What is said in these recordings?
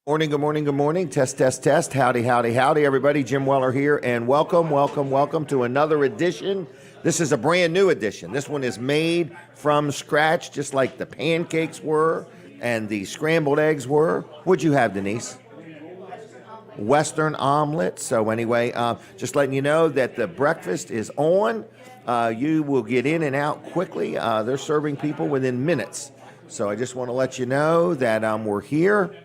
Morning, good morning, good morning. Test, test, test. Howdy, howdy, howdy, everybody. Jim Weller here, and welcome, welcome, welcome to another edition. This is a brand new edition. This one is made from scratch, just like the pancakes were and the scrambled eggs were. What'd you have, Denise? Western omelet. So anyway, just letting you know that the breakfast is on. You will get in and out quickly. They're serving people within minutes. So I just want to let you know that we're here.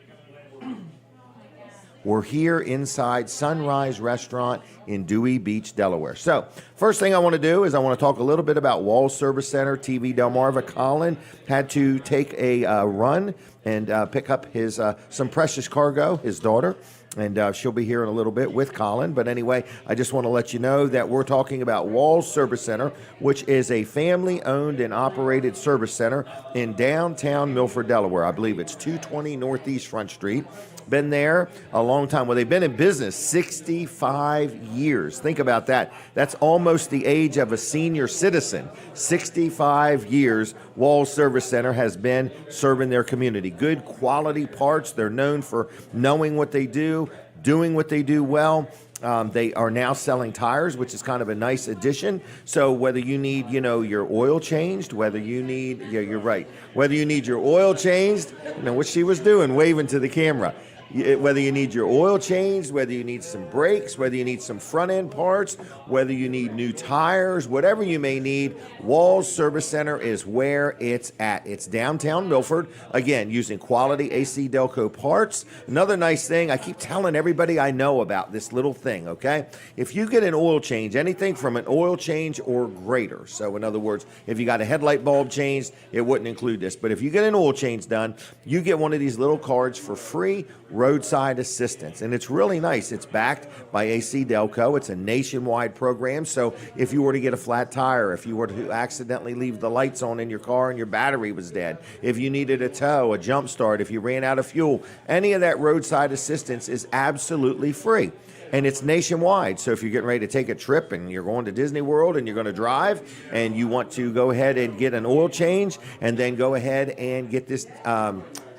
We're here inside Sunrise Restaurant in Dewey Beach, Delaware. So first thing I want to do is I want to talk a little bit about Walls Service Center, TV Delmarva. Colin had to take a run and pick up his some precious cargo, his daughter. And she'll be here in a little bit with Colin. But anyway, I just want to let you know that we're talking about Walls Service Center, which is a family-owned and operated service center in downtown Milford, Delaware. I believe it's 220 Northeast Front Street. Been there a long time. Well, they've been in business 65 years. Think about that. That's almost the age of a senior citizen. 65 years, Walls Service Center has been serving their community. Good quality parts. They're known for knowing what they do, doing what they do well. They are now selling tires, which is kind of a nice addition. So whether you need, your oil changed, whether you need, you're right, whether you need your oil changed, what she was doing, waving to the camera. Whether you need your oil changed, whether you need some brakes, whether you need some front end parts, whether you need new tires, whatever you may need, Walls Service Center is where it's at. It's downtown Milford, again, using quality AC Delco parts. Another nice thing, I keep telling everybody I know about this little thing, okay? If you get an oil change, anything from an oil change or greater, so in other words, if you got a headlight bulb changed, it wouldn't include this, but if you get an oil change done, you get one of these little cards for free, roadside assistance, and it's really nice. It's backed by AC Delco. It's a nationwide program, so if you were to get a flat tire, if you were to accidentally leave the lights on in your car and your battery was dead, if you needed a tow, a jump start, if you ran out of fuel, any of that roadside assistance is absolutely free. And it's nationwide. So if you're getting ready to take a trip and you're going to Disney World and you're going to drive and you want to go ahead and get an oil change and then go ahead and get this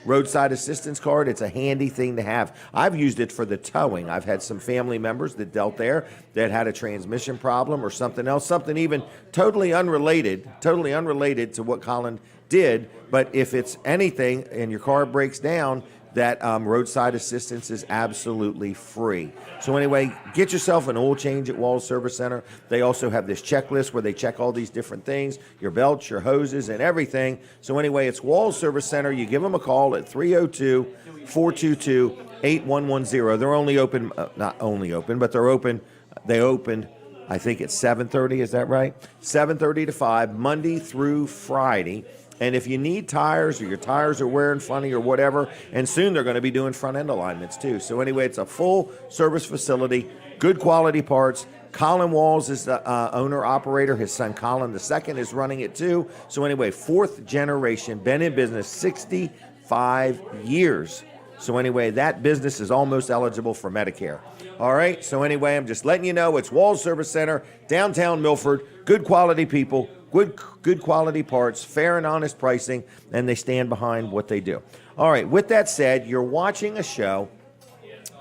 roadside assistance card, it's a handy thing to have. I've used it for the towing. I've had some family members that dealt there that had a transmission problem or something else, something even totally unrelated to what Colin did. But if it's anything and your car breaks down, that roadside assistance is absolutely free. So anyway, get yourself an oil change at Walls Service Center. They also have this checklist where they check all these different things, your belts, your hoses, and everything. So anyway, it's Walls Service Center. You give them a call at 302-422-8110. They're only open, not only open, but they're open. They open, I think it's 7:30, is that right? 7:30 to 5, Monday through Friday. And if you need tires or your tires are wearing funny or whatever, and soon they're going to be doing front end alignments too. So anyway, it's a full service facility, good quality parts. Colin Walls is the owner operator. His son Colin II is running it too. So anyway, fourth generation, been in business 65 years. So anyway, that business is almost eligible for Medicare. All right, so anyway, I'm just letting you know it's Walls Service Center, downtown Milford, good quality people, good quality parts, fair and honest pricing, and they stand behind what they do. All right, with that said, you're watching a show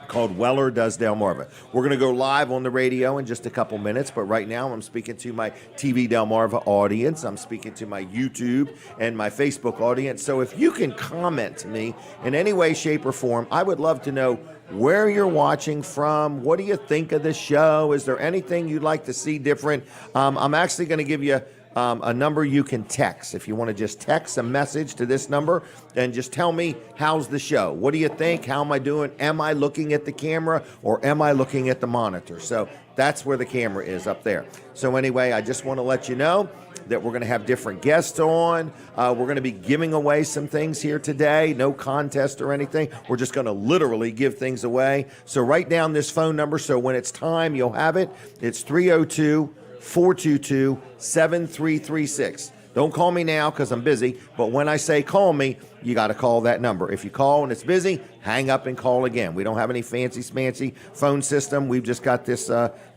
called Weller Does Delmarva. We're going to go live on the radio in just a couple minutes, but right now I'm speaking to my TV Delmarva audience. I'm speaking to my YouTube and my Facebook audience. So if you can comment to me in any way, shape, or form, I would love to know where you're watching from. What do you think of the show? Is there anything you'd like to see different? I'm actually going to give you a number you can text. If you want to just text a message to this number and just tell me, how's the show? What do you think? How am I doing? Am I looking at the camera or am I looking at the monitor? So that's where the camera is, up there. So anyway, I just want to let you know that we're going to have different guests on. We're going to be giving away some things here today. No contest or anything. We're just going to literally give things away. So write down this phone number so when it's time, you'll have it. It's 302-422-7336. Don't call me now because I'm busy, but when I say call me, you got to call that number. If you call and it's busy, hang up and call again. We don't have any fancy smancy phone system. We've just got this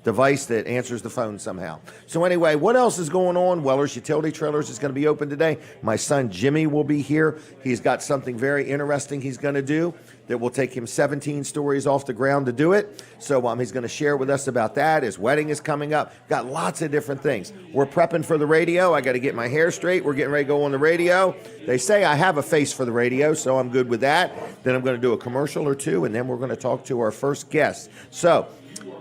device that answers the phone somehow. So anyway, what else is going on? Weller's Utility Trailers is going to be open today. My son Jimmy will be here. He's got something very interesting he's going to do that will take him 17 stories off the ground to do it. So he's going to share with us about that. His wedding is coming up. Got lots of different things. We're prepping for the radio. I got to get my hair straight. We're getting ready to go on the radio. They say I have a face for the radio, so I'm good with that. Then I'm going to do a commercial or two, and then we're going to talk to our first guest. So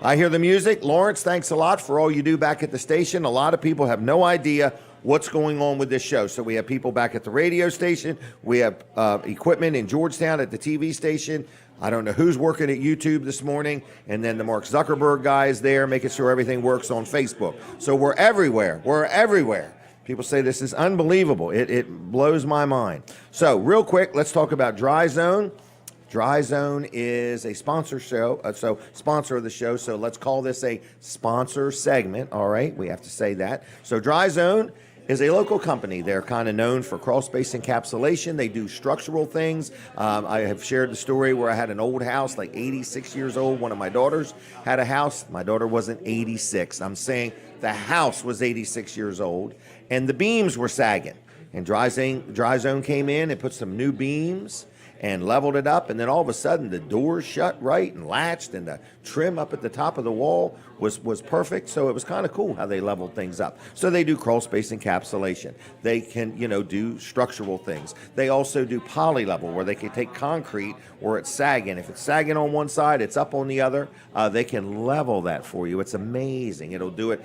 I hear the music. Lawrence, thanks a lot for all you do back at the station. A lot of people have no idea what's going on with this show. So we have people back at the radio station. We have equipment in Georgetown at the TV station. I don't know who's working at YouTube this morning. And then the Mark Zuckerberg guy is there making sure everything works on Facebook. So we're everywhere. We're everywhere. People say this is unbelievable. It blows my mind. So real quick, let's talk about Dry Zone. Dry Zone is a sponsor of the show, so let's call this a sponsor segment, all right? We have to say that. So Dry Zone is a local company. They're kind of known for crawl space encapsulation. They do structural things. I have shared the story where I had an old house, like 86 years old. One of my daughters had a house. My daughter wasn't 86. I'm saying the house was 86 years old, and the beams were sagging. And Dry Zone came in and put some new beams and leveled it up, and then all of a sudden the doors shut right and latched, and the trim up at the top of the wall was perfect. So it was kind of cool how they leveled things up. So they do crawl space encapsulation. They can, do structural things. They also do poly level, where they can take concrete where it's sagging. If it's sagging on one side, it's up on the other. They can level that for you. It's amazing. They'll do it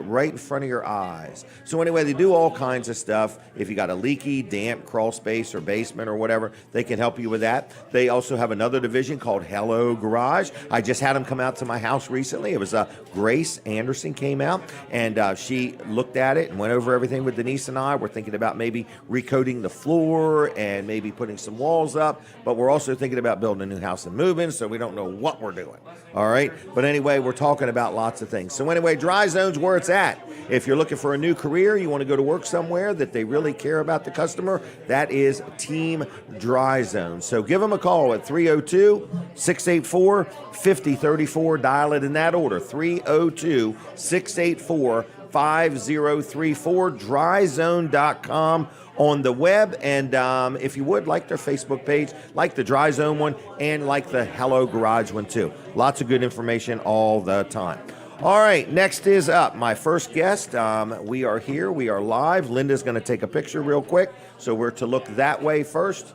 right in front of your eyes. So anyway, they do all kinds of stuff. If you got a leaky, damp crawl space or basement or whatever, they can help you with that. They also have another division called Hello Garage. I just had them come out to my house recently. It was Grace Anderson came out, and she looked at it and went over everything with Denise and I. We're thinking about maybe recoating the floor and maybe putting some walls up, but we're also thinking about building a new house and moving, so we don't know what we're doing. All right? But anyway, we're talking about lots of things. So anyway, Dry Zone's where it's at. If you're looking for a new career, you want to go to work somewhere that they really care about the customer, that is Team Dry Zone. So give them a call at 302-684-5034. Dial it in that order, 302-684-5034, dryzone.com on the web. And if you would, like their Facebook page, like the Dry Zone one, and like the Hello Garage one too. Lots of good information all the time. All right, next is up. My first guest. We are here. We are live. Linda's going to take a picture real quick, so we're to look that way first.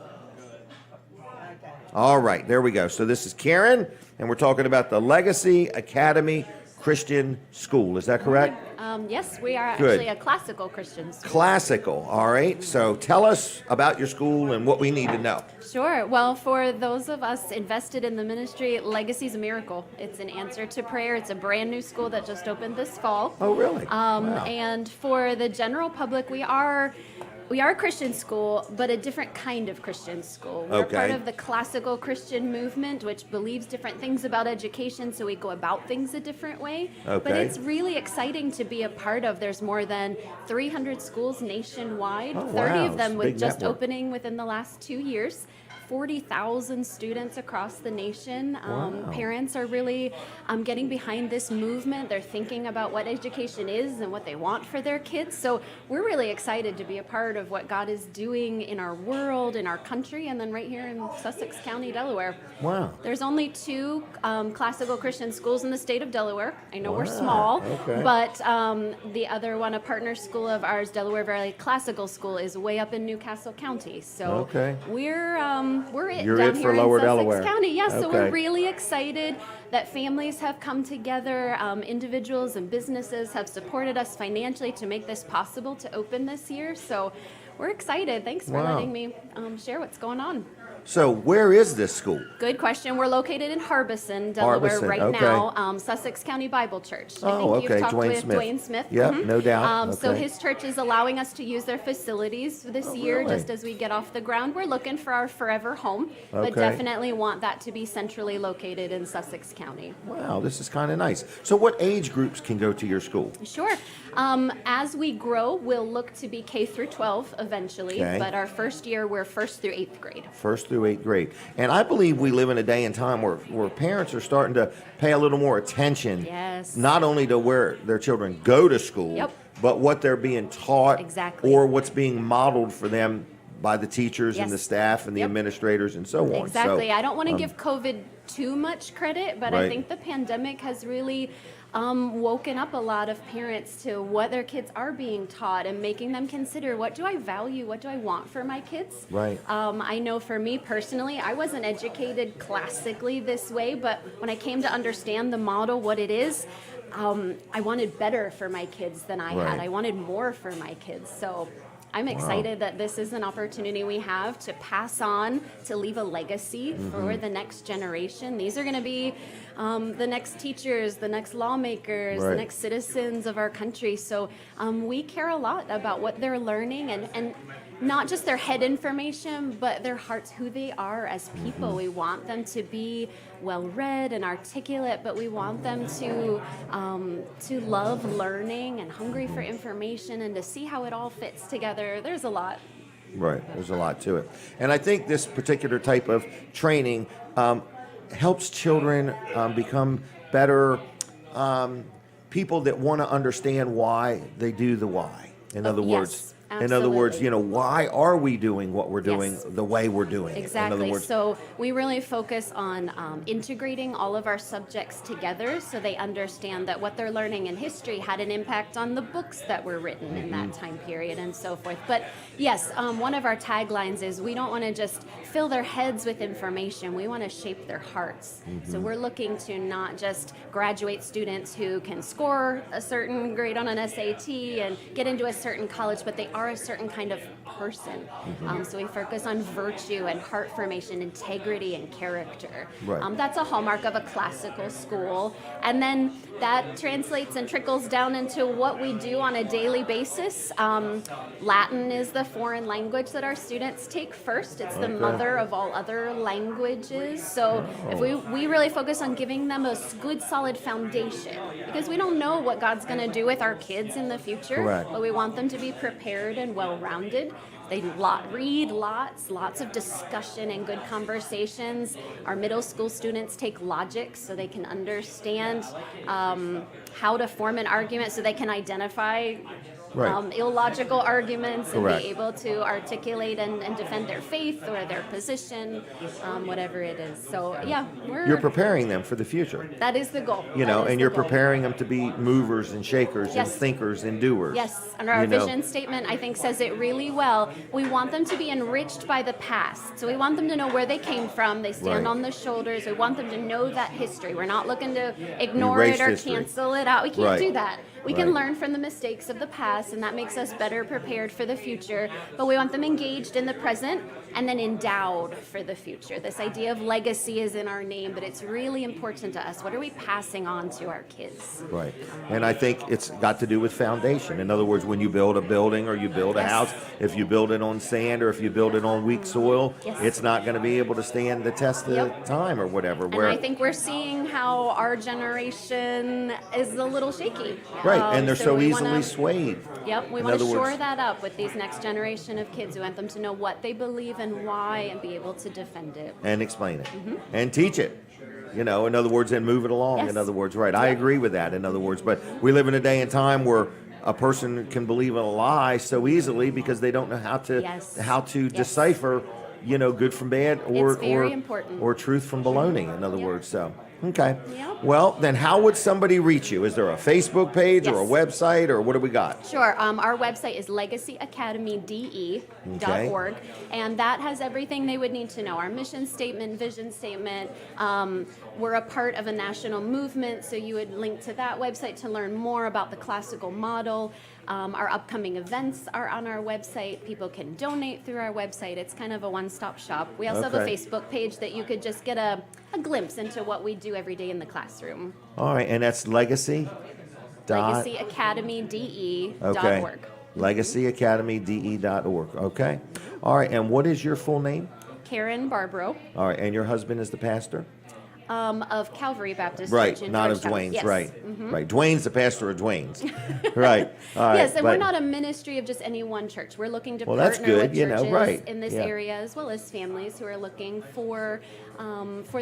All right, there we go. So this is Karen, and we're talking about the Legacy Academy Christian School. Is that correct? Yes, we are actually a classical Christian school. Classical, all right. So tell us about your school and what we need to know. Sure. Well, for those of us invested in the ministry, Legacy's a miracle. It's an answer to prayer. It's a brand new school that just opened this fall. Oh, really? Wow. And for the general public, we are a Christian school, but a different kind of Christian school. We're part of the classical Christian movement, which believes different things about education, so we go about things a different way. Okay. But it's really exciting to be a part of. There's more than 300 schools nationwide, 30 of them with just opening within the last 2 years. 40,000 students across the nation. Parents are really getting behind this movement. They're thinking about what education is and what they want for their kids. So we're really excited to be a part of what God is doing in our world, in our country, and then right here in Sussex County, Delaware. Wow. There's only 2 classical Christian schools in the state of Delaware. I know we're small, but the other one, a partner school of ours, Delaware Valley Classical School, is way up in Newcastle County. So we're You're down it here for in Lower Sussex Delaware. County. Yes, so we're really excited that families have come together. Individuals and businesses have supported us financially to make this possible to open this year. So we're excited. Thanks for letting me share what's going on. So where is this school? Good question. We're located in Harbison, Delaware right now. Sussex County Bible Church. I think you've talked with Dwayne Smith. Yep, no doubt. So his church is allowing us to use their facilities this year just as we get off the ground. We're looking for our forever home, but definitely want that to be centrally located in Sussex County. Wow, this is kind of nice. So what age groups can go to your school? Sure. As we grow, we'll look to be K through 12 eventually, Okay. but our first year, we're 1st through 8th grade. 1st through 8th grade. And I believe we live in a day and time where parents are starting to pay a little more attention, Yes. not only to where their children go to school, Yep. but what they're being taught Exactly. or what's being modeled for them by the teachers and Yes. the staff and the Yep. administrators and so on. Exactly. So, I don't want to give COVID too much credit, but Right. I think the pandemic has really woken up a lot of parents to what their kids are being taught and making them consider, what do I value, what do I want for my kids? Right. I know for me personally, I wasn't educated classically this way, but when I came to understand the model, what it is, I wanted better for my kids than I Right. had. I wanted more for my kids. So I'm excited that this is an opportunity we have to pass on, to leave a legacy for the next generation. These are going to be the next teachers, the next lawmakers, Right. the next citizens of our country. So we care a lot about what they're learning and not just their head information, but their hearts, who they are as people. We want them to be well-read and articulate, but we want them to love learning and hungry for information and to see how it all fits together. There's a lot. Right. There's a lot to it. And I think this particular type of training helps children become better people that want to understand why they do the why. In other words, absolutely. why are we doing what we're doing Yes. the way we're doing it? In Exactly. other words, So we really focus on integrating all of our subjects together so they understand that what they're learning in history had an impact on the books that were written in that time period and so forth. But yes, one of our taglines is we don't want to just fill their heads with information. We want to shape their hearts. So we're looking to not just graduate students who can score a certain grade on an SAT and get into a certain college, but they are a certain kind of person. So we focus on virtue and heart formation, integrity and character. Right. That's a hallmark of a classical school. And then that translates and trickles down into what we do on a daily basis. Latin is the foreign language that our students take first. It's the mother of all other languages. So if we really focus on giving them a good solid foundation, because we don't know what God's going to do with our kids in the future, Correct. but we want them to be prepared and well-rounded. They read lots of discussion and good conversations. Our middle school students take logic so they can understand how to form an argument, so they can identify Right. illogical arguments Correct. and be able to articulate and defend their faith or their position, whatever it is. So yeah, you're preparing them for the future. that is the goal. And That is you're the goal. preparing them to be movers and shakers and Yes. thinkers and doers. Yes, and our You know? vision statement, I think, says it really well. We want them to be enriched by the past. So we want them to know where they came from. They stand Right. on the shoulders. We want them to know that history. We're not looking to ignore Erase it or history. cancel it out. We can't Right. do that. We Right. can learn from the mistakes of the past, and that makes us better prepared for the future. But we want them engaged in the present and then endowed for the future. This idea of legacy is in our name, but it's really important to us. What are we passing on to our kids? Right. And I think it's got to do with foundation. In other words, when you build a building or you build a Yes. house, if you build it on sand or if you build it on weak soil, Yes. it's not going to be able to stand the test of Yep. time or whatever. And I think we're seeing how our generation is a little shaky. Right, and they're so we easily wanna- swayed. Yep, we In want to other shore words- that up with these next generation of kids. We want them to know what they believe and why and be able to defend it. And explain it and teach it. In other words, and move it along. Yes. In other words, right. I agree with that. In other words, but we live in a day and time where a person can believe in a lie so easily because they don't know how to Yes. decipher, good from bad or It's very important. or truth from baloney. In other Yep. words, so okay. Yep. Well, then how would somebody reach you? Is there a Facebook page or a Yes. website or what do we got? Sure. Our website is legacyacademyde.org, and that has everything they would need to know. Our mission statement, vision statement. We're a part of a national movement, so you would link to that website to learn more about the classical model. Our upcoming events are on our website. People can donate through our website. It's kind of a one-stop shop. We also have a Okay. Facebook page that you could just get a glimpse into what we do every day in the classroom. All right, and that's legacy. LegacyAcademyDE.org. Okay. LegacyAcademyDE.org. Okay. All right. And what is your full name? Karen Barbrow. All right. And your husband is the pastor? Of Calvary Baptist Right, Church in not of Georgetown. Dwayne's, Yes. right. Right. Dwayne's the pastor of Dwayne's. Right. All right. Yes, and we're not a ministry of just any one church. We're looking to that's partner good, with churches right. in this Yeah. area, as well as families who are looking for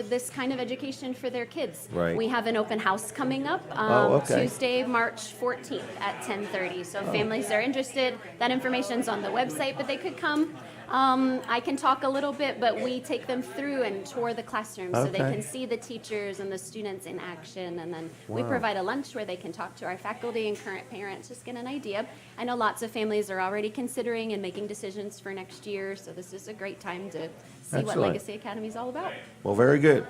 this kind of education for their kids. Right. We have an open house coming up okay. Tuesday, March 14th at 10:30. So if families are interested, that information's on the website, but they could come. I can talk a little bit, but we take them through and tour the classroom so they can see the teachers and the students in action. And then we provide a lunch where they can talk to our faculty and current parents, just get an idea. I know lots of families are already considering and making decisions for next year, so this is a great time to see what Legacy Academy is all about. Well, very good.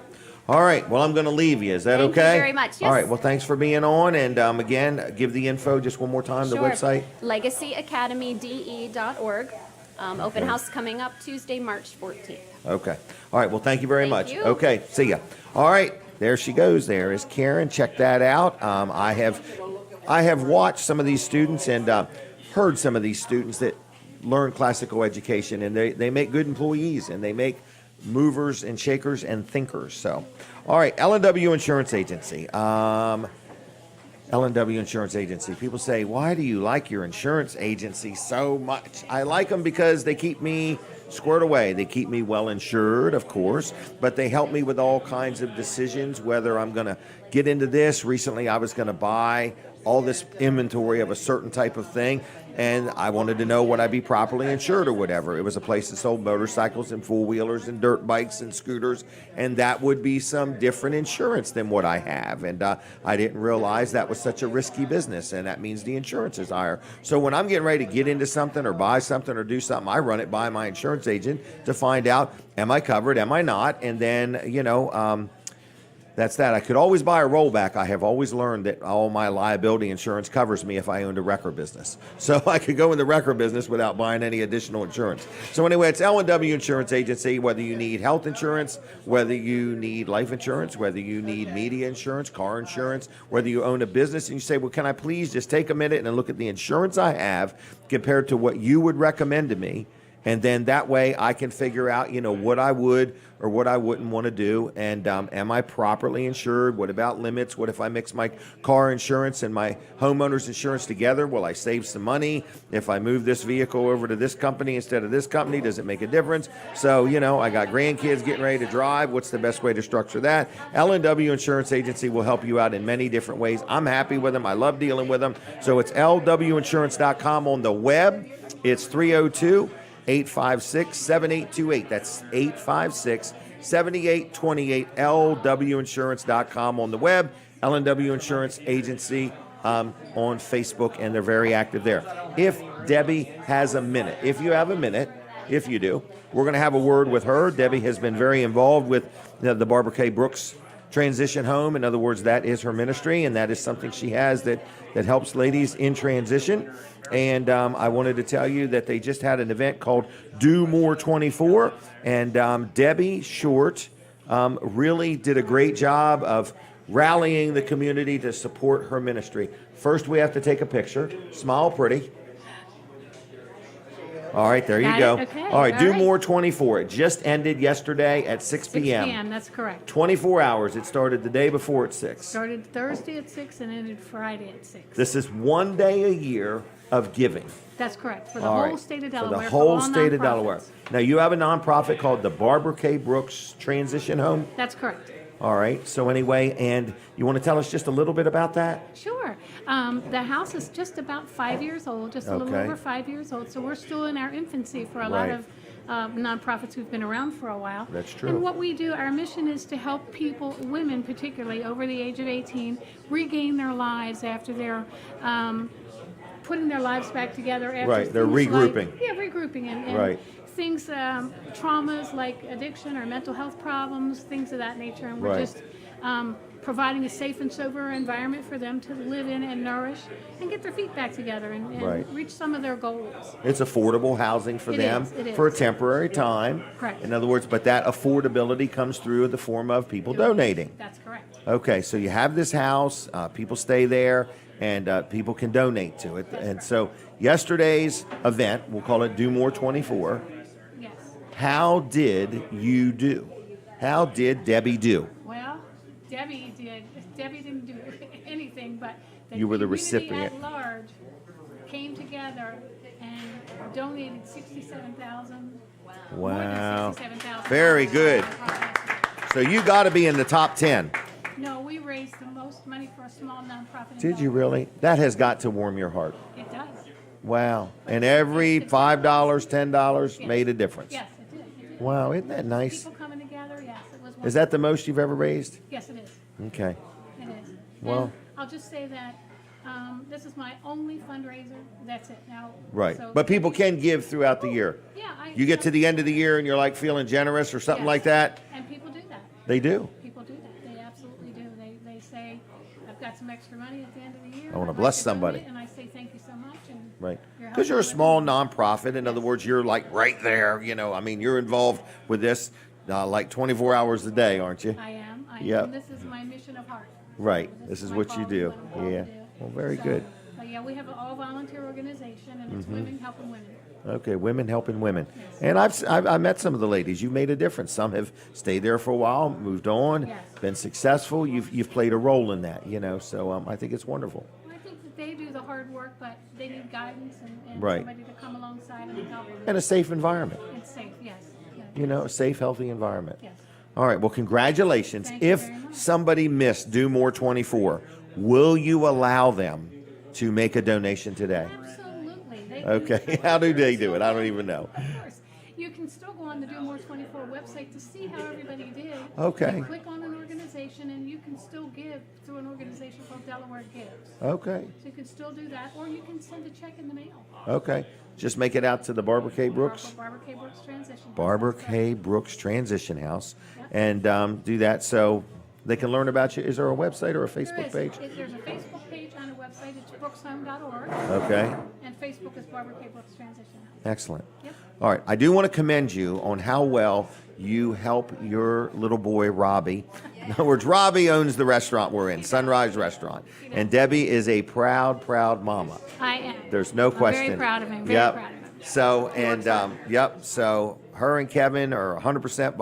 All right. Well, I'm going to leave you. Is that Thank okay? you very much. Yes. All right. Well, thanks for being on. And again, give the info just one more time, the website. LegacyAcademyDE.org. Open house coming up Tuesday, March 14th. Okay. All right. Well, thank you very much. You. Okay. See ya. All right. There she goes. There is Karen. Check that out. I have watched some of these students and heard some of these students that learn classical education, and they make good employees, and they make movers and shakers and thinkers. So, all right. L&W Insurance Agency. L&W Insurance Agency. People say, why do you like your insurance agency so much? I like them because they keep me squared away. They keep me well insured, of course, but they help me with all kinds of decisions, whether I'm going to get into this. Recently, I was going to buy all this inventory of a certain type of thing, and I wanted to know would I be properly insured or whatever. It was a place that sold motorcycles and four-wheelers and dirt bikes and scooters, and that would be some different insurance than what I have. And I didn't realize that was such a risky business, and that means the insurance is higher. So when I'm getting ready to get into something or buy something or do something, I run it by my insurance agent to find out, am I covered, am I not? And then, that's that. I could always buy a rollback. I have always learned that all my liability insurance covers me if I owned a wrecker business. So I could go in the wrecker business without buying any additional insurance. So anyway, it's L&W Insurance Agency. Whether you need health insurance, whether you need life insurance, whether you need media insurance, car insurance, whether you own a business and you say, well, can I please just take a minute and look at the insurance I have compared to what you would recommend to me? And then that way I can figure out, what I would or what I wouldn't want to do. And am I properly insured? What about limits? What if I mix my car insurance and my homeowner's insurance together? Will I save some money? If I move this vehicle over to this company instead of this company, does it make a difference? So, I got grandkids getting ready to drive. What's the best way to structure that? L&W Insurance Agency will help you out in many different ways. I'm happy with them. I love dealing with them. So it's lwinsurance.com on the web. It's 302-856-7828. That's 856-7828, lwinsurance.com on the web, L&W Insurance Agency on Facebook, and they're very active there. If Debbie has a minute, if you have a minute, if you do, we're going to have a word with her. Debbie has been very involved with the Barbara K. Brooks transition home. In other words, that is her ministry, and that is something she has that helps ladies in transition. And I wanted to tell you that they just had an event called Do More 24, and Debbie Short really did a great job of rallying the community to support her ministry. First, we have to take a picture. Smile pretty. All right, there you go. Okay. All right, Do More 24. It just ended yesterday at 6 p.m. 6 p.m., that's correct. 24 hours. It started the day before at 6. Started Thursday at 6 and ended Friday at 6. This is one day a year of giving. That's correct, for the All whole right. state of Delaware. For the whole all state of nonprofits. Delaware. Now, you have a nonprofit called the Barbara K. Brooks Transition Home. That's correct. All right. So anyway, and you want to tell us just a little bit about that? Sure. The house is just about 5 years old, just a little Okay. over 5 years old. So we're still in our infancy for a lot Right. of nonprofits who've been around for a while. That's true. And what we do, our mission is to help people, women particularly, over the age of 18, regain their lives after they're putting their lives back together. After Right, they're things regrouping. Regrouping. And Right. things, traumas like addiction or mental health problems, things of that nature. And we're Right. just providing a safe and sober environment for them to live in and nourish and get their feet back together and Right. reach some of their goals. It's affordable housing for It them is, it for a is. temporary time. Correct. In other words, but that affordability comes through in the form of people donating. That's correct. Okay, so you have this house, people stay there, and people can donate to it. And so yesterday's event, we'll call it Do More 24. Yes. How did you do? How did Debbie do? Well, Debbie did. Debbie didn't do anything, but You were the community recipient. at large came together and donated $67,000. More Wow. than $67,000. Very good. So you got to be in the top 10. No, we raised the most money for a small nonprofit. in Did you Delaware. really? That has got to warm your heart. It does. Wow. And every $5, $10 made a difference. Yes, it did. It did. Wow, isn't that nice? People coming together, yes, it was wonderful. Is that the most you've ever raised? Yes, it is. Okay. It is. Well- And I'll just say that this is my only fundraiser. That's it. Now. Right. so- But people can give throughout the year. Yeah. You get to the end of the year and you're like feeling generous or something Yes. like that. And people do that. They do. People do that. They absolutely do. They say, I've got some extra money at the end of the year. I wanna I'd like bless to somebody." donate," And I say, thank you so much. And Right. you're Because you're a helping small women. nonprofit. In other words, you're like right there. I mean, you're involved with this like 24 hours a day, aren't you? I am. Yep. And this is my mission of heart. Right. So This is my what you calling, do. what I'm called to Yeah. do. Well, very So, good. But yeah, we have an all-volunteer organization, and Mm-hmm. it's women helping women. Okay, women helping women. Yes. And I've met some of the ladies. You made a difference. Some have stayed there for a while, moved on, Yes. been successful. You've played a role in that, So I think it's wonderful. I think that they do the hard work, but they need guidance and Right. somebody to come alongside them and help them. And a safe environment. It's safe, yes. Yeah. A safe, healthy environment. Yes. All right. Well, congratulations. Thank you If very much. somebody missed Do More 24, will you allow them to make a donation today? Absolutely. They Okay. can- How do they do it? I don't even know. Of course. You can still go on the Do More 24 website to see how everybody did. Okay. You click on an organization and you can still give through an organization called Delaware Gives. Okay. So you can still do that, or you can send a check in the mail. Okay. Just make it out to the Barbara K. Brooks. Barbara K. Brooks Transition. Barbara K. Brooks Transition House, and do that so they can learn about you. Is there a website or a Facebook page? There's a Facebook page on a website. It's brookshome.org. Okay, And Facebook is Barbara K. Brooks Transition House. excellent. Yep. All right, I do want to commend you on how well you help your little boy Robbie. In other words, Robbie owns the restaurant we're in, Sunrise Restaurant, and Debbie is a proud mama. I am. There's no I'm question. very proud of him. Very Yep. proud of him. So so her and Kevin are 100%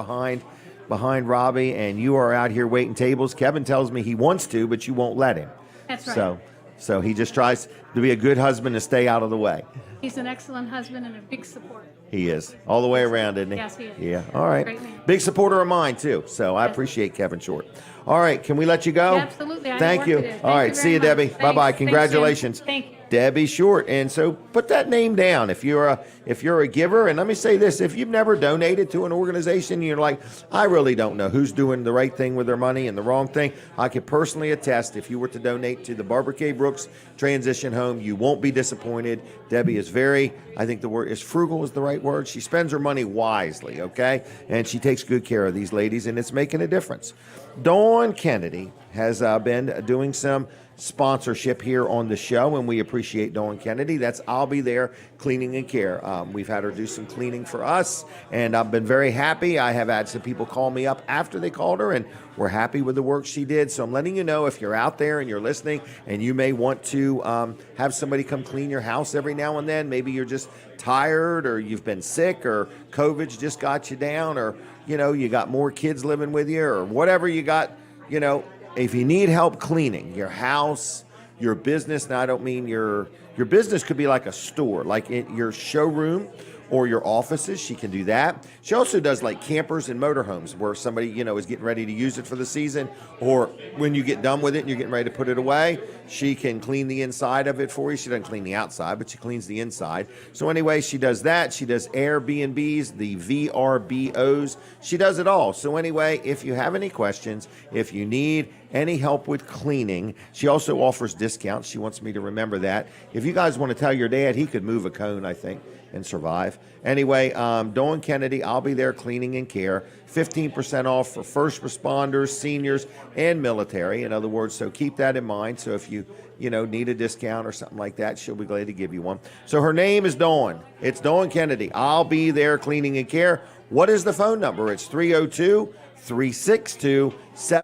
behind Robbie, and you are out here waiting tables. Kevin tells me he wants to, but you won't let him. That's right. So he just tries to be a good husband and stay out of the way. He's an excellent husband and a big support. He is all the way around, isn't he? Yes, he is. Yeah. All right. Great man. Big supporter of mine too. So I Yes. appreciate Kevin Short. All right. Can we let you go? Yeah, absolutely. I have Thank work you. to do. All Thank right. you See very you, much. Debbie. Thanks. Bye bye. Thanks, Jim. Congratulations. Thank you. Debbie Short. And so put that name down if you're a giver. And let me say this: if you've never donated to an organization, you're like, I really don't know who's doing the right thing with their money and the wrong thing. I can personally attest, if you were to donate to the Barbara K. Brooks Transition Home, you won't be disappointed. Debbie is I think the word is frugal is the right word. She spends her money wisely, okay? And she takes good care of these ladies, and it's making a difference. Dawn Kennedy has been doing some sponsorship here on the show, and we appreciate Dawn Kennedy. That's I'll Be There Cleaning and Care. We've had her do some cleaning for us, and I've been very happy. I have had some people call me up after they called her, and we're happy with the work she did. So I'm letting you know, if you're out there and you're listening and you may want to have somebody come clean your house every now and then, maybe you're just tired, or you've been sick, or COVID's just got you down, or you got more kids living with you, or whatever you got, if you need help cleaning your house, your business. Now I don't mean your business could be like a store, like in your showroom or your offices. She can do that. She also does like campers and motorhomes where somebody, is getting ready to use it for the season, or when you get done with it and you're getting ready to put it away, she can clean the inside of it for you. She doesn't clean the outside, but she cleans the inside. So anyway, she does that. She does Airbnbs, the VRBOs. She does it all. So anyway, if you have any questions, if you need any help with cleaning, she also offers discounts. She wants me to remember that. If you guys want to tell your dad, he could move a cone, I think, and survive. Anyway, Dawn Kennedy, I'll Be There Cleaning and Care, 15% off for first responders, seniors, and military. In other words, so keep that in mind. So if you need a discount or something like that, she'll be glad to give you one. So her name is Dawn. It's Dawn Kennedy. I'll Be There Cleaning and Care. What is the phone number? It's 302-362-7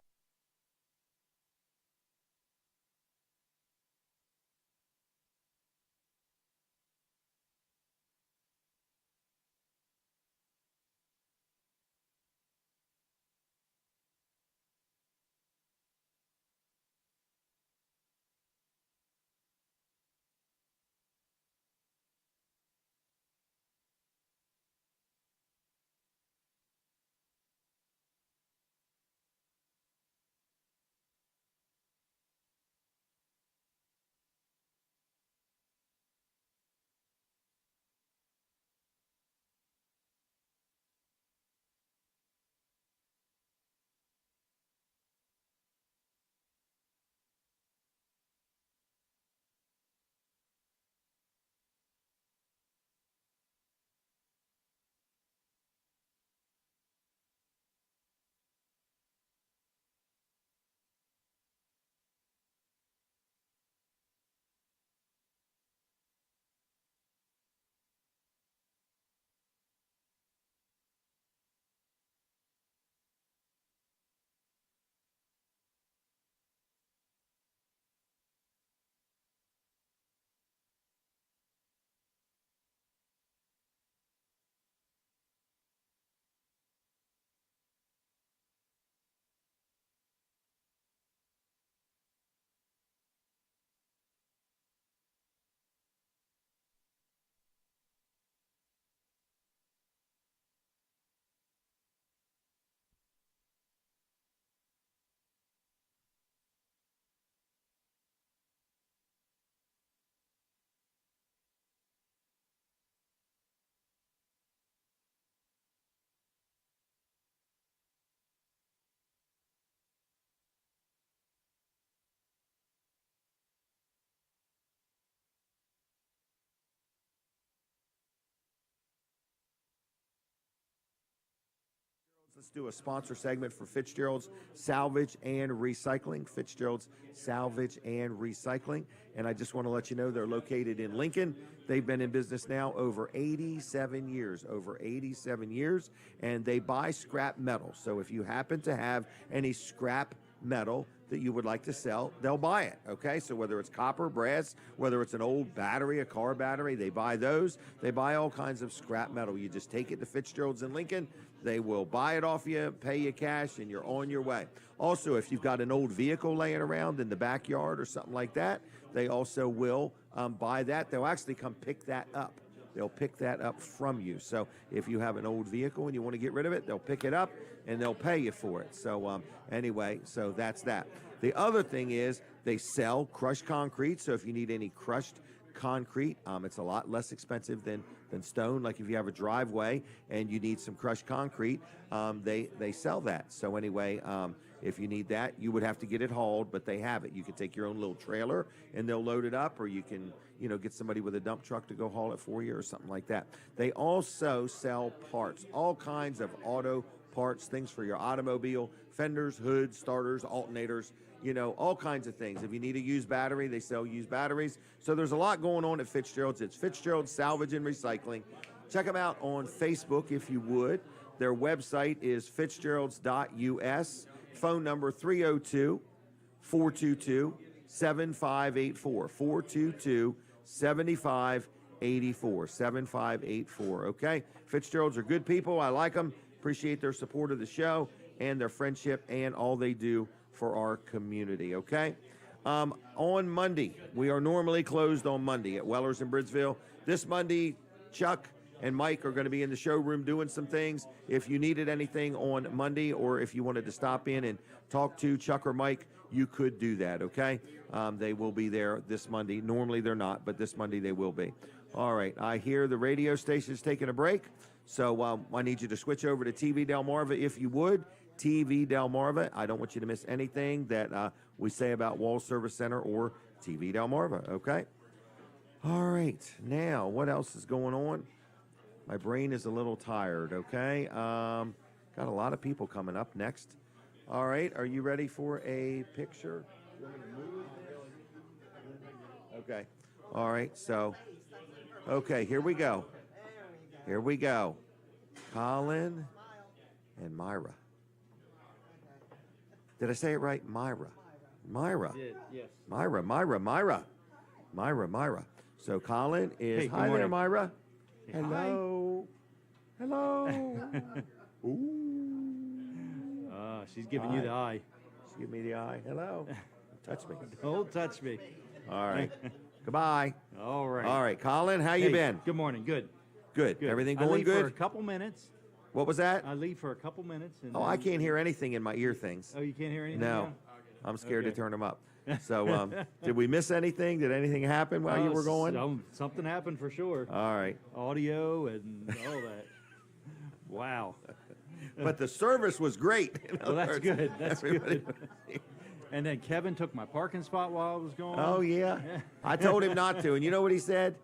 Let's do a sponsor segment for Fitzgerald's Salvage and Recycling. Fitzgerald's Salvage and Recycling. And I just want to let you know they're located in Lincoln. They've been in business now over 87 years, and they buy scrap metal. So if you happen to have any scrap metal that you would like to sell, they'll buy it, okay? So whether it's copper, brass, whether it's an old battery, a car battery, they buy those. They buy all kinds of scrap metal. You just take it to Fitzgerald's in Lincoln. They will buy it off you, pay you cash, and you're on your way. Also, if you've got an old vehicle laying around in the backyard or something like that, they also will buy that. They'll actually come pick that up. They'll pick that up from you. So if you have an old vehicle and you want to get rid of it, they'll pick it up and they'll pay you for it. So anyway, so that's that. The other thing is they sell crushed concrete. So if you need any crushed concrete, it's a lot less expensive than stone. Like if you have a driveway and you need some crushed concrete, they sell that. So anyway, if you need that, you would have to get it hauled, but they have it. You can take your own little trailer and they'll load it up, or you can, get somebody with a dump truck to go haul it for you or something like that. They also sell parts, all kinds of auto parts, things for your automobile, fenders, hoods, starters, alternators, all kinds of things. If you need a used battery, they sell used batteries. So there's a lot going on at Fitzgerald's. It's Fitzgerald's Salvage and Recycling. Check them out on Facebook if you would. Their website is fitzgeralds.us. Phone number 302-422-7584. 422-7584. Okay? Fitzgeralds are good people. I like them. Appreciate their support of the show and their friendship and all they do for our community. Okay? On Monday, we are normally closed on Monday at Weller's in Bridgeville. This Monday, Chuck and Mike are going to be in the showroom doing some things. If you needed anything on Monday, or if you wanted to stop in and talk to Chuck or Mike, you could do that, okay? They will be there this Monday. Normally they're not, but this Monday they will be. All right, I hear the radio station's taking a break, so I need you to switch over to TV Delmarva if you would. TV Delmarva. I don't want you to miss anything that we say about Wall Service Center or TV Delmarva, okay? All right, now what else is going on? My brain is a little tired, okay? Got a lot of people coming up next. All right, are you ready for a picture? Okay, all right, so, okay, here we go. Here we go. Colin and Myra. Did I say it right? Myra. Myra. You did, yes. Myra. So Colin is, hey, hi there, Myra. Hey, hello. Hello. Ooh. She's giving you the eye. She's giving me the eye. Hello. Touch me. Don't touch me. All right. Goodbye. All right. All right, Colin, how you been? Good morning. Good. Good. Everything I going leave good? for a couple minutes. What was that? I leave for a couple minutes. And I can't hear anything in my ear things. Oh, you can't hear anything No. now? I'm scared to Okay. turn them up. So, did we miss anything? Did anything happen while you were going? Something happened for sure. All right. Audio and all that. Wow. But the service was great. Well, that's good. That's Everybody- good. And then Kevin took my parking spot while I was gone. Oh, yeah. I told him not to. And you know what he said?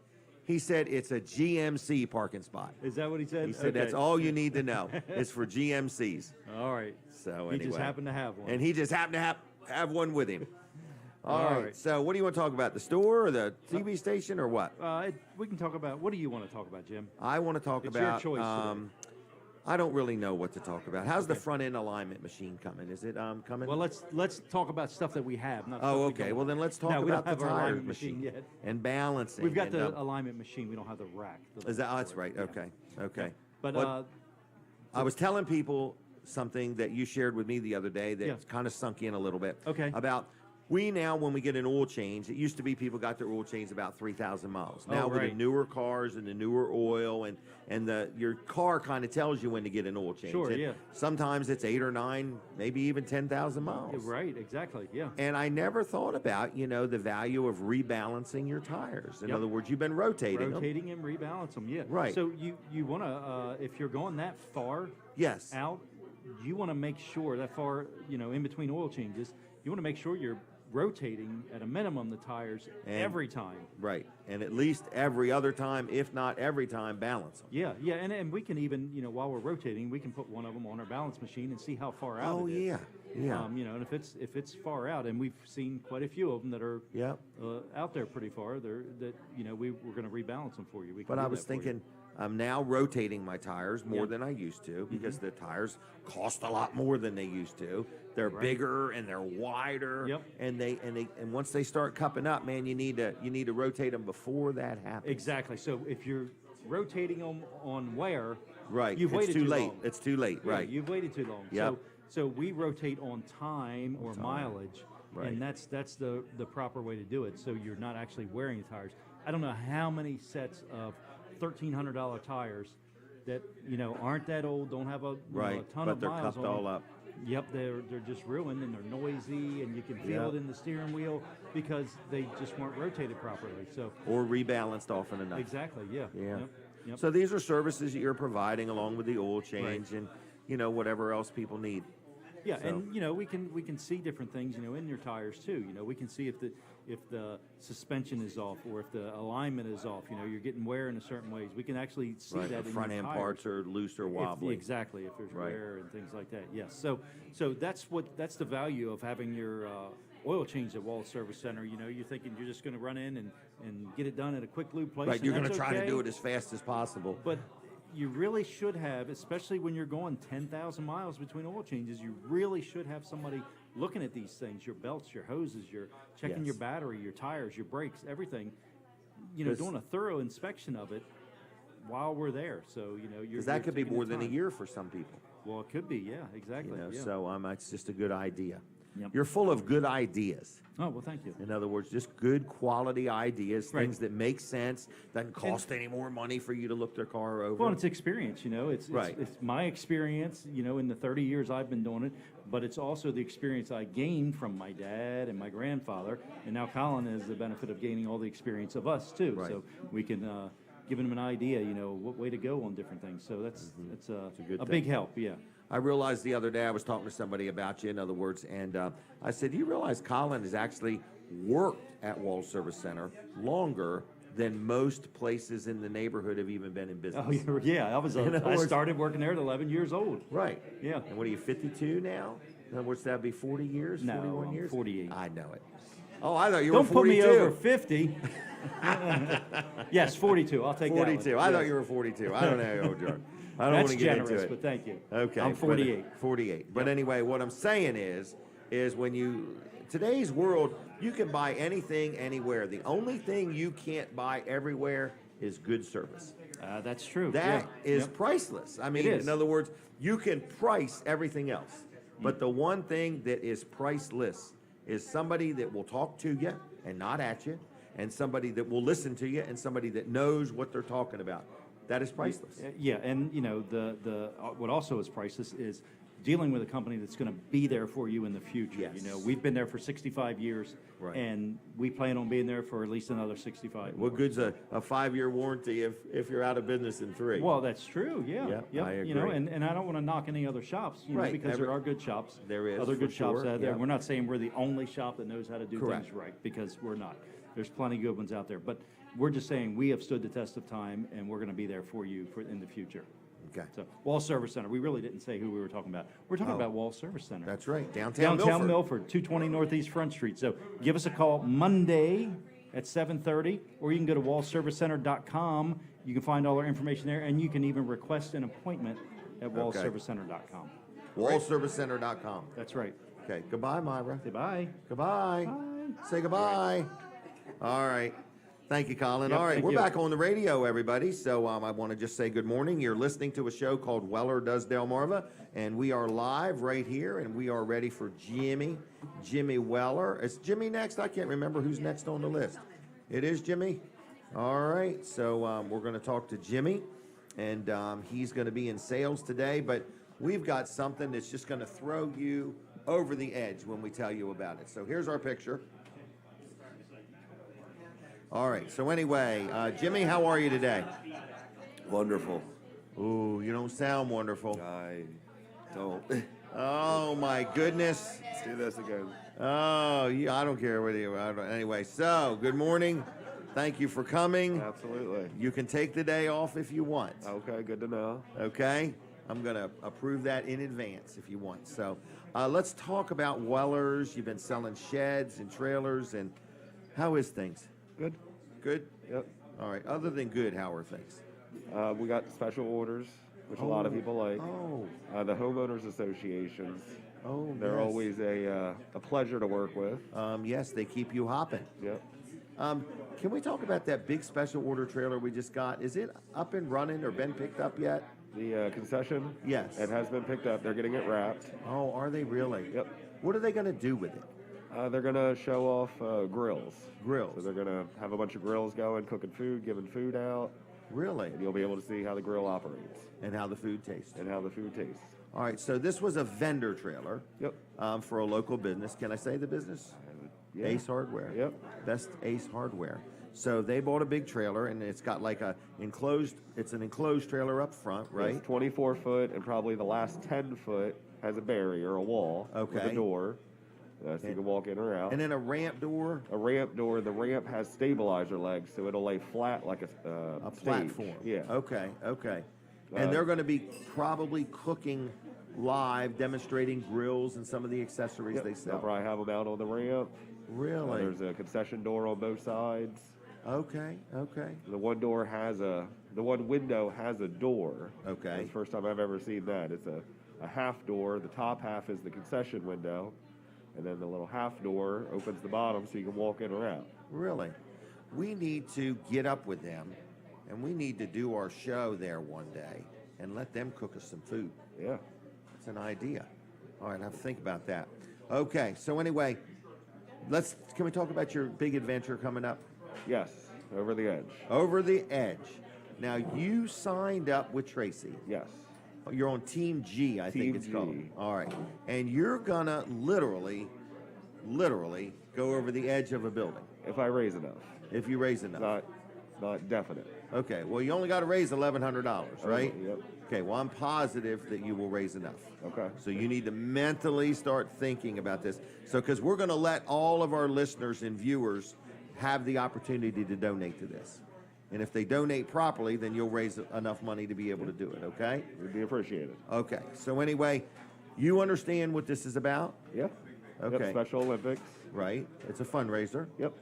He said it's a GMC parking spot. Is that what he said? He said that's all you need to know. It's for GMCs. All right. So He anyway. just happened to have one. And he just happened to have one with him. All All right. right. So what do you want to talk about? The store or the TV station or what? We can talk about, what do you want to talk about, Jim? I want to talk It's about. your choice today. I don't really know what to talk about. How's the front end alignment machine coming? Is it coming? Well, let's talk about stuff that we have. Not Oh, stuff we okay. don't Well, then have. let's talk No, we about don't the have our tire alignment machine yet. and balancing. We've got and, the alignment machine. We don't have the rack. Is that? Oh, that's right. Okay. Okay. But Well, I was telling people something that you shared with me the other day that Yeah. kind of sunk in a little bit. Okay. About we now, when we get an oil change, it used to be people got their oil change about 3,000 miles. Now Oh, with the right. newer cars and the newer oil and your car kind of tells you when to get an oil change. Sure, And yeah. Sometimes it's 8 or 9, maybe even 10,000 miles. Right, exactly, yeah. And I never thought about, the value of rebalancing your tires. In Yep. other words, you've been rotating them. Rotating and rebalance them, yeah. Right. So you want to, if you're going that far Yes. out, you want to make sure that far, in between oil changes, you want to make sure you're rotating at a minimum the tires every time. Right, and at least every other time, if not every time, balance them. Yeah, and we can even, while we're rotating, we can put one of them on our balance machine and see how far out it is. Yeah. And if it's far out, and we've seen quite a few of them that are out there pretty far, we're going to rebalance them for you. We can But do I was that for you. thinking, I'm now rotating my tires more than I used to because the tires cost a lot more than they used to. They're bigger and they're wider. Yep. And once they start cupping up, man, you need to rotate them before that happens. Exactly. So if you're rotating them on wear, Right. you've waited too too late. long. It's too late. Yeah, Right. you've waited too long. Yep. So we rotate on time or mileage, Right. and that's the proper way to do it. So you're not actually wearing the tires. I don't know how many sets of $1,300 tires that aren't that old, don't have a Right. a ton But of they're miles cupped on all them. up. Yep, they're just ruined and they're noisy, and you can feel it in the steering wheel because they just weren't rotated properly. So Or rebalanced often enough. exactly, yeah. Yeah. Yep. So these are services that you're providing along with the oil change and whatever else people need. Yeah, So- and we can see different things in your tires too. We can see if the suspension is off or if the alignment is off. You're getting wear in a certain ways. We can actually see Right. that The in front your end tires. parts are loose or wobbly. Exactly, if there's Right. wear and things like that. Yes. So that's the value of having your oil change at Wall Service Center. You're thinking you're just going to run in and get it done at a quick lube place. Right. and You're going to that's try to okay. do it as fast as possible. But you really should have, especially when you're going 10,000 miles between oil changes, you really should have somebody looking at these things, your belts, your hoses, your checking Yes. your battery, your tires, your brakes, everything, Because- doing a thorough inspection of it while we're there. So, you're Because that could be taking the more than a time. year for some people. Well, it could be, yeah, exactly. Yeah. So it's just a good idea. Yep. You're full of good ideas. Oh, well, thank you. In other words, just good quality ideas, Right. things that make sense, doesn't cost any more money for you to look their car over. Well, it's experience, It's Right. it's my experience, in the 30 years I've been doing it, but it's also the experience I gained from my dad and my grandfather, and now Colin has the benefit of gaining all the experience of us too. Right. So we can give him an idea, what way to go on different things. So that's a good a thing. big help, yeah. I realized the other day I was talking to somebody about you, in other words, and I said, "Do you realize Colin has actually worked at Wall Service Center longer than most places in the neighborhood have even been in business?" Oh, yeah. I started working there at 11 years old. Right. Yeah. And what are you, 52 now? In other words, that'd be 40 years, No, 41 I'm years? 48. I know it. Oh, I thought you were Don't put 42. me over 50. Yes, 42. I'll take 42. that one. I thought Yes. you were 42. I don't know, Joe. I don't That's want to get generous, into it. but thank you. Okay. I'm but- 48. 48. But anyway, what I'm saying is when today's world, you can buy anything anywhere. The only thing you can't buy everywhere is good service. That's true. That yeah. is Yep. priceless. I mean, It is. in other words, you can price everything else. But the one thing that is priceless is somebody that will talk to you and not at you, and somebody that will listen to you, and somebody that knows what they're talking about. That is priceless. Yeah, and the what also is priceless is dealing with a company that's going to be there for you in the future. Yes. We've been there for 65 years, Right. and we plan on being there for at least another 65. What more. good's a 5-year warranty if you're out of business in 3? Well, that's true. Yeah. Yep, Yep. I agree. And I don't want to knock any other shops, Right, because there are good shops. There is, other for good shops sure, out there. yeah. We're not saying we're the only shop that knows how to do Correct. things right, because we're not. There's plenty of good ones out there, but we're just saying we have stood the test of time, and we're going to be there for you in the future. Okay. So, Wall Service Center. We really didn't say who we were talking about. We're talking about Wall Service Center. That's right. Downtown Milford, 220 Northeast Front Street. So give us a call Monday at 7:30, or you can go to wallservicecenter.com. You can find all our information there, and you can even request an appointment at wallservicecenter.com. Wallservicecenter.com. That's right. Okay. Goodbye, Myra. Say bye. Goodbye. Say goodbye. All right. Thank you, Colin. Yep, All right, thank we're you. back on the radio, everybody. So I want to just say good morning. You're listening to a show called Weller Does Delmarva, and we are live right here, and we are ready for Jimmy Weller. Is Jimmy next? I can't remember who's next on the list. It is Jimmy? All right, so we're going to talk to Jimmy, and he's going to be in sales today, but we've got something that's just going to throw you over the edge when we tell you about it. So here's our picture. All right, so anyway, Jimmy, how are you today? Wonderful. Ooh, you don't sound wonderful. I don't. Oh, my goodness. Let's do this again. Oh, yeah, I don't care whether you. Anyway, so good morning. Thank you for coming. Absolutely. You can take the day off if you want. Okay, good to know. Okay? I'm going to approve that in advance if you want. So let's talk about Weller's. You've been selling sheds and trailers, and how is things? Good. Good? Yep. All right. Other than good, how are things? We got special orders, which a lot of people like. Oh. The homeowners associations. Oh, They're yes. always a pleasure to work with. Yes, they keep you hopping. Yep. Can we talk about that big special order trailer we just got? Is it up and running or been picked up yet? The concession. Yes. It has been picked up. They're getting it wrapped. Oh, are they really? Yep. What are they going to do with it? They're going to show off grills. Grills. So they're going to have a bunch of grills going, cooking food, giving food out. Really? And you'll be able to see how the grill operates And how the food tastes. and how the food tastes. All right, so this was a vendor trailer Yep. for a local business. Can I say the business? Yeah. Ace Hardware. Yep. Best Ace Hardware. So they bought a big trailer, and it's got like it's an enclosed trailer up front, right? It's 24 foot, and probably the last 10 foot has a barrier, a wall, with Okay. a door, so you can walk in or out. And then a ramp door, A ramp door. The ramp has stabilizer legs, so it'll lay flat like a stage. platform. Yeah. Okay, okay. And they're going to be probably cooking live, demonstrating grills and some of the accessories Yep. they They'll sell. probably have them out on the ramp. Really? There's a concession door on both sides. Okay, okay. The one window has a door. Okay. It's the first time I've ever seen that. It's a half door. The top half is the concession window, and then the little half door opens the bottom so you can walk in or out. Really? We need to get up with them, and we need to do our show there one day and let them cook us some food. Yeah. That's an idea. All right, I have to think about that. Okay, so anyway, can we talk about your big adventure coming up? Yes. Over the edge. Over the Edge. Now, you signed up with Tracy. Yes. You're on Team G, I think Team it's called. G. All right. And you're gonna literally go over the edge of a building If I raise enough. if you raise enough. Not definite. Okay. Well, you only got to raise $1,100, right? Yep. Okay. Well, I'm positive that you will raise enough. Okay. So you need to mentally start thinking about this. So, because we're going to let all of our listeners and viewers have the opportunity to donate to this. And if they donate properly, then you'll raise enough money to be able to do it, okay? It would be appreciated. Okay. So anyway, you understand what this is about, Yep. Okay. Yep. Special Olympics. right? It's a fundraiser, Yep.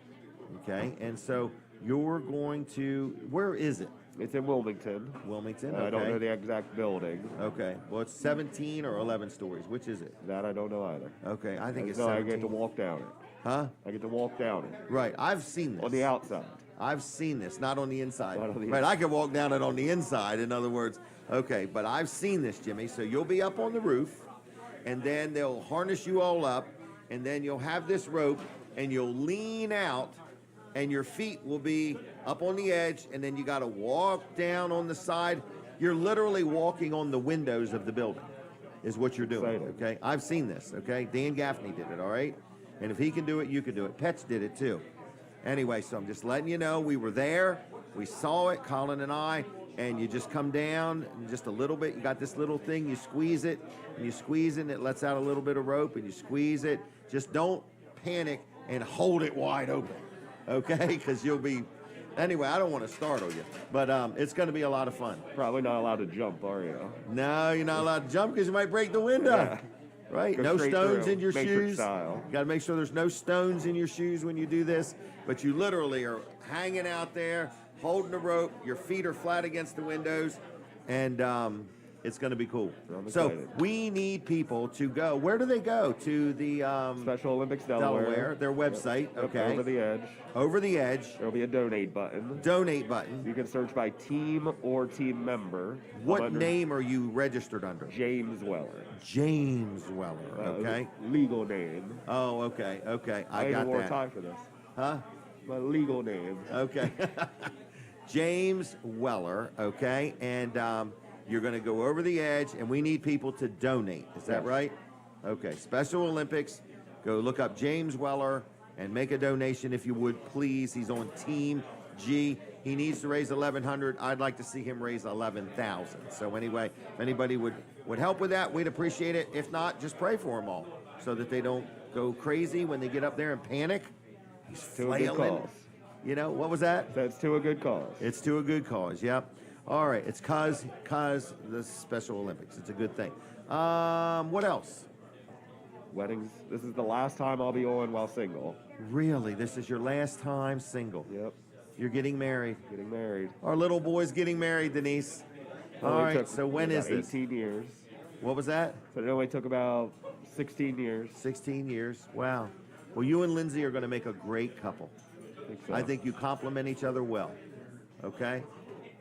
okay? And so you're going to, where is it? It's in Wilmington. Wilmington, I don't know okay. the exact building. Okay. Well, it's 17 or 11 stories. Which is it? That I don't know either. Okay. I think it's No, I 17. get to walk down it. Huh? I get to walk down it Right. I've seen this. on the outside. I've seen this, not on the inside. Not on the right, inside. I can walk down it on the inside, in other words. Okay, but I've seen this, Jimmy. So you'll be up on the roof, and then they'll harness you all up, and then you'll have this rope, and you'll lean out, and your feet will be up on the edge, and then you got to walk down on the side. You're literally walking on the windows of the building, is what you're doing. Exciting. Okay, I've seen this. Okay, Dan Gaffney did it. All right, and if he can do it, you can do it. Pets did it too. Anyway, so I'm just letting you know we were there. We saw it, Colin and I, and you just come down and just a little bit. You got this little thing, you squeeze it, and you squeeze it, and it lets out a little bit of rope, and you squeeze it. Just don't panic and hold it wide open, okay? Because you'll be, anyway, I don't want to startle you, but it's going to be a lot of fun. Probably not allowed to jump, are you? No, you're not allowed to jump because you might break the window. Yeah. Right? Go No straight stones through, in your Matrix shoes. style. Got to make sure there's no stones in your shoes when you do this. But you literally are hanging out there, holding the rope. Your feet are flat against the windows, and it's going to be cool. I'm So excited. we need people to go. Where do they go? To the Special Olympics Delaware. their website. Yep, Okay. Over the edge. Over the Edge. There'll be a donate button. Donate button. You can search by team or team member. I'm What under name are you registered under? James Weller. James Weller. Okay. Legal name. Oh, okay. Okay. I even got wore a that. tie for this. Huh? My legal name. Okay. James Weller, okay? And you're going to go over the edge, and we need people to donate. Is that Yes. right? Okay. Special Olympics. Go look up James Weller and make a donation if you would, please. He's on Team gee, he needs to raise 1,100. I'd like to see him raise 11,000. So anyway, if anybody would help with that, we'd appreciate it. If not, just pray for them all so that they don't go crazy when they get up there and panic. He's To a good flailing. cause. You know, what was that? That's to a good cause. It's to a good cause, yep. All right, it's cause the Special Olympics. It's a good thing. What else? Weddings. This is the last time I'll be on while single. Really, this is your last time single. Yep. You're getting married. Getting married. Our little boy's getting married, Denise. All Only right, took so when about is this? 18 years. What was that? So it only took about 16 years. 16 years. Wow. Well, you and Lindsay are going to make a great couple. So. I think you complement each other well. Okay?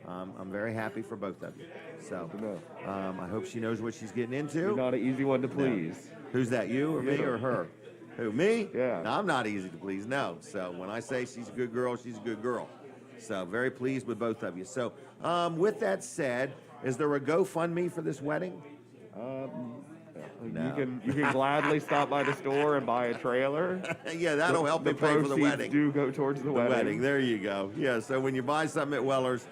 I'm very happy for both of you. So Good to know. I hope she knows what she's getting into. You're not an easy one to please. Who's that, you or me Yeah. or her? Who, me? Yeah. No, I'm not easy to please, no. So when I say she's a good girl, she's a good girl. So very pleased with both of you. So with that said, is there a GoFundMe for this wedding? No. You can gladly stop by the store and buy a trailer. Yeah, that'll help the me pay for the proceeds wedding. do go towards the wedding. There you go. Yeah, so when you buy something at Weller's,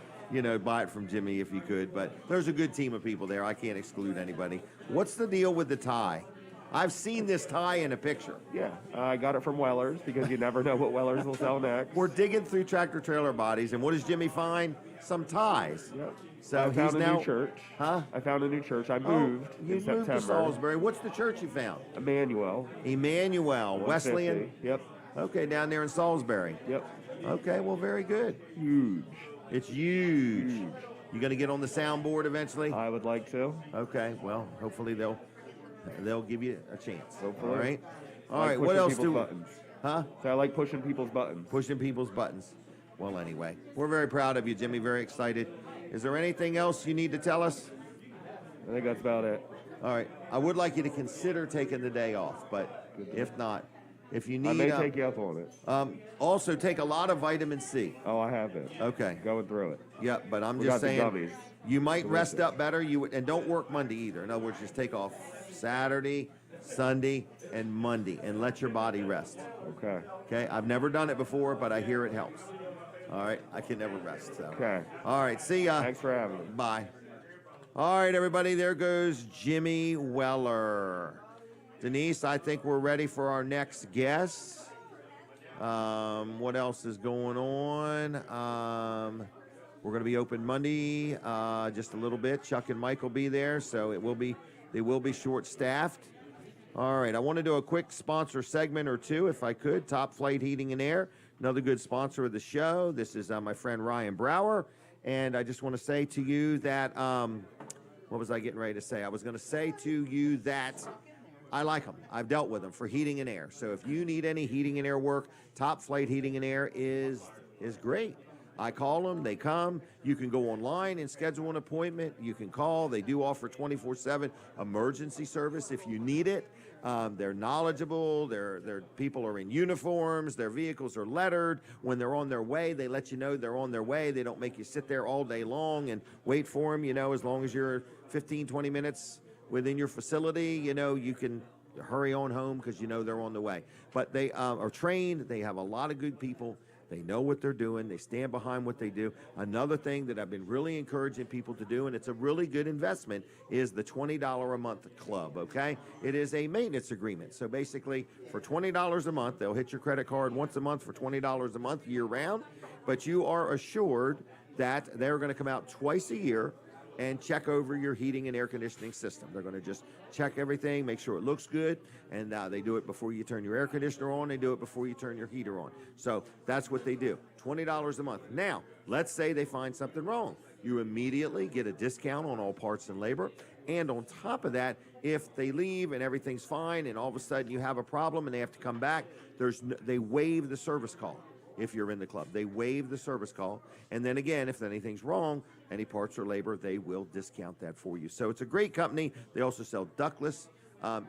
buy it from Jimmy if you could. But there's a good team of people there. I can't exclude anybody. What's the deal with the tie? I've seen this tie in a picture. Yeah, I got it from Weller's because you never know what Weller's will sell next. We're digging through tractor trailer bodies, and what does Jimmy find? Some ties. Yep. So I found he's a now, new church. Huh? I found a new church. I Oh, moved you in moved September. to Salisbury. What's the church you found? Emmanuel. Emmanuel, 150. Wesleyan. Yep. Okay, down there in Salisbury. Yep. Okay, well, very good. Huge. It's huge. You gonna get on the soundboard eventually? I would like to. Okay, well, hopefully they'll give you a chance. Hopefully. All right. All I like right. What pushing else people's do? buttons. Huh? So I like pushing people's buttons. Pushing people's buttons. Well, anyway, we're very proud of you, Jimmy. Very excited. Is there anything else you need to tell us? I think that's about it. All right. I would like you to consider taking the day off, but if not, if you need, I may take you up on it. also take a lot of vitamin C. Oh, I have been. Okay. Going through it. Yeah, but I'm We just got the saying, gummies. you might Delicious. rest up better. And don't work Monday either. In other words, just take off Saturday, Sunday, and Monday, and let your body rest. Okay. Okay, I've never done it before, but I hear it helps. All right, I can never rest. So. Okay. All right, see ya. Thanks for having me. Bye. All right, everybody, there goes Jimmy Weller. Denise, I think we're ready for our next guest. What else is going on? We're going to be open Monday, just a little bit. Chuck and Mike will be there, so they will be short-staffed. All right, I want to do a quick sponsor segment or two, if I could. Top Flight Heating and Air, another good sponsor of the show. This is my friend Ryan Brower, and I just want to say to you that, what was I getting ready to say? I was going to say to you that I like them. I've dealt with them for heating and air. So if you need any heating and air work, Top Flight Heating and Air is great. I call them, they come. You can go online and schedule an appointment. You can call. They do offer 24/7 emergency service if you need it. They're knowledgeable. Their people are in uniforms. Their vehicles are lettered. When they're on their way, they let you know they're on their way. They don't make you sit there all day long and wait for them. As long as you're 15, 20 minutes within your facility, you can hurry on home because they're on the way. But they are trained. They have a lot of good people. They know what they're doing. They stand behind what they do. Another thing that I've been really encouraging people to do, and it's a really good investment, is the $20 a month club, okay? It is a maintenance agreement. So basically, for $20 a month, they'll hit your credit card once a month for $20 a month year-round, but you are assured that they're going to come out twice a year and check over your heating and air conditioning system. They're going to just check everything, make sure it looks good, and they do it before you turn your air conditioner on. They do it before you turn your heater on. So that's what they do, $20 a month. Now, let's say they find something wrong. You immediately get a discount on all parts and labor, and on top of that, if they leave and everything's fine and all of a sudden you have a problem and they have to come back, they waive the service call. If you're in the club, they waive the service call. And then again, if anything's wrong, any parts or labor, they will discount that for you. So it's a great company. They also sell ductless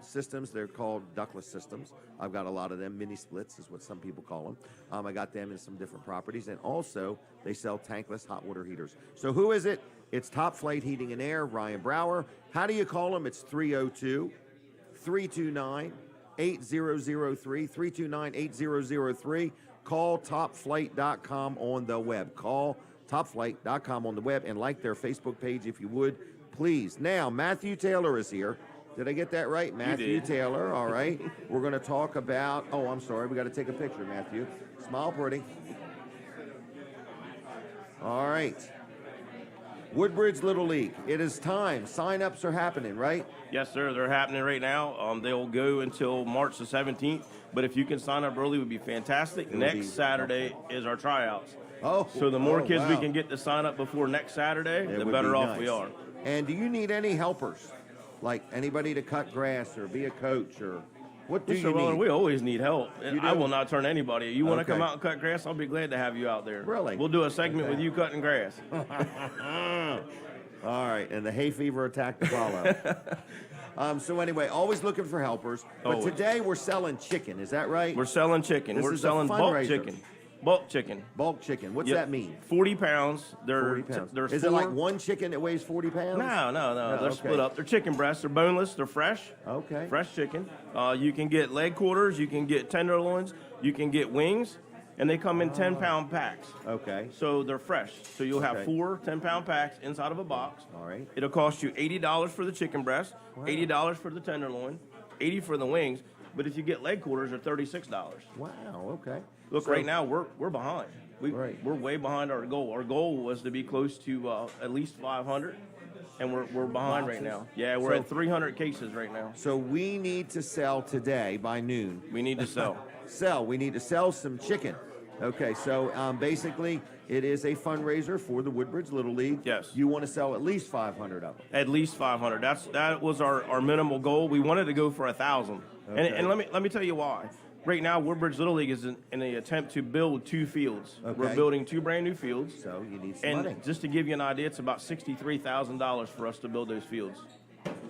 systems. They're called ductless systems. I've got a lot of them. Mini splits is what some people call them. I got them in some different properties. And also, they sell tankless hot water heaters. So who is it? It's Top Flight Heating and Air, Ryan Brower. How do you call them? It's 302-329-8003, 329-8003. call topflight.com on the web. Call topflight.com on the web and like their Facebook page if you would, please. Now, Matthew Taylor is here. Did I get that right? Matthew Taylor, all right. We're going to talk about, oh, I'm sorry, we got to take a picture, Matthew. Smile pretty. All right. Woodbridge Little League. It is time. Sign-ups are happening, right? Yes, sir. They're happening right now. They'll go until March the 17th. But if you can sign up early, it would be fantastic. Next Saturday is our tryouts. Oh, so the more kids we wow. can get to sign up before next Saturday, the better off we are. And do you need any helpers? Like anybody to cut grass or be a coach or what do Mr. you Weller, need? we always need help. I will not turn anybody. You want to come Okay. out and cut grass? I'll be glad to have you out there. Really? We'll do a segment with you cutting grass. All right, and the hay fever attack to follow. So anyway, always looking for helpers. But Always. today we're selling chicken. Is that right? We're selling chicken. This We're is a selling bulk fundraiser. chicken. Bulk chicken. Bulk chicken. What's Yep. that mean? 40 pounds. 40 pounds. There's Is it like one chicken that weighs 40 pounds? No. They're okay. split up. They're chicken breasts. They're boneless. They're fresh. Okay. Fresh chicken. You can get leg quarters. You can get tenderloins. You can get wings. And they come in 10-pound packs. Okay. So they're fresh. So you'll have Okay. 4 10-pound packs inside of a box. All right. It'll cost you $80 for the chicken breast, $80 for the tenderloin, $80 for the wings. But if you get leg quarters, they're $36. Wow, okay. Look, So- right now we're behind. Right. We're way behind our goal. Our goal was to be close to at least 500, and we're behind right now. Yeah, we're So- at 300 cases right now. So we need to sell today by noon. We need to sell. We need to sell some chicken. Okay, so basically it is a fundraiser for the Woodbridge Little League. Yes. You want to sell at least 500 of them. At least 500. That was our minimal goal. We wanted to go for 1,000. Okay. And let me tell you why. Right now, Woodbridge Little League is in an attempt to build 2 fields. Okay. We're building 2 brand new fields. So you need some And money. just to give you an idea, it's about $63,000 for us to build those fields.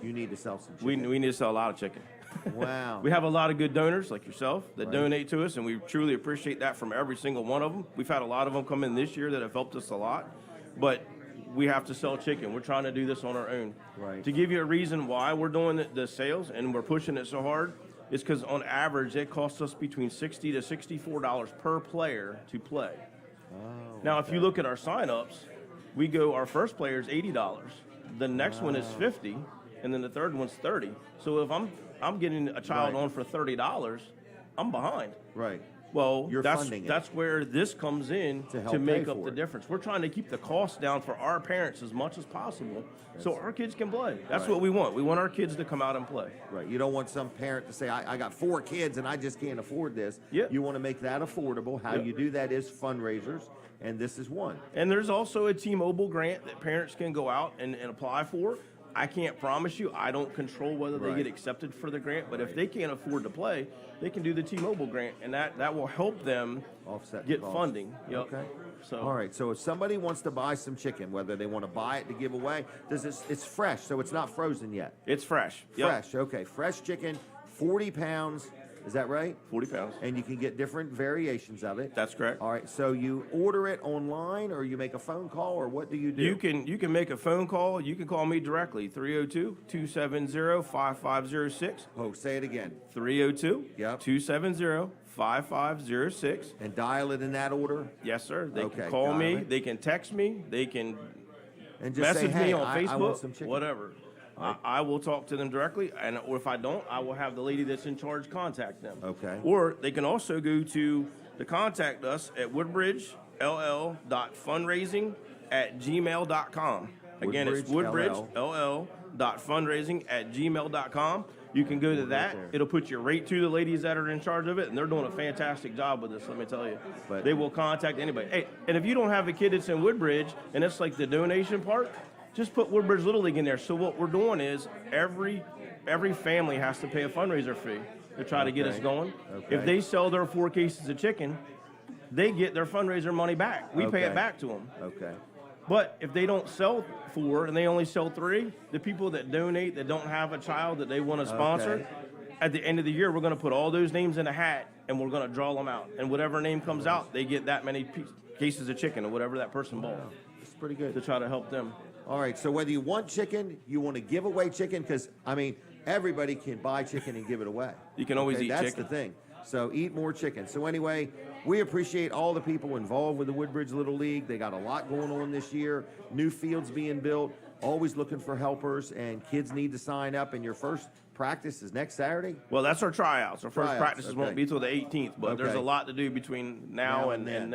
You need to sell some We chicken. need to sell a lot of chicken. Wow. We have a lot of good donors like yourself that donate to us, and we truly appreciate that from every single one of them. We've had a lot of them come in this year that have helped us a lot, but we have to sell chicken. We're trying to do this on our own. Right. To give you a reason why we're doing the sales and we're pushing it so hard is because on average it costs us between $60 to $64 per player to play. Now, if you look at our sign-ups, our first player is $80. The next one is $50, and then the third one's $30. So if I'm getting a child on for $30, I'm behind. Right. Well, You're funding it. that's where this comes in To help to make pay up for the it. difference. We're trying to keep the cost down for our parents as much as possible so our kids can play. That's Right. what we want. We want our kids to come out and play. Right. You don't want some parent to say, I got 4 kids and I just can't afford this. Yep. You want to make that affordable. How Yep. you do that is fundraisers, and this is one. And there's also a T-Mobile grant that parents can go out and apply for. I can't promise you. I don't control whether they Right. get accepted for the grant, but if they can't afford to play, they can do the T-Mobile grant, and that will help them Offset the get cost. funding. Yep. Okay. So All right. So if somebody wants to buy some chicken, whether they want to buy it to give away, it's fresh, so it's not frozen yet. it's fresh. Yep. Fresh. Okay. Fresh chicken, 40 pounds. Is that right? 40 pounds. And you can get different variations of it. That's correct. All right. So you order it online, or you make a phone call, or what do you do? You can make a phone call. You can call me directly, 302-270-5506. Oh, say it again. 302 Yep. 270-5506. And dial it in that order. Yes, sir. They Okay, can call dial me. it. They can text me. They can And just message say, hey, me on I Facebook, want some chicken. whatever. I will talk to them directly, and or if I don't, I will have the lady that's in charge contact them. Okay. Or they can also go to contact us at woodbridgell.fundraising@gmail.com. Again, it's Woodbridge woodbridgell.fundraising@gmail.com. You can go to that. there. It'll put you right to the ladies that are in charge of it, and they're doing a fantastic job with this, let me tell you. But- They will contact anybody. Hey, and if you don't have a kid that's in Woodbridge, and it's like the donation part, just put Woodbridge Little League in there. So what we're doing is every family has to pay a fundraiser fee to try to get us Okay. going. Okay. If they sell their 4 cases of chicken, they get their fundraiser money back. We pay Okay. it back to them. Okay. But if they don't sell 4 and they only sell 3, the people that donate that don't have a child that they want to sponsor, Okay. at the end of the year, we're going to put all those names in a hat and we're going to draw them out. And whatever name comes out, they get that many cases of chicken or whatever that person bought It's pretty good. to try to help them. All right, so whether you want chicken, you want to give away chicken, because, I mean, everybody can buy chicken and give it away. You can always eat That's chicken. the thing. So eat more chicken. So anyway, we appreciate all the people involved with the Woodbridge Little League. They got a lot going on this year. New fields being built. Always looking for helpers, and kids need to sign up. And your first practice is next Saturday? Well, that's our tryouts. Our first Tryouts, practices okay. won't be till the 18th, but there's Okay. a lot to do between now and then.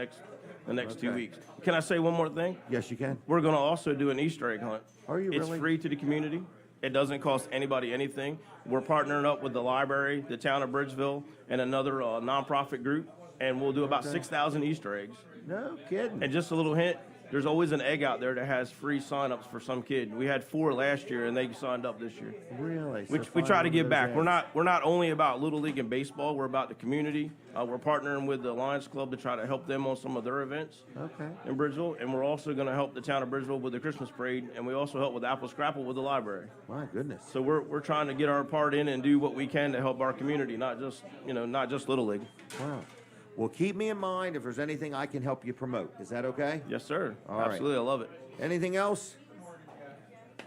the next 2 Okay. weeks. Can I say one more thing? Yes, you can. We're going to also do an Easter egg hunt. Are you It's really? free to the community. It doesn't cost anybody anything. We're partnering up with the library, the town of Bridgeville, and another nonprofit group, and we'll do about 6,000 Easter eggs. No kidding. And just a little hint, there's always an egg out there that has free sign-ups for some kid. We had 4 last year, and they signed up this year. Really? We So try to find give those back. eggs. We're not only about Little League and baseball. We're about the community. We're partnering with the Lions Club to try to help them on some of their events Okay. in Bridgeville, and we're also going to help the town of Bridgeville with the Christmas parade, and we also help with Apple Scrapple with the library. My goodness. So we're trying to get our part in and do what we can to help our community, not just Little League. Wow. Well, keep me in mind if there's anything I can help you promote. Is that okay? Yes, sir. All right. Absolutely, I love it. Anything else?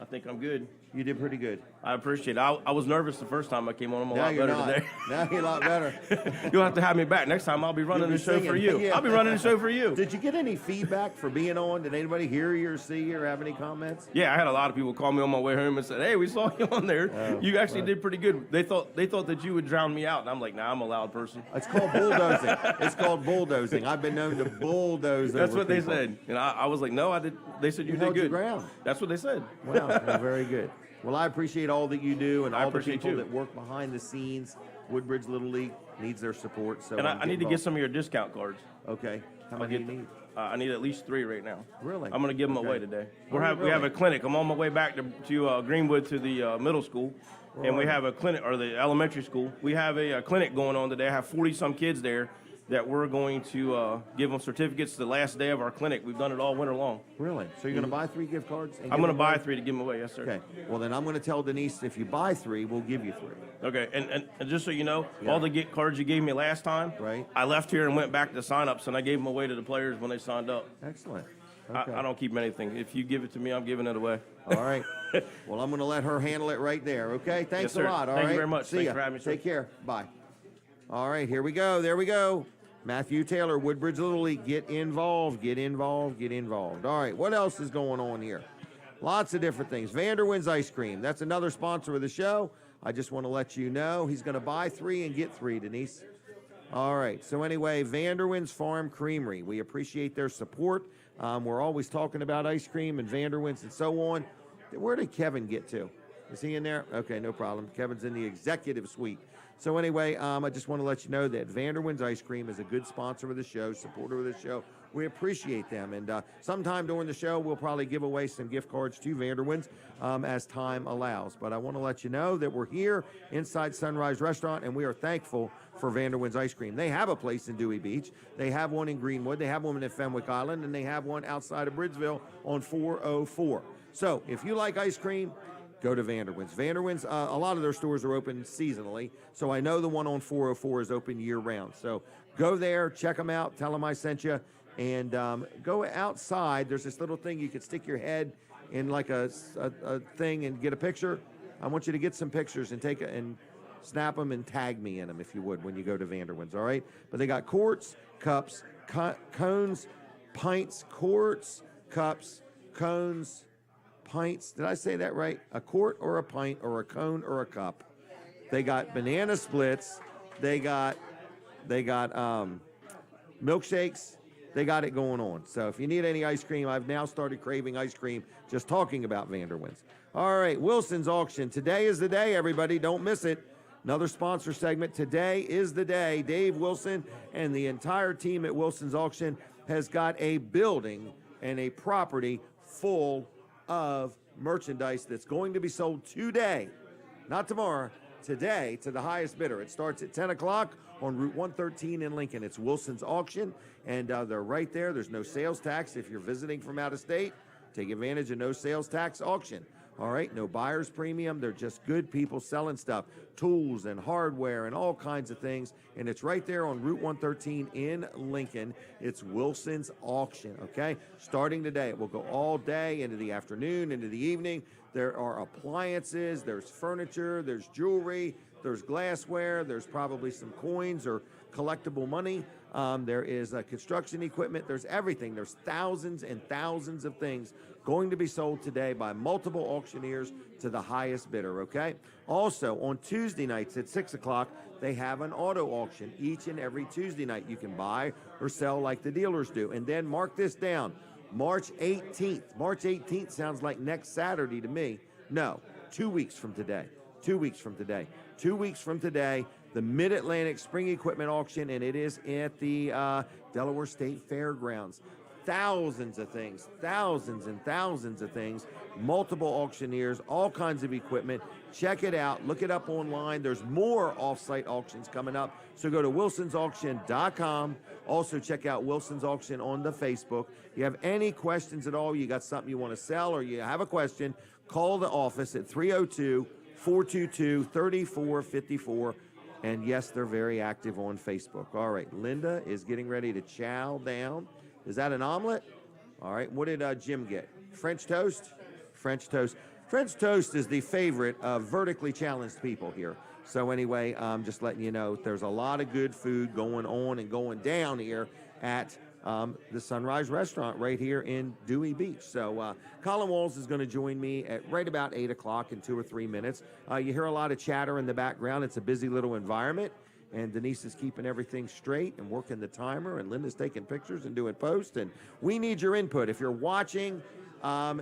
I think I'm good. You did pretty good. I appreciate it. I was nervous the first time I came on. I'm a Now lot you're better not. today. Now you're a lot better. You'll have to have me back next time. I'll be running You'll the be show for singing. you. Yeah. I'll be running the show for you. Did you get any feedback for being on? Did anybody hear you or see you or have any comments? Yeah, I had a lot of people call me on my way home and said, "Hey, we saw you on there. You actually did pretty good." They thought that you would drown me out, and I'm like, "Nah, I'm a loud person." It's called bulldozing. It's called bulldozing. I've been known to bulldoze. That's over what they people. said, and I was like, "No, I did." They said you did held your good. ground. That's what they said. Wow, well, very good. Well, I appreciate all that you do and I all the appreciate people you. that work behind the scenes. Woodbridge Little League needs their support. So And get I need to get involved. some of your discount cards. Okay. How I'll many do get you need? I need at least 3 right now. Really? I'm going to give them Okay. away today. Oh, We have really? a clinic. I'm on my way back to Greenwood to the middle school, and we Right. have a clinic, or the elementary school. We have a clinic going on today. I have 40-some kids there that we're going to give them certificates the last day of our clinic. We've done it all winter long. Really? So you're going to buy 3 gift cards? and I'm give going to them buy away? 3 to give them away. Yes, sir. Okay. Well, then I'm going to tell Denise if you buy 3, we'll give you 3. Okay, and just so you know, Yeah. all the gift cards you gave me last time, Right. I left here and went back to sign-ups, and I gave them away to the players when they signed up. Excellent. Okay. I don't keep anything. If you give it to me, I'm giving it away. All right. Well, I'm going to let her handle it right there. Okay. Thanks Yes, sir. a lot. All Thank you right? very much. See Thanks ya. for having me, sir. Take care. Bye. All right. Here we go. There we go. Matthew Taylor, Woodbridge Little League. Get involved. Get involved. Get involved. All right. What else is going on here? Lots of different things. Vanderwin's Ice Cream. That's another sponsor of the show. I just want to let you know he's going to buy 3 and get 3, Denise. All right. So anyway, Vanderwin's Farm Creamery. We appreciate their support. We're always talking about ice cream and Vanderwin's and so on. Where did Kevin get to? Is he in there? Okay, no problem. Kevin's in the executive suite. So anyway, I just want to let you know that Vanderwin's Ice Cream is a good sponsor of the show, supporter of the show. We appreciate them. And sometime during the show, we'll probably give away some gift cards to Vanderwin's as time allows. But I want to let you know that we're here inside Sunrise Restaurant, and we are thankful for Vanderwin's Ice Cream. They have a place in Dewey Beach. They have one in Greenwood. They have one in Fenwick Island, and they have one outside of Bridgeville on 404. So if you like ice cream, go to Vanderwin's. Vanderwin's, a lot of their stores are open seasonally, so I know the one on 404 is open year-round. So go there, check them out, tell them I sent you, and go outside. There's this little thing you could stick your head in like a thing and get a picture. I want you to get some pictures and take it and snap them and tag me in them if you would when you go to Vanderwin's, all right? But they got quarts, cups, cones, pints, quarts, cups, cones, pints. Did I say that right? A quart or a pint or a cone or a cup. They got banana splits. They got milkshakes. They got it going on. So if you need any ice cream, I've now started craving ice cream just talking about Vanderwin's. All right, Wilson's Auction. Today is the day, everybody. Don't miss it. Another sponsor segment. Today is the day. Dave Wilson and the entire team at Wilson's Auction has got a building and a property full of merchandise that's going to be sold today, not tomorrow, today, to the highest bidder. It starts at 10 o'clock on Route 113 in Lincoln. It's Wilson's Auction, and they're right there. There's no sales tax. If you're visiting from out of state, take advantage of no sales tax auction. All right, no buyer's premium. They're just good people selling stuff, tools and hardware and all kinds of things. And it's right there on Route 113 in Lincoln. It's Wilson's Auction, okay? Starting today. It will go all day into the afternoon, into the evening. There are appliances, there's furniture, there's jewelry, there's glassware, there's probably some coins or collectible money. There is construction equipment. There's everything. There's thousands and thousands of things going to be sold today by multiple auctioneers to the highest bidder, okay? Also, on Tuesday nights at 6 o'clock, they have an auto auction each and every Tuesday night. You can buy or sell like the dealers do. And then mark this down, March 18th. March 18th sounds like next Saturday to me. No, 2 weeks from today. 2 weeks from today. 2 weeks from today, the Mid-Atlantic Spring Equipment Auction, and it is at the Delaware State Fairgrounds. Thousands of things, thousands and thousands of things, multiple auctioneers, all kinds of equipment. Check it out. Look it up online. There's more off-site auctions coming up. So go to wilsonsauction.com. Also check out Wilson's Auction on the Facebook. If you have any questions at all, you got something you want to sell or you have a question, call the office at 302-422-3454. And yes, they're very active on Facebook. All right, Linda is getting ready to chow down. Is that an omelet? All right, what did Jim get? French toast? French toast. French toast is the favorite of vertically challenged people here. So anyway, just letting you know, there's a lot of good food going on and going down here at the Sunrise Restaurant right here in Dewey Beach. So Colin Walls is going to join me at right about 8 o'clock in 2 or 3 minutes. You hear a lot of chatter in the background. It's a busy little environment. And Denise is keeping everything straight and working the timer, and Linda's taking pictures and doing posts. And we need your input. If you're watching,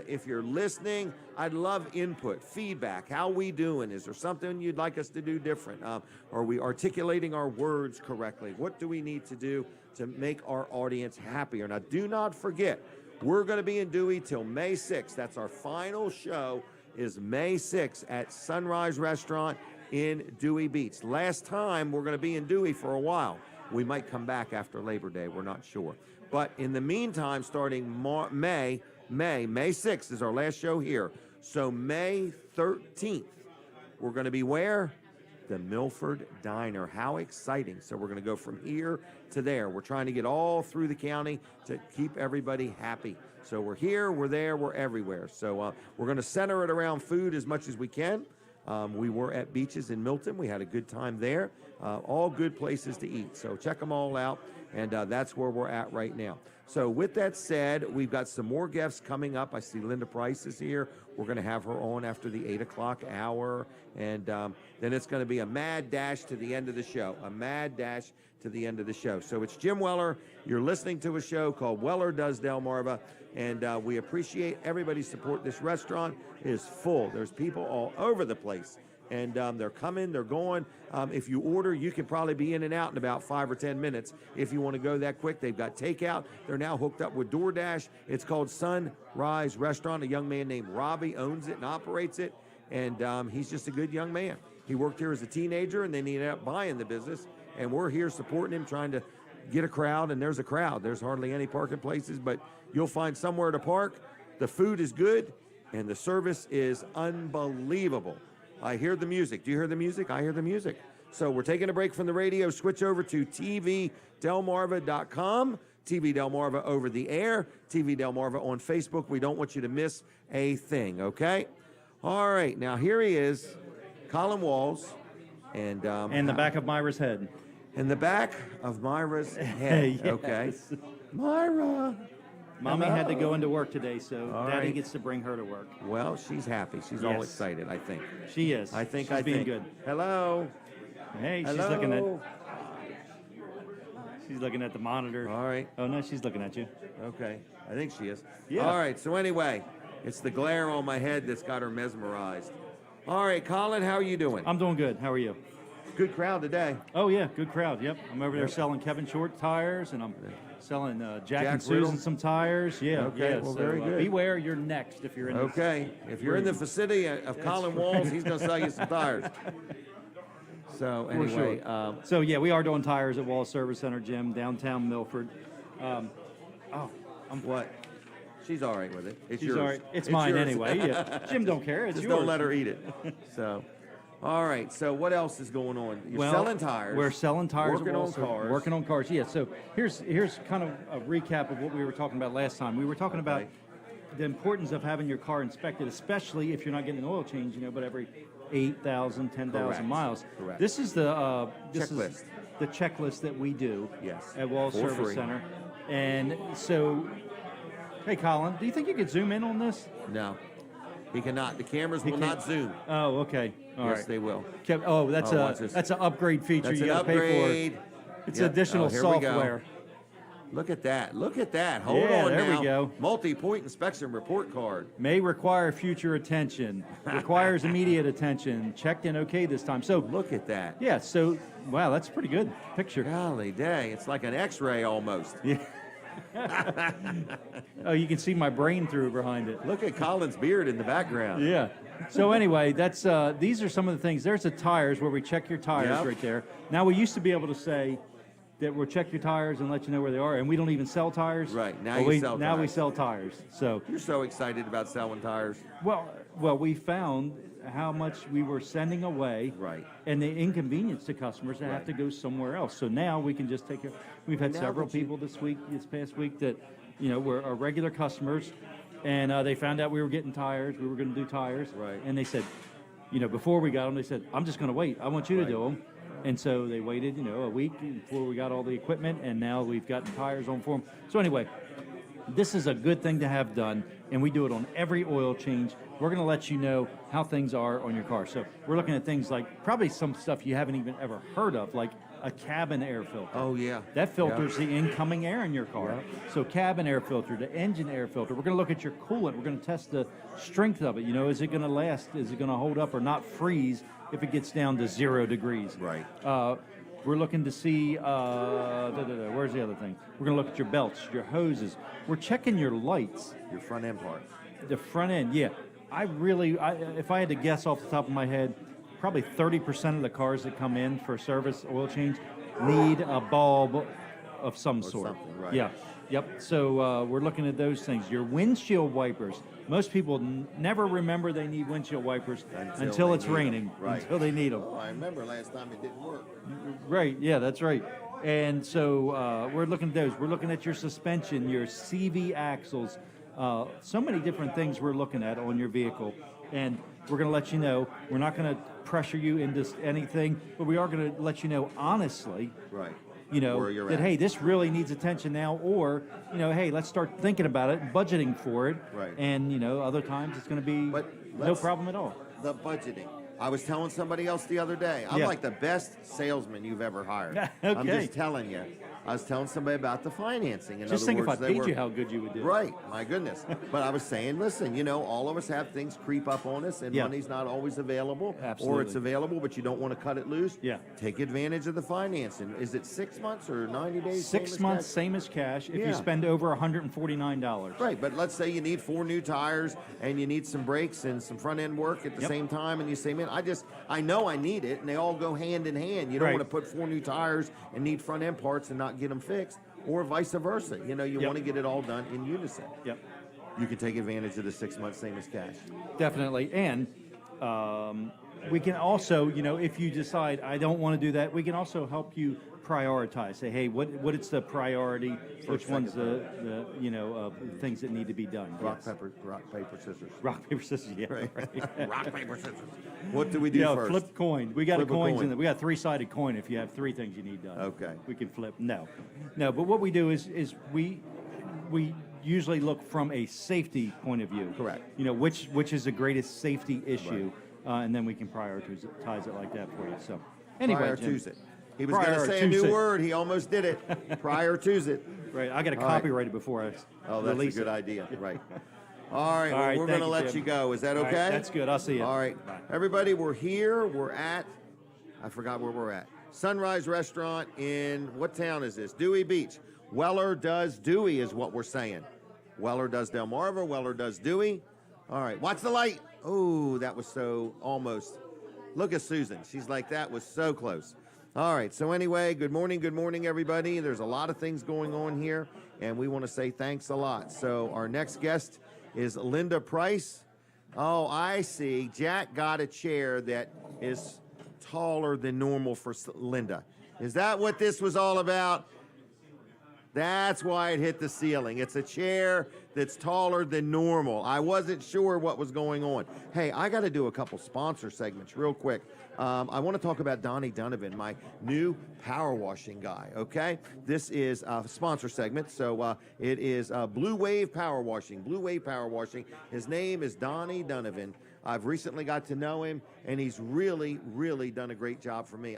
if you're listening, I'd love input, feedback. How we doing? Is there something you'd like us to do different? Are we articulating our words correctly? What do we need to do to make our audience happier? Now, do not forget, we're going to be in Dewey till May 6th. That's our final show, is May 6th at Sunrise Restaurant in Dewey Beach. Last time, we're going to be in Dewey for a while. We might come back after Labor Day. We're not sure. But in the meantime, starting May 6th is our last show here. So May 13th, we're going to be where? The Milford Diner. How exciting. So we're going to go from here to there. We're trying to get all through the county to keep everybody happy. So we're here, we're there, we're everywhere. So we're going to center it around food as much as we can. We were at Beaches in Milton. We had a good time there. All good places to eat. So check them all out. And that's where we're at right now. So with that said, we've got some more guests coming up. I see Linda Price is here. We're going to have her on after the 8 o'clock hour. And then it's going to be a mad dash to the end of the show. A mad dash to the end of the show. So it's Jim Weller. You're listening to a show called Weller Does Delmarva. And we appreciate everybody's support. This restaurant is full. There's people all over the place. And they're coming, they're going. If you order, you can probably be in and out in about 5 or 10 minutes if you want to go that quick. They've got takeout. They're now hooked up with DoorDash. It's called Sunrise Restaurant. A young man named Robbie owns it and operates it. And he's just a good young man. He worked here as a teenager, and then he ended up buying the business. And we're here supporting him, trying to get a crowd. And there's a crowd. There's hardly any parking places, but you'll find somewhere to park. The food is good, and the service is unbelievable. I hear the music. Do you hear the music? I hear the music. So we're taking a break from the radio. Switch over to tvdelmarva.com. TV Delmarva over the air. TV Delmarva on Facebook. We don't want you to miss a thing, okay? All right. Now, here he is, Colin Walls. And the back of Myra's head. In the back of Myra's head, Yes. okay? Myra. Mommy Hello. had to go into work today, so All Daddy right. gets to bring her to work. Well, she's happy. She's all Yes. excited, I think. She is. She's She's being good. Hello. Hey, she's Hello. looking at the monitor. All right. Oh no, she's looking at you. Okay. I think she is. Yeah. All right. So anyway, it's the glare on my head that's got her mesmerized. All right, Colin, how are you doing? I'm doing good. How are you? Good crowd today. Oh yeah, good crowd. Yep. I'm over there selling Kevin Short tires, and I'm selling Jack and Riddle. Susan some tires. Yeah. Okay, Yeah. well, so, very good. Beware, you're next if you're in. this. Okay. If you're in the vicinity of Colin Walls, he's going to sell you some tires. So For anyway, sure. So yeah, we are doing tires at Wall Service Center Gym, downtown Milford. what? She's all right with it. It's She's yours. all right. It's mine yours. anyway. Yeah. Jim don't care. It's Just yours. don't let her eat it. So, all right. So what else is going on? You're selling tires. We're selling tires. Working at Wall on Service. cars. Working on cars. Yeah. So here's kind of a recap of what we were talking about last time. We were talking about the importance of having your car inspected, especially if you're not getting an oil change, but every 8,000, 10,000 Correct. miles. Correct. This is the Checklist. Is the checklist that we do Yes. at Wall For Service free. Center. And so, hey, Colin, do you think you could zoom in on this? No, he cannot. The cameras He will can't- not zoom. Oh, okay. All right. Yes, they will. That's Oh, watch this. that's an upgrade feature That's you an got to pay upgrade. for. It's Yep. additional Oh, here we go. software. Look at that. Look at that. Hold Yeah, on there we now. go. Multi-point inspection report card. May require future attention. Requires immediate attention. Checked in okay this time. So Look at that. yeah. So wow, that's a pretty good picture. Golly day. It's like an X-ray almost. Yeah. Oh, you can see my brain through behind it. Look at Colin's beard in the background. Yeah. So anyway, that's these are some of the things. There's the tires where we check your tires Yep. right there. Now we used to be able to say that we'll check your tires and let you know where they are, and we don't even sell tires. Right, now But you sell Now we tires. sell tires. So You're so excited about selling tires. well, we found how much we were sending away, Right. and the inconvenience to customers to have Right. to go somewhere else. So now we can just take care. We've had Now several that you- people this past week that, were our regular customers, and they found out we were getting tires. We were going to do tires, Right. And they said, before we got them, they said, "I'm just going to wait. I want you to Right. do them." And so they waited, a week before we got all the equipment, and now we've gotten tires on for them. So anyway, this is a good thing to have done, and we do it on every oil change. We're going to let you know how things are on your car. So we're looking at things like probably some stuff you haven't even ever heard of, like a cabin air filter. Oh, yeah. That filters the incoming air in your car. Yeah. So cabin air filter, the engine air filter. We're going to look at your coolant. We're going to test the strength of it. Is it going to last? Is it going to hold up or not freeze if it gets down to 0 degrees? Right. We're looking to see, where's the other thing? We're going to look at your belts, your hoses. We're checking your lights. Your front end part. The front end, yeah. If I had to guess off the top of my head, probably 30% of the cars that come in for service oil change need a bulb of some sort. something, right. Yeah. Yep. So we're looking at those things. Your windshield wipers. Most people never remember they need windshield wipers until they it's need 'em. raining. Right. Until they need them. Oh, I remember last time it didn't work. Right, yeah, that's right. And so we're looking at those. We're looking at your suspension, your CV axles, so many different things we're looking at on your vehicle. And we're going to let you know, we're not going to pressure you into anything, but we are going to let you know honestly, Right. that, Where you're at. hey, this really needs attention now, or, hey, let's start thinking about it, budgeting for it. Right. And, other times it's going to be But no let's- problem at all. The budgeting. I was telling somebody else the other day, I'm Yeah. like the best salesman you've ever hired. I'm Okay. just telling you. I was telling somebody about the financing. In Just other think if I words, they paid were- you how good you would do. Right, my goodness. But I was saying, listen, all of us have things creep up on us, and Yeah. money's not always available, or Absolutely. it's available, but you don't want to cut it loose. Yeah. Take advantage of the financing. Is it 6 months or 90 days? 6 same as months, cash? same as cash, if Yeah. you spend over $149. Right, but let's say you need 4 new tires and you need some brakes and some front end work at the Yep. same time, and you say, man, I know I need it, and they all go hand in hand. You don't Right. want to put 4 new tires and need front end parts and not get them fixed, or vice versa. You Yep. want to get it all done in unison. Yep, You can take advantage of the 6 months, same as cash. definitely. And we can also, if you decide I don't want to do that, we can also help you prioritize. Say, hey, what is the priority? Which one's the things that need to be done? Rock, Yes. paper, scissors. Rock, paper, scissors. Yeah, Right. right. Rock, paper, scissors. What do we do Yeah, first? flip coin. We got Flip a coins coin. in there. We got a 3-sided coin if you have 3 things you need done. Okay. We can flip. No. But what we do is we usually look from a safety point of view. Correct. Which is the greatest safety issue, and then we can prioritize it like that for you. So anyway, Prior Jim. to it. He was going to say a Prior new to it. word. He almost did it. Prior to it. Right. I got to All right. copyright it before I Oh, that's release a good it. idea. Right. All right. All Well, right, we're thank going to you, let Jim. you go. Is that All okay? right, that's good. I'll see you. All right. Bye. Everybody, we're here. We're at, I forgot where we're at. Sunrise Restaurant in, what town is this? Dewey Beach. Weller Does Dewey is what we're saying. Weller Does Delmarva. Weller Does Dewey. All right. Watch the light. Oh, that was so almost. Look at Susan. She's like, that was so close. All right. So anyway, good morning, everybody. There's a lot of things going on here, and we want to say thanks a lot. So our next guest is Linda Price. Oh, I see. Jack got a chair that is taller than normal for Linda. Is that what this was all about? That's why it hit the ceiling. It's a chair that's taller than normal. I wasn't sure what was going on. Hey, I got to do a couple sponsor segments real quick. I want to talk about Donnie Donovan, my new power washing guy, okay? This is a sponsor segment, so it is Blue Wave Power Washing. Blue Wave Power Washing. His name is Donnie Donovan. I've recently got to know him, and he's really, really done a great job for me.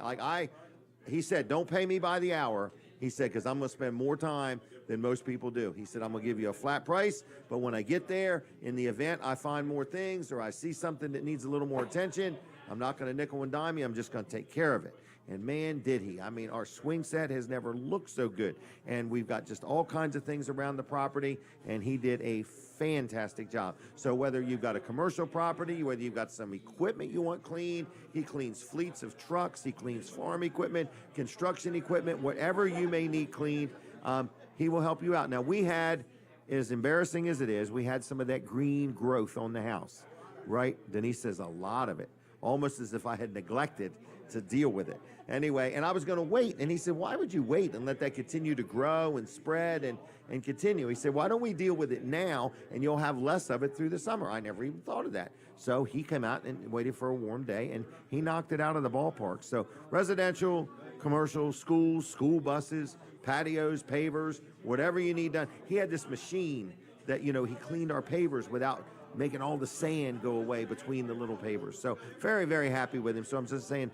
He said, don't pay me by the hour. He said, because I'm going to spend more time than most people do. He said, I'm going to give you a flat price, but when I get there, in the event I find more things or I see something that needs a little more attention, I'm not going to nickel and dime you. I'm just going to take care of it. And man, did he. I mean, our swing set has never looked so good. And we've got just all kinds of things around the property, and he did a fantastic job. So whether you've got a commercial property, whether you've got some equipment you want cleaned, he cleans fleets of trucks, he cleans farm equipment, construction equipment, whatever you may need cleaned, he will help you out. Now, we had, as embarrassing as it is, we had some of that green growth on the house, right? Denise says a lot of it, almost as if I had neglected to deal with it. Anyway, and I was going to wait. And he said, why would you wait and let that continue to grow and spread and continue? He said, why don't we deal with it now and you'll have less of it through the summer? I never even thought of that. So he came out and waited for a warm day and he knocked it out of the ballpark. So residential, commercial, schools, school buses, patios, pavers, whatever you need done. He had this machine that, he cleaned our pavers without making all the sand go away between the little pavers. So very, very happy with him. So I'm just saying,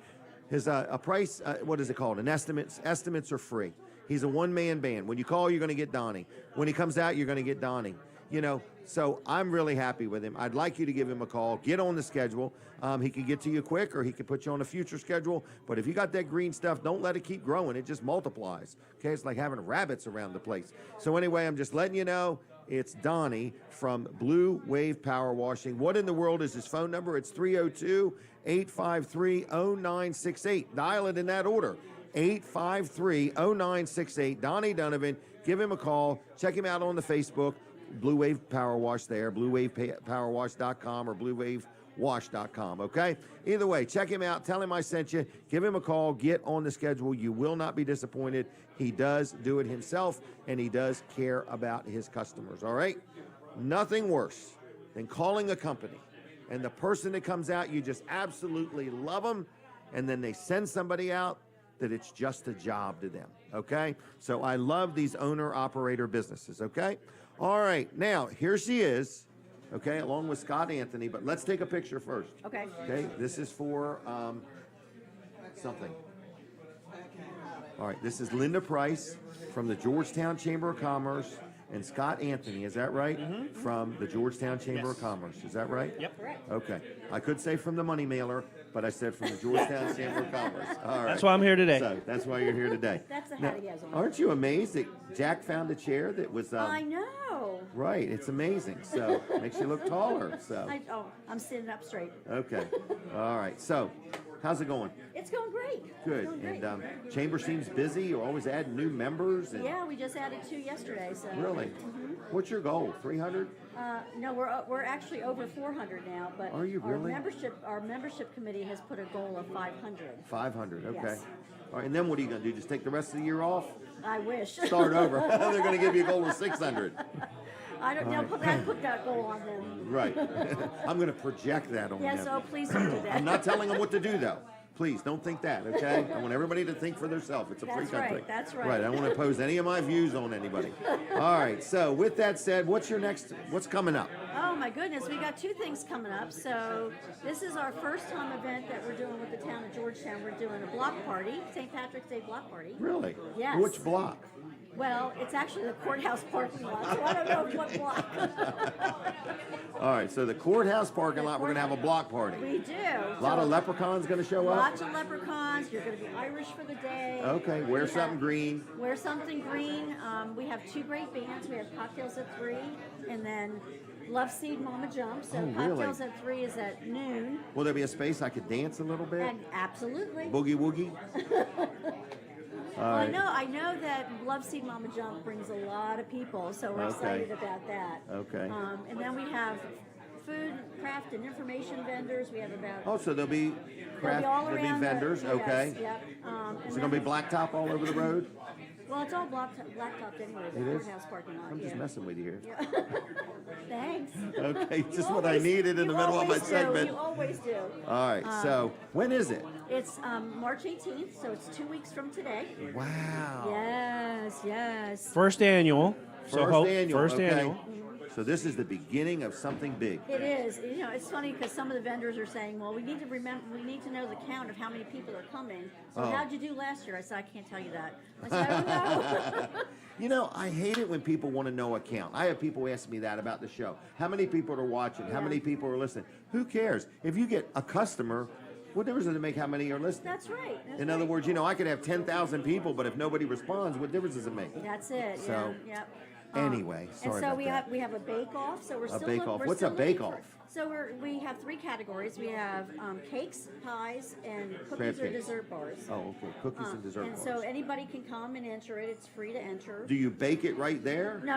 his a price, what is it called? An estimates. Estimates are free. He's a one-man band. When you call, you're going to get Donnie. When he comes out, you're going to get Donnie. So I'm really happy with him. I'd like you to give him a call. Get on the schedule. He could get to you quick, or he could put you on a future schedule. But if you got that green stuff, don't let it keep growing. It just multiplies. Okay, it's like having rabbits around the place. So anyway, I'm just letting you know. It's Donnie from Blue Wave Power Washing. What in the world is his phone number? It's 302-853-0968. Dial it in that order. 853-0968. Donnie Donovan. Give him a call. Check him out on the Facebook. Blue Wave Power Wash there. BlueWavePowerWash.com or BlueWaveWash.com. Okay? Either way, check him out. Tell him I sent you. Give him a call. Get on the schedule. You will not be disappointed. He does do it himself, and he does care about his customers. All right? Nothing worse than calling a company, and the person that comes out, you just absolutely love them, and then they send somebody out that it's just a job to them. Okay? So I love these owner-operator businesses. Okay? All right. Now, here she is. Okay, along with Scott Anthony, but let's take a picture first. Okay. Okay, this is for something. All right, this is Linda Price from the Georgetown Chamber of Commerce and Scott Anthony, is that right? Mm-hmm. From the Georgetown Chamber of Commerce, is that right? Yep. Correct. Okay, I could say from the Money Mailer, but I said from the Georgetown Chamber of Commerce. All right. That's why I'm here today. So that's why you're here today. That's the hat he has on. Aren't you amazed that Jack found a chair that was... I know. Right, it's amazing. So makes you look taller. So I'm sitting up straight. okay, all right. So, how's it going? It's going great. Good. It's going great. And Chamber seems busy. You're always adding new members. And Yeah, we just added 2 yesterday. So. Really? Mm-hmm. What's your goal? 300? No, we're actually over 400 now. But Are you really? Our membership committee has put a goal of 500. 500. Okay. Yes. All right. And then what are you going to do? Just take the rest of the year off? I wish. Start over. They're going to give you a goal of 600. I don't know. Put that goal on them. Right. I'm going to project that on Yes. them. Oh, please don't do that. I'm not telling them what to do, though. Please, don't think that, okay? I want everybody to think for themselves. It's a free That's country. right, that's right. Right, I don't want to impose any of my views on anybody. All right, so with that said, what's coming up? Oh my goodness, we got 2 things coming up. So this is our first time event that we're doing with the town of Georgetown. We're doing a block party, St. Patrick's Day block party. Really? Yes. Which block? Well, it's actually the courthouse parking lot, so I don't know what block. All right, so the courthouse parking lot, we're going to have a block party. We do. A lot of leprechauns going to show up? Lots of leprechauns. You're going to be Irish for the day. Okay, wear something green. Wear something green. We have 2 great bands. We have Cocktails at 3, and then Love Seed Mama Jump. So really? Cocktails at 3 is at noon. Will there be a space I could dance a little bit? And absolutely. Boogie woogie? Well, I know that Love Seed Mama Jump brings a lot of people, so we're excited about that. Okay. And then we have food, craft, and information vendors. We have about... Oh, so there'll be They'll be all there'll around be vendors, yes, okay. Yep. Is it going to be blacktop all over the road? Well, it's all blacktopped anyway, the It is? courthouse parking lot. I'm just messing with you here. Yeah. Thanks. Okay, just You what I always- needed in the you middle of my always do, segment. You always do. All right, so when is it? It's March 18th, so it's 2 weeks from today. Wow. Yes, yes. First annual. First First annual. So this is the beginning of something big. It is. You know, it's funny because some of the vendors are saying, "Well, we need to know the count of how many people are coming." So Oh. how'd you do last year? I said, "I can't tell you that." I said, "I don't know." You know, I hate it when people want to know a count. I have people ask me that about the show. How many people are watching? How many people are listening? Who cares? If you get a customer, what difference does it make how many are listening? That's right. That's In other right. words, you know, I could have 10,000 people, but if nobody responds, what difference does it make? That's it. So, yeah. Yep. anyway, sorry and so about we that. have a bake off. So we're A still bake-off. we're What's still a looking bake-off? So we have 3 categories. We have cakes, pies, and Crab cookies or cakes. dessert bars. Oh, okay. Cookies and dessert And bars. so anybody can come and enter it. It's free to enter. Do you bake it right there? No.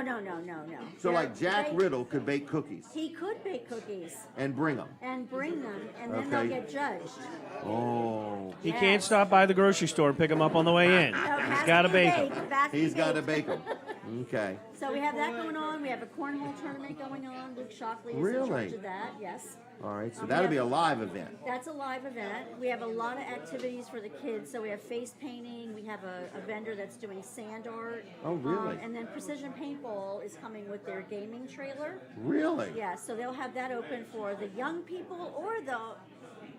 So They're- like Jack they- Riddle could bake cookies He could bake cookies and bring them. and bring them, and then Okay. they'll get judged. Oh. He Yes. can't stop by the grocery store and pick them up on the way in. No, it has He's got to be bake them. baked. It has to be He's got to baked. bake them. Okay. So we have that going on. We have a cornhole tournament going on. Luke Shockley is in Really? charge of that. Yes. All right. So We that'll have- be a live event. That's a live event. We have a lot of activities for the kids. So we have face painting. We have a vendor that's doing sand art. Oh, really? And then Precision Paintball is coming with their gaming trailer. Really? Yeah, so they'll have that open for the young people or the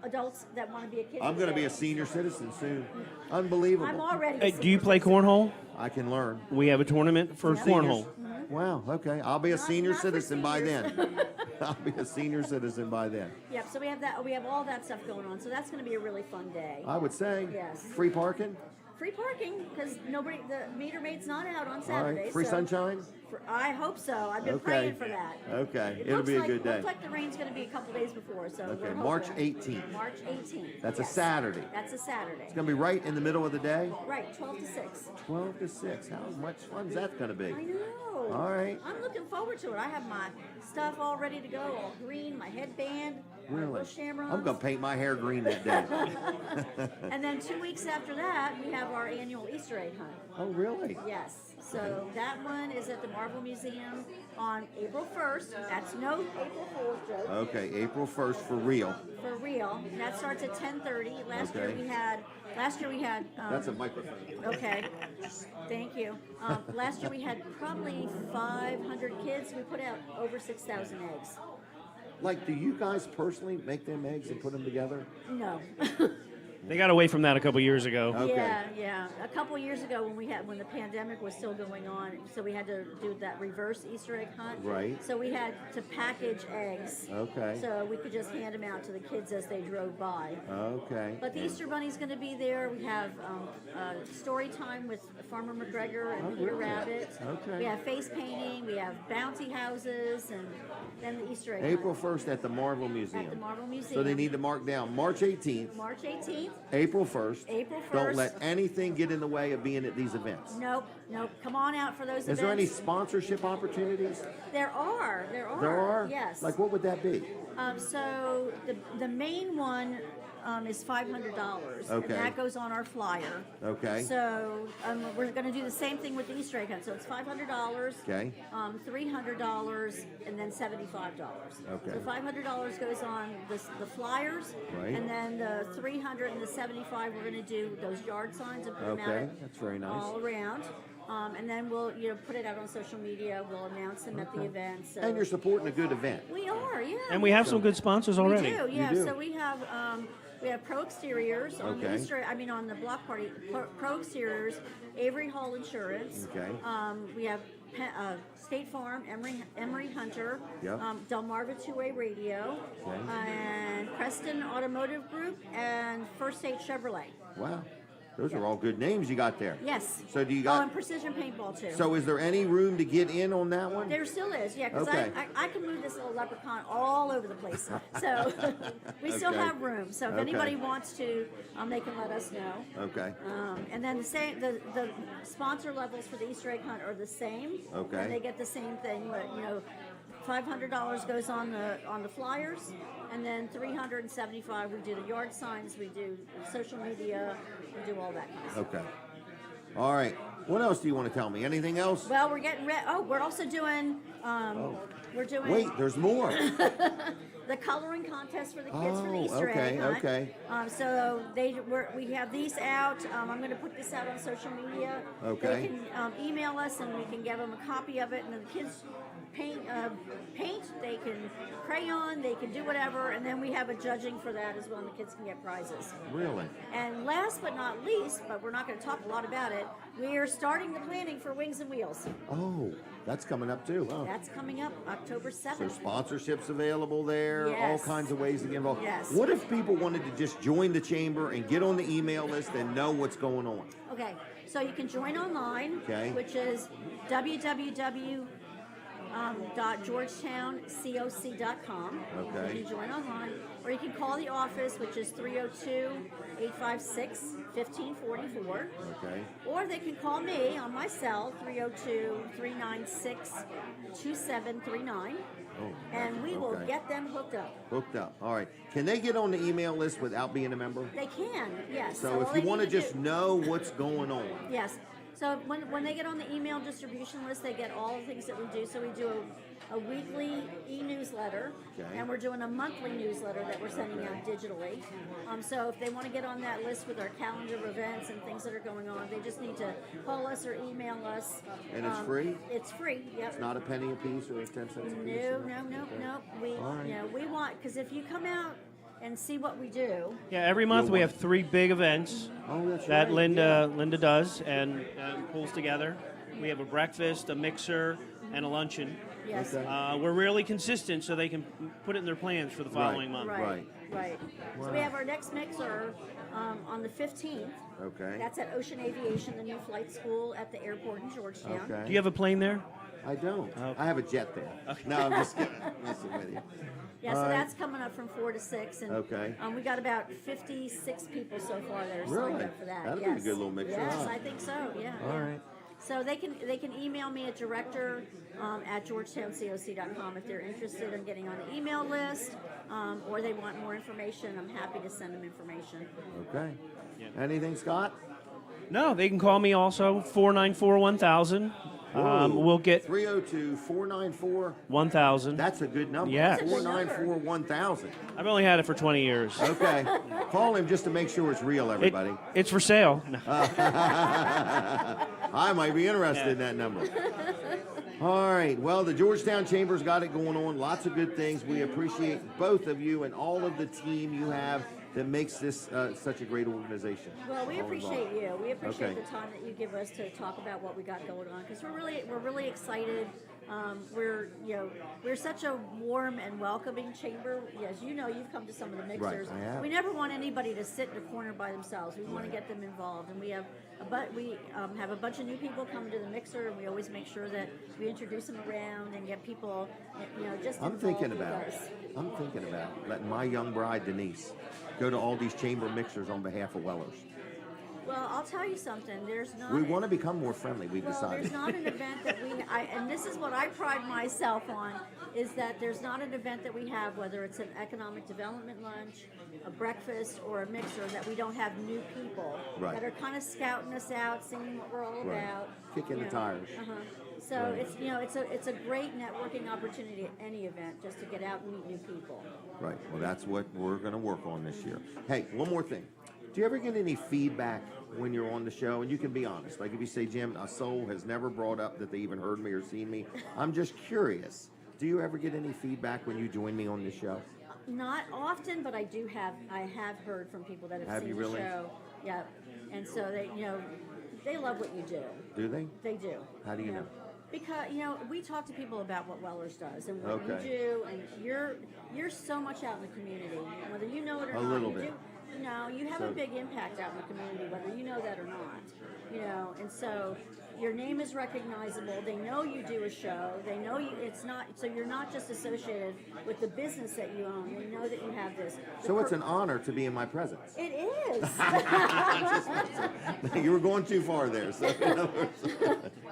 adults that want to be a kid. I'm going to be a today. senior citizen soon. Unbelievable. I'm already. Hey, a do you senior play citizen. cornhole? I can learn. We have a tournament for cornhole. Wow. Okay. I'll be a Not- senior not for citizen by seniors. then. I'll be a senior citizen by then. Yep. So we have that. We have all that stuff going on. So that's going to be a really fun day. I would say. Yes. Free parking. Free parking because the meter maid's not out on All Saturday. right. Free so sunshine. I hope so. I've been Okay. praying for that. Okay. It It'll looks be a like, good day. Looks like the rain's going to be a couple days before. So Okay, we're March hoping. 18th. March 18th. That's a yes. Saturday. That's a Saturday. It's going to be right in the middle of the day. Right, 12 to 6. 12 to 6. How much fun is that going to be? I know. All right. I'm looking forward to it. I have my stuff all ready to go, all green, my headband, my Really? little shamrocks. I'm going to paint my hair green that day. And then 2 weeks after that, we have our annual Easter egg hunt. Oh, really? Yes. So that one is at the Marvel Museum on April 1st. That's no April Fool's joke. Okay, April 1st for real. For real. And that starts at 10:30. Last Okay. year we had. That's a microphone. Okay. Thank you. Last year we had probably 500 kids. We put out over 6,000 eggs. Like, do you guys personally make them eggs and put them together? No. They got away from that a couple years ago. Okay. Yeah. A couple years ago when the pandemic was still going on, so we had to do that reverse Easter egg hunt. Right. So we had to package eggs. Okay. So we could just hand them out to the kids as they drove by. Okay. But the Easter Bunny's going to be there. We have story time with Farmer McGregor and Peter really? Rabbit. Okay. We have face painting. We have bouncy houses, and then the Easter egg April hunt 1st at the Marvel Museum. at the Marvel Museum. So they need to mark down March 18th, March 18th. April 1st. April Don't 1st. let anything get in the way of being at these events. Nope. Come on out for those Is events. there any sponsorship opportunities? There are. There are? Yes. Like, what would that be? So the main one is $500. Okay. And that goes on our flyer. Okay. So we're going to do the same thing with the Easter egg hunt. So it's $500. Okay. $300 and then $75. Okay. So $500 goes on the flyers. Right. And then the $300 and the $75 we're going to do those yard signs and put them Okay, out that's very nice. all around. And then we'll put it out on social media. We'll announce them at the event. So And you're supporting a good event. we are, yeah. And we have some good sponsors already. We do, yeah. do. So we have Pro Exteriors on the Okay. Easter. On the block party. Pro Exteriors, Avery Hall Insurance. Okay. We have State Farm, Emery Hunter, Yep. Delmarva Two-Way Radio, Okay. and Preston Automotive Group, and First State Chevrolet. Wow. Those are all good names you got there. Yes. So do you Oh, got? and Precision Paintball too. So is there any room to get in on that one? There still is, yeah, because Okay. I can move this little leprechaun all over the place. So we still Okay. have room. So if Okay. anybody wants to, they can let us know. Okay. And then the sponsor levels for the Easter egg hunt are the same. Okay. And they get the same thing. But, $500 goes on the flyers, and then $375 we do the yard signs, we do social media, we do all that kind of stuff. Okay. All right. What else do you want to tell me? Anything else? Well, we're getting ready. Oh, we're also doing. We're doing. Wait, there's more. The coloring contest for the kids for the Easter okay, egg hunt. okay. So we have these out. I'm going to put this out on social media. Okay. They can email us and we can give them a copy of it. And then the kids paint. They can crayon. They can do whatever. And then we have a judging for that as well. And the kids can get prizes. Really? And last but not least, but we're not going to talk a lot about it, we are starting the planning for Wings and Wheels. Oh, that's coming up too, huh? That's coming up October 7th. So sponsorships available there, all Yes. kinds of ways to get involved. Yes. What if people wanted to just join the chamber and get on the email list and know what's going on? Okay, so you can join online, Okay. which is www.georgetowncoc.com. Okay. You can join online, or you can call the office, which is 302-856-1544. Okay. Or they can call me on my cell, 302-396-2739. Oh, And we will okay. get them hooked up. Hooked up. All right. Can they get on the email list without being a member? They can, yes. So all if they you want to need just do- know what's going on. Yes. So when they get on the email distribution list, they get all the things that we do. So we do a weekly e-newsletter, Okay. and we're doing a monthly newsletter that we're sending out digitally. So if they want to get on that list with our calendar of events and things that are going on, they just need to call us or email us. And it's free? It's free. Yep. It's not a penny a piece or 10 cents a piece? No. We, All right. we want, because if you come out and see what we do, Yeah, every month You'll we want- have 3 big events Oh, that's that right. Linda does and pulls together. We have a breakfast, a mixer, and a luncheon. yes. Okay. We're really consistent, so they can put it in their plans for the following month. Right. Right. So we have our next mixer on the 15th. Okay. That's at Ocean Aviation, the new flight school at the airport in Georgetown. Okay. Do you have a plane there? I don't. Okay. I have a jet there. No, I'm just kidding. Messing with you. Yeah, so All right. that's coming up from 4 to 6. And Okay. we got about 56 people so far that are Really? signed up for that. That'd be a yes. good little mixer, Yes, huh? I think so. Yeah. All yeah. right. So they can email me at director at georgetowncoc.com if they're interested in getting on the email list, or they want more information. I'm happy to send them information. Okay. Anything, Scott? No, they can call me also, 494-1000. We'll get 302-494. 1000. That's a good number. Yes. That's a good number. 494-1000. I've only had it for 20 years. Okay. Call him just to make sure it's real, everybody. It's for sale. No. I might be interested in that number. All right. Well, the Georgetown Chamber's got it going on. Lots of good things. We appreciate both of you and all of the team you have that makes this such a great organization. Well, we All appreciate involved. you. We appreciate Okay. the time that you give us to talk about what we got going on because we're really excited. We're such a warm and welcoming chamber. As you know, you've come to some of the mixers. I have. We never want anybody to sit in a corner by themselves. We want to get them involved, and we have a bunch of new people coming to the mixer, and we always make sure that we introduce them around and get people, just I'm involved thinking with about us. letting my young bride, Denise, go to all these chamber mixers on behalf of Wellers. Well, I'll tell you something. There's not. We want to become more friendly, we've Well, decided. there's not an event that and this is what I pride myself on, is that there's not an event that we have, whether it's an economic development lunch, a breakfast, or a mixer, that we don't have new people Right. that are kind of scouting us out, seeing what we're all Right. about. Kicking the tires. So it's a great networking opportunity at any event, just to get out and meet new people. Right. Well, that's what we're going to work on this year. Hey, one more thing. Do you ever get any feedback when you're on the show? And you can be honest. Like if you say, Jim, a soul has never brought up that they even heard me or seen me. I'm just curious. Do you ever get any feedback when you join me on the show? Not often, but I have heard from people that have Have seen you the really? show. Yeah, and so they love what you do. Do they? They do. How do you know? Because we talk to people about what Wellers does and what Okay. you do, and you're so much out in the community, whether you know it or A not. little you bit. do. You have So- a big impact out in the community, whether you know that or not. And so your name is recognizable. They know you do a show. They know you. It's not so you're not just associated with the business that you own. They know that you have this. So it's an honor to be in my presence. It is. You were going too far there. So,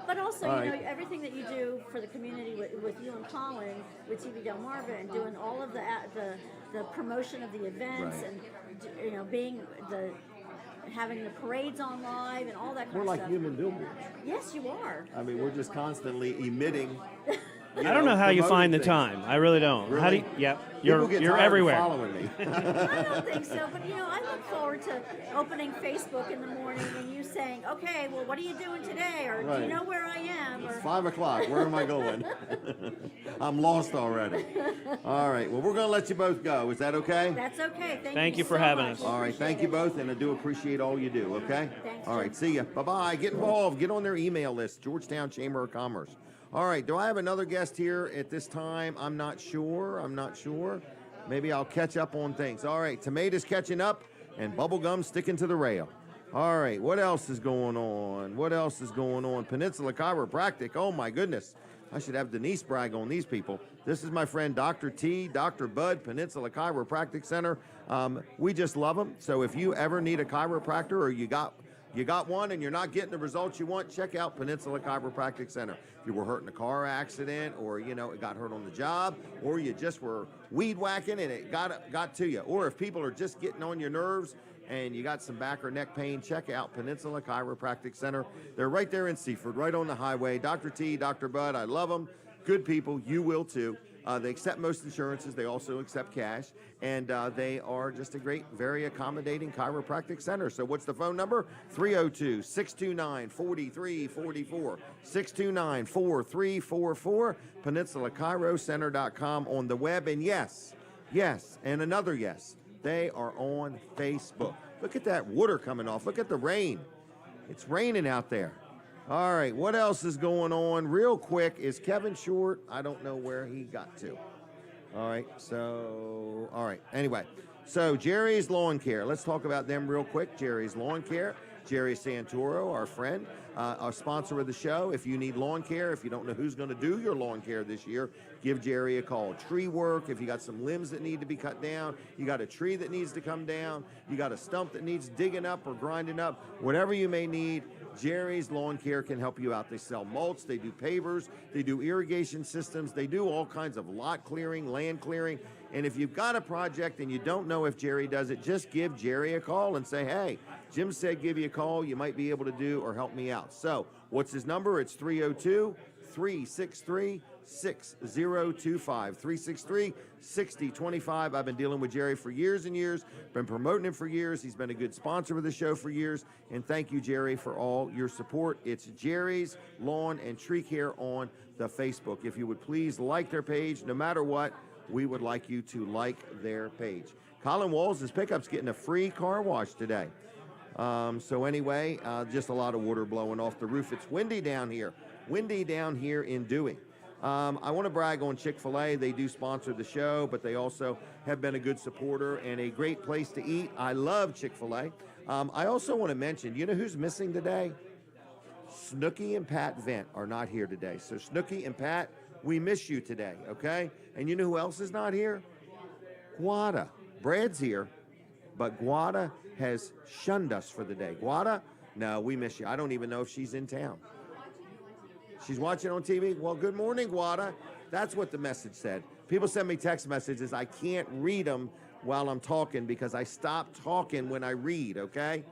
But also, All right. everything that you do for the community with you and Colin, with TV Delmarva, and doing all of the promotion of the events, Right. and being having the parades on live and all that kind We're of like stuff. human billboards. Yes, you are. I mean, we're just constantly emitting. I don't know how you find the promoting time. I really don't. How do Really? you, yep. People get You're tired of everywhere. following me. I don't think so, but I look forward to opening Facebook in the morning and you saying, okay, well, what are you doing today? Or do Right. you know where I am? Or 5 o'clock. Where am I going? I'm lost already. All right. Well, we're going to let you both go. Is that okay? that's okay. Thank you for so having much. us. We All right. appreciate Thank you it. both, and I do appreciate all you do, okay? Thanks, All right. Jim. See ya. Bye-bye. Get involved. Get on their email list, Georgetown Chamber of Commerce. All right. Do I have another guest here at this time? I'm not sure. Maybe I'll catch up on things. All right. Tomatoes catching up and bubblegum sticking to the rail. All right. What else is going on? Peninsula Chiropractic. Oh, my goodness. I should have Denise brag on these people. This is my friend Dr. T, Dr. Bud, Peninsula Chiropractic Center. We just love them. So if you ever need a chiropractor or you got one and you're not getting the results you want, check out Peninsula Chiropractic Center. If you were hurt in a car accident or, it got hurt on the job, or you just were weed whacking and it got to you, or if people are just getting on your nerves and you got some back or neck pain, check out Peninsula Chiropractic Center. They're right there in Seaford, right on the highway. Dr. T, Dr. Bud, I love them. Good people. You will too. They accept most insurances. They also accept cash. And they are just a great, very accommodating chiropractic center. So what's the phone number? 302-629-4344. 629-4344. PeninsulaChiroCenter.com on the web. And yes, and another yes, they are on Facebook. Look at that water coming off. Look at the rain. It's raining out there. All right, what else is going on? Real quick, is Kevin Short? I don't know where he got to. All right, anyway. So Jerry's Lawn Care. Let's talk about them real quick. Jerry's Lawn Care. Jerry Santoro, our friend, our sponsor of the show. If you need lawn care, if you don't know who's going to do your lawn care this year, give Jerry a call. Tree work, if you got some limbs that need to be cut down, you got a tree that needs to come down, you got a stump that needs digging up or grinding up, whatever you may need, Jerry's Lawn Care can help you out. They sell mulch, they do pavers, they do irrigation systems, they do all kinds of lot clearing, land clearing. And if you've got a project and you don't know if Jerry does it, just give Jerry a call and say, hey, Jim said give you a call. You might be able to do or help me out. So what's his number? It's 302-363-6025. 363-6025. I've been dealing with Jerry for years and years, been promoting him for years. He's been a good sponsor of the show for years. And thank you, Jerry, for all your support. It's Jerry's Lawn and Tree Care on the Facebook. If you would please like their page, no matter what, we would like you to like their page. Colin Walls' pickup's getting a free car wash today. So anyway, just a lot of water blowing off the roof. It's windy down here in Dewey. I want to brag on Chick-fil-A. They do sponsor the show, but they also have been a good supporter and a great place to eat. I love Chick-fil-A. I also want to mention, you know who's missing today? Snooki and Pat Vent are not here today. So Snooki and Pat, we miss you today, okay? And you know who else is not here? Guada. Brad's here, but Guada has shunned us for the day. Guada, no, we miss you. I don't even know if she's in town. She's watching on TV? Well, good morning, Guada. That's what the message said. People send me text messages. I can't read them while I'm talking because I stop talking when I read, okay?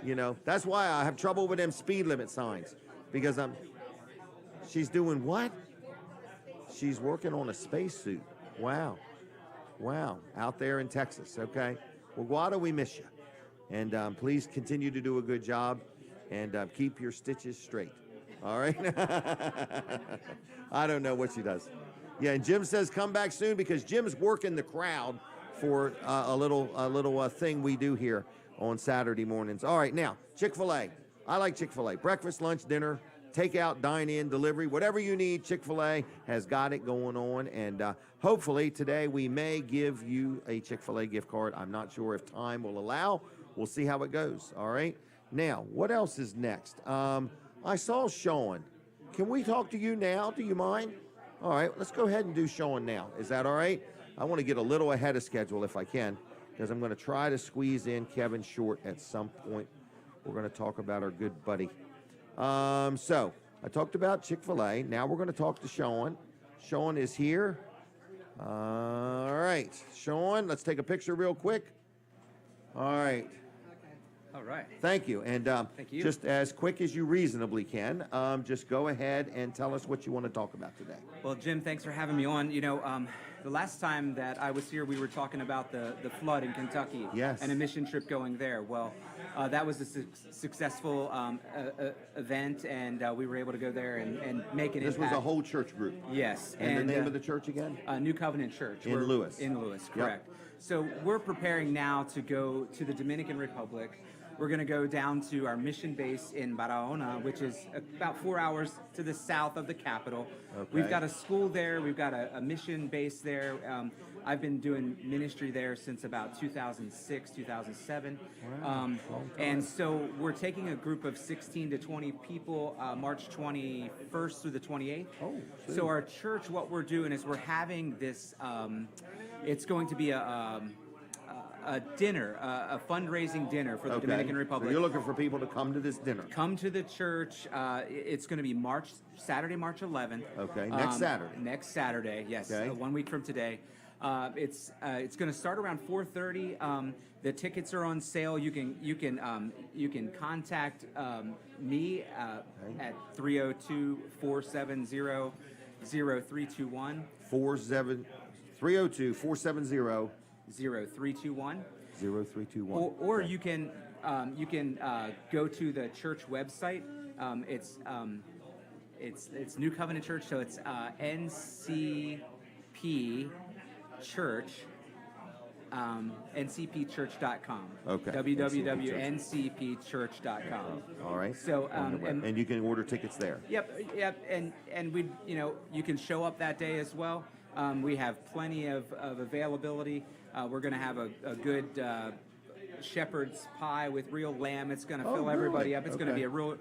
You know, that's why I have trouble with them speed limit signs because she's doing what? She's working on a spacesuit. Wow. Out there in Texas, okay? Well, Guada, we miss you. And please continue to do a good job and keep your stitches straight. All right? I don't know what she does. Yeah, and Jim says come back soon because Jim's working the crowd for a little thing we do here on Saturday mornings. All right, now, Chick-fil-A. I like Chick-fil-A. Breakfast, lunch, dinner, takeout, dine-in, delivery, whatever you need, Chick-fil-A has got it going on. And hopefully today we may give you a Chick-fil-A gift card. I'm not sure if time will allow. We'll see how it goes, all right? Now, what else is next? I saw Shawn. Can we talk to you now? Do you mind? All right, let's go ahead and do Shawn now. Is that all right? I want to get a little ahead of schedule if I can because I'm going to try to squeeze in Kevin Short at some point. We're going to talk about our good buddy. So I talked about Chick-fil-A. Now we're going to talk to Shawn. Shawn is here. All right, Shawn, let's take a picture real quick. All right. All right. Thank you. And Thank you. just as quick as you reasonably can, just go ahead and tell us what you want to talk about today. Well, Jim, thanks for having me on. You know, the last time that I was here, we were talking about the flood in Kentucky. Yes. And a mission trip going there. Well, that was a successful event, and we were able to go there and make an This impact. was a whole church group. Yes. And the name of the church again? New Covenant Church. In Lewis. In Lewis, correct. So we're preparing now to go to the Dominican Republic. We're going to go down to our mission base in Barahona, which is about 4 hours to the south of the capital. Okay. We've got a school there. We've got a mission base there. I've been doing ministry there since about 2006, 2007. And so we're taking a group of 16 to 20 people March 21st through the 28th. So our church, what we're doing is we're having this, it's going to be a dinner, a fundraising dinner for the Dominican Republic. So you're looking for people to come to this dinner. Come to the church. It's going to be Saturday, March 11th. Okay, next Saturday. Next Saturday, yes, Okay. 1 week from today. It's going to start around 4:30. The tickets are on sale. You can contact me at 302-470-0321. 302-470 0321. 0321. Or you can go to the church website. It's New Covenant Church, so it's NCP Church, ncpchurch.com. Okay. www.ncpchurch.com. All right. So and you can order tickets there. Yep, and we, you can show up that day as well. We have plenty of availability. We're going to have a good shepherd's pie with real lamb. It's going to fill everybody up. It's going to be a real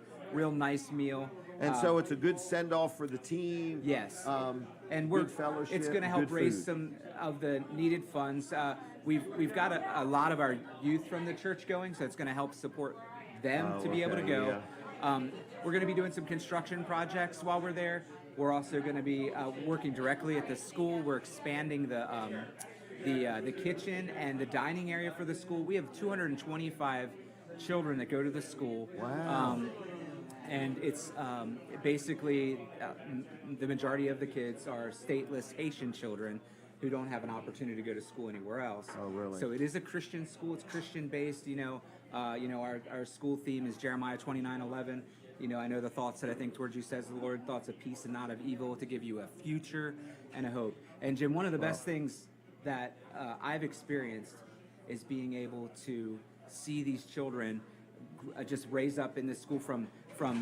nice meal. And so it's a good send-off for the team. Yes. And good fellowship. It's going to help good raise food. some of the needed funds. We've got a lot of our youth from the church going, so it's going to help support them to be able to go. Yeah. We're going to be doing some construction projects while we're there. We're also going to be working directly at the school. We're expanding the kitchen and the dining area for the school. We have 225 children that go to the school. Wow. And it's basically the majority of the kids are stateless Haitian children who don't have an opportunity to go to school anywhere else. Oh, really? So it is a Christian school. It's Christian based. Our school theme is Jeremiah 29:11. I know the thoughts that I think towards you, says the Lord, thoughts of peace and not of evil, to give you a future and a hope. And Jim, one of the best things that I've experienced is being able to see these children just raise up in this school from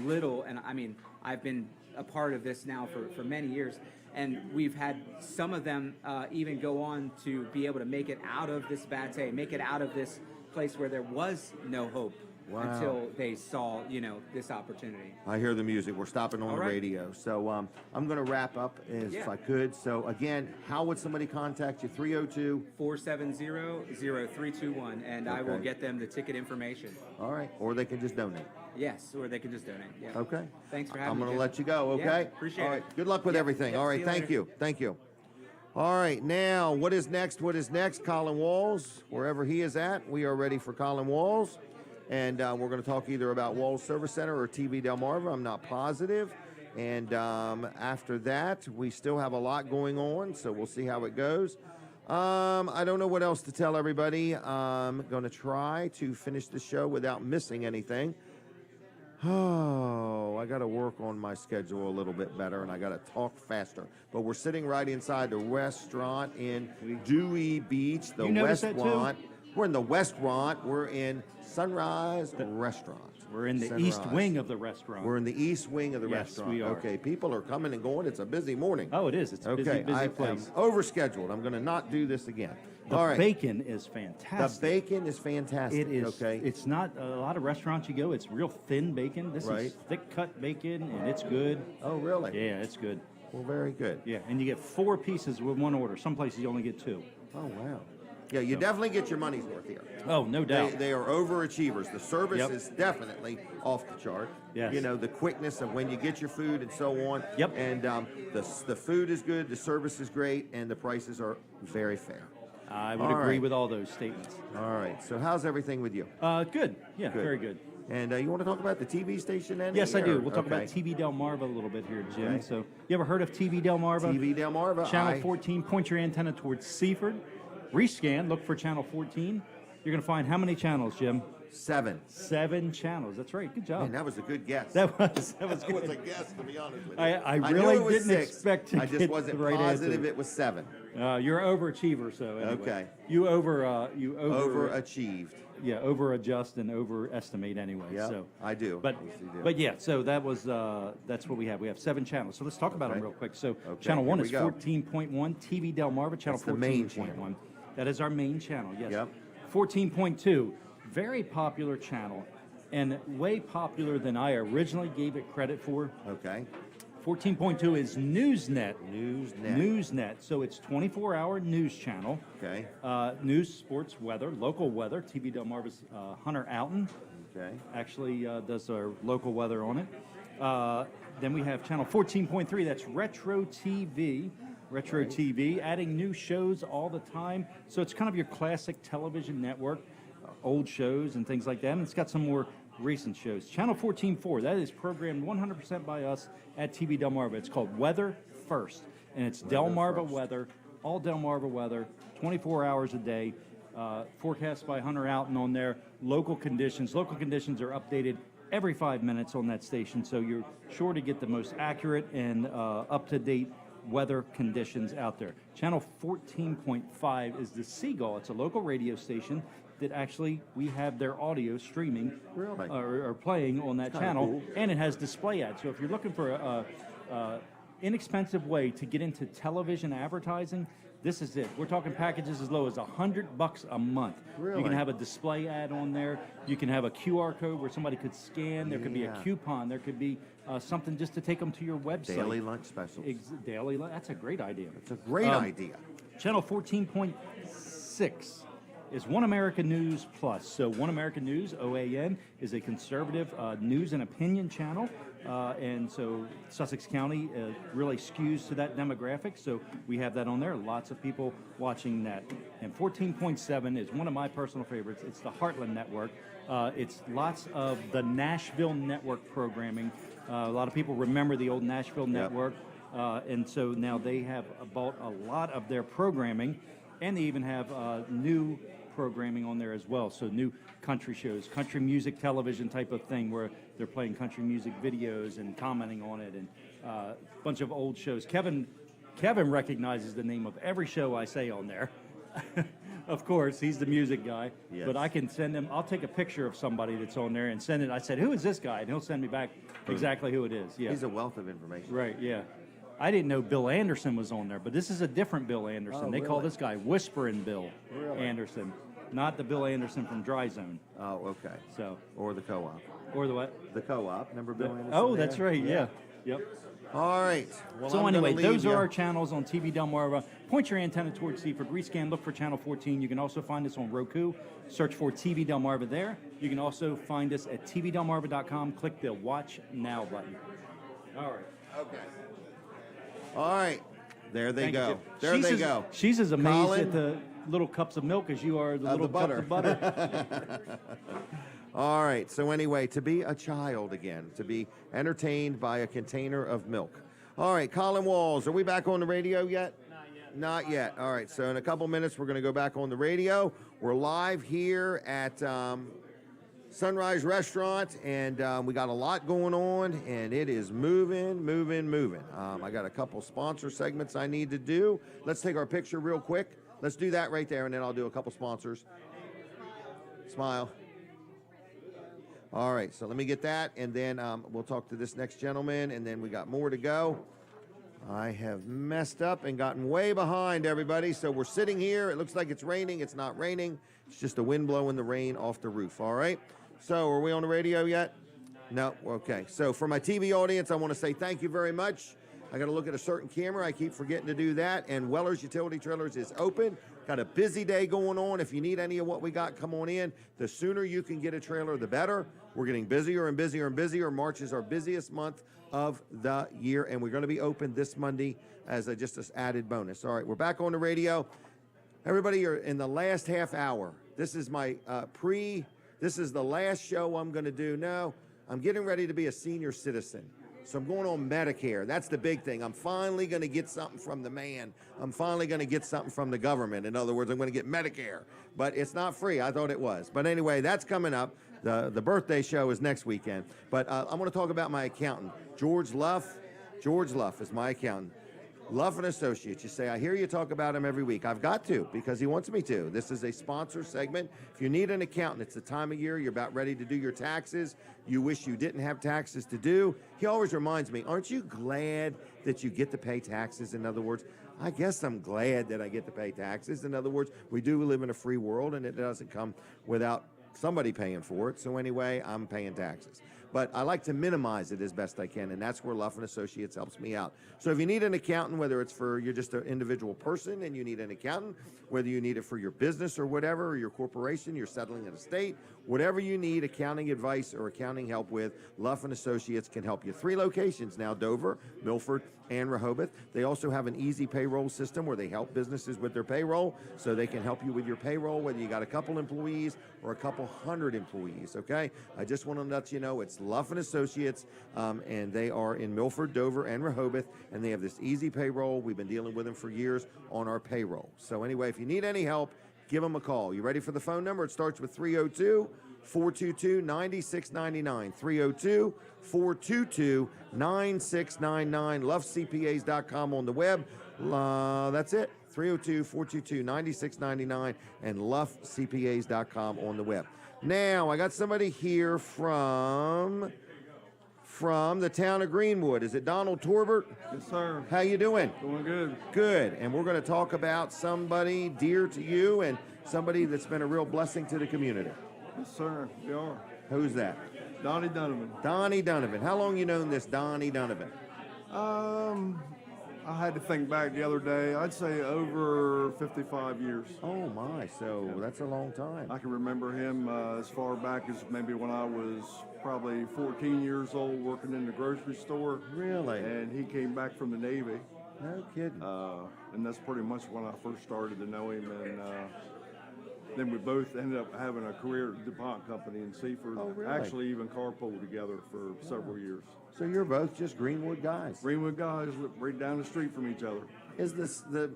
little. And I mean, I've been a part of this now for many years. And we've had some of them even go on to be able to make it out of this bate, make it out of this place where there was no hope. Wow. Until they saw, this opportunity. I hear the music. We're stopping on the radio. So I'm going to wrap up if I could. So again, how would somebody contact you? 302-470-0321, and I will get them the ticket information. All right. Or they can just donate. Yes, or they can just donate. Yeah. Okay. Thanks for having I'm me. going to let you go, okay? Yeah, appreciate All right. it. Good luck with everything. Yep, All right. see you Thank later. you. Thank you. All right. Now, what is next? What is next? Colin Walls, wherever he is at, we are ready for Colin Walls. And we're going to talk either about Walls Service Center or TV Delmarva. I'm not positive. And after that, we still have a lot going on, so we'll see how it goes. I don't know what else to tell everybody. I'm going to try to finish the show without missing anything. Oh, I got to work on my schedule a little bit better, and I got to talk faster. But we're sitting right inside the restaurant in Dewey Beach, the Westwant. We're in the Westwant. We're in Sunrise Restaurant. We're in the east wing of the restaurant. We're in the east wing of the Yes, restaurant. we are. Okay, people are coming and going. It's a busy morning. Oh, it is. It's a busy place. I'm overscheduled. I'm going to not do this again. The All right. bacon is fantastic. The bacon is fantastic. It is. Okay. It's not a lot of restaurants you go. It's real thin bacon. This is thick cut bacon, and it's good. Oh, really? Yeah, it's good. Well, very good. Yeah, and you get 4 pieces with one order. Some places you only get 2. Oh, wow. Yeah, you definitely get your money's worth here. Oh, no doubt. They are overachievers. The service is definitely off the chart. Yes. The quickness of when you get your food and so on. Yep. And the food is good, the service is great, and the prices are very fair. I would All agree right. with all those statements. All right. So how's everything with you? Good. Yeah, Good. very good. And you want to talk about the TV station then? Yes, I do. Or- We'll talk okay. about TV Delmarva a little bit here, Jim. Okay. So, you ever heard of TV Delmarva? TV Delmarva. Channel 14, point your antenna towards Seaford. Rescan, look for channel 14. You're going to find how many channels, Jim? 7. 7 channels. That's right. Good job. Man, that was a good guess. That was That was good. a guess, to be honest with you. I knew really it was didn't 6. expect to I just get wasn't the right positive answer. it was 7. You're an overachiever, so anyway. Okay. You Overachieved. Yeah, overadjust and overestimate anyway. Yeah, So, I do. but Yes, you do. but yeah, so that was that's what we have. We have 7 channels. So let's talk about them Okay. real quick. So Okay, channel 1 here is we go. 14.1 TV Delmarva. Channel That's the main 14.1. That is our main channel. Yes. Yep. 14.2, very popular channel, and way popular than I originally gave it credit for. Okay. 14.2 is Newsnet. Newsnet. Newsnet. So it's 24-hour news channel. Okay. News, sports, weather, local weather. TV Delmarva's Hunter Alton Okay. actually does our local weather on it. Then we have channel 14.3. That's Retro TV. Retro TV, adding new shows all the time. So it's kind of your classic television network, old shows and things like that. And it's got some more recent shows. Channel 14.4, that is programmed 100% by us at TV Delmarva. It's called Weather First, and it's Delmarva weather, all Delmarva weather, 24 hours a day. Forecast by Hunter Alton on there. Local conditions. Local conditions are updated every 5 minutes on that station, so you're sure to get the most accurate and up-to-date weather conditions out there. Channel 14.5 is the Seagull. It's a local radio station that actually we have their audio streaming Really? or playing on that kinda channel, cool. and it has display ads. So if you're looking for a inexpensive way to get into television advertising, this is it. We're talking packages as low as $100 a month. You Really? can have a display ad on there. You can have a QR code where somebody could scan. There could be a Yeah. coupon. There could be something just to take them to your website. Daily lunch specials. That's a great idea. It's a great idea. Channel 14.6 is One America News Plus. So One America News, OAN, is a conservative news and opinion channel. And so Sussex County really skews to that demographic. So we have that on there. Lots of people watching that. And 14.7 is one of my personal favorites. It's the Heartland Network. It's lots of the Nashville Network programming. A lot of people remember the old Nashville Network. And so now they have bought a lot of their programming, and they even have new programming on there as well. So new country shows, country music television type of thing, where they're playing country music videos and commenting on it, and a bunch of old shows. Kevin recognizes the name of every show I say on there. Of course, he's the music guy. Yes. But I can send him, I'll take a picture of somebody that's on there and send it. I said, who is this guy? And he'll send me back exactly who it is. Yeah. He's a wealth of information. Right, yeah. I didn't know Bill Anderson was on there, but this is a different Bill Anderson. Oh, They call really? this guy Whisperin' Bill Really? Anderson, not the Bill Anderson from Dry Zone. Oh, okay. So, Or the co-op. or the what? The co-op. Remember Bill Anderson? Oh, there? that's right, yeah. Yep. All right. Well, So I'm anyway, gonna leave those are ya. our channels on TV Delmarva. Point your antenna towards Seaford. Rescan, look for channel 14. You can also find us on Roku. Search for TV Delmarva there. You can also find us at tvdelmarva.com. Click the Watch Now button. All right. Okay. All right. There they Thank you, go. Jim. There She's they as- go. She's as amazed Colin? at the little cups of milk as you are the Of little the butter. cups of butter. All right. So anyway, to be a child again, to be entertained by a container of milk. All right, Colin Walls, are we back on the radio yet? Not yet. Not yet. All right. So in a couple minutes, we're going to go back on the radio. We're live here at Sunrise Restaurant, and we got a lot going on, and it is moving. I got a couple sponsor segments I need to do. Let's take our picture real quick. Let's do that right there, and then I'll do a couple sponsors. Smile. All right, so let me get that, and then we'll talk to this next gentleman, and then we got more to go. I have messed up and gotten way behind, everybody. So we're sitting here. It looks like it's raining. It's not raining. It's just the wind blowing the rain off the roof. All right. So are we on the radio yet? No. Okay. So for my TV audience, I want to say thank you very much. I got to look at a certain camera. I keep forgetting to do that. And Weller's Utility Trailers is open. Got a busy day going on. If you need any of what we got, come on in. The sooner you can get a trailer, the better. We're getting busier and busier and busier. March is our busiest month of the year, and we're going to be open this Monday as just an added bonus. All right, we're back on the radio. Everybody, you're in the last half hour. This is my this is the last show I'm going to do. No, I'm getting ready to be a senior citizen. So I'm going on Medicare. That's the big thing. I'm finally going to get something from the man. I'm finally going to get something from the government. In other words, I'm going to get Medicare. But it's not free. I thought it was. But anyway, that's coming up. The birthday show is next weekend. But I'm going to talk about my accountant, George Luff. George Luff is my accountant. Luff and Associates. You say, I hear you talk about him every week. I've got to, because he wants me to. This is a sponsor segment. If you need an accountant, it's the time of year you're about ready to do your taxes. You wish you didn't have taxes to do. He always reminds me, aren't you glad that you get to pay taxes? In other words, I guess I'm glad that I get to pay taxes. In other words, we do live in a free world, and it doesn't come without somebody paying for it. So anyway, I'm paying taxes. But I like to minimize it as best I can, and that's where Luff and Associates helps me out. So if you need an accountant, whether it's for you're just an individual person and you need an accountant, whether you need it for your business or whatever, or your corporation, you're settling an estate, whatever you need accounting advice or accounting help with, Luff and Associates can help you. 3 locations now, Dover, Milford, and Rehoboth. They also have an easy payroll system where they help businesses with their payroll, so they can help you with your payroll, whether you got a couple employees or a couple hundred employees, okay? I just want to let you know it's Luff and Associates, and they are in Milford, Dover, and Rehoboth, and they have this easy payroll. We've been dealing with them for years on our payroll. So anyway, if you need any help, give them a call. You ready for the phone number? It starts with 302-422-9699. 302-422-9699. LuffCPAs.com on the web. That's it. 302-422-9699 and LuffCPAs.com on the web. Now, I got somebody here from the town of Greenwood. Is it Donald Torbert? Yes, sir. How you doing? Doing good. Good. And we're going to talk about somebody dear to you and somebody that's been a real blessing to the community. Yes, sir. We are. Who's that? Donnie Donovan. Donnie Donovan. How long you known this Donnie Donovan? I had to think back the other day. I'd say over 55 years. Oh, my. So that's a long time. I can remember him as far back as maybe when I was probably 14 years old working in the grocery store. Really? And he came back from the Navy. No kidding. And that's pretty much when I first started to know him. And then we both ended up having a career at the DuPont company in Seaford. Oh, really? Actually, even carpooled together for several years. So you're both just Greenwood guys? Greenwood guys live right down the street from each other. Is this the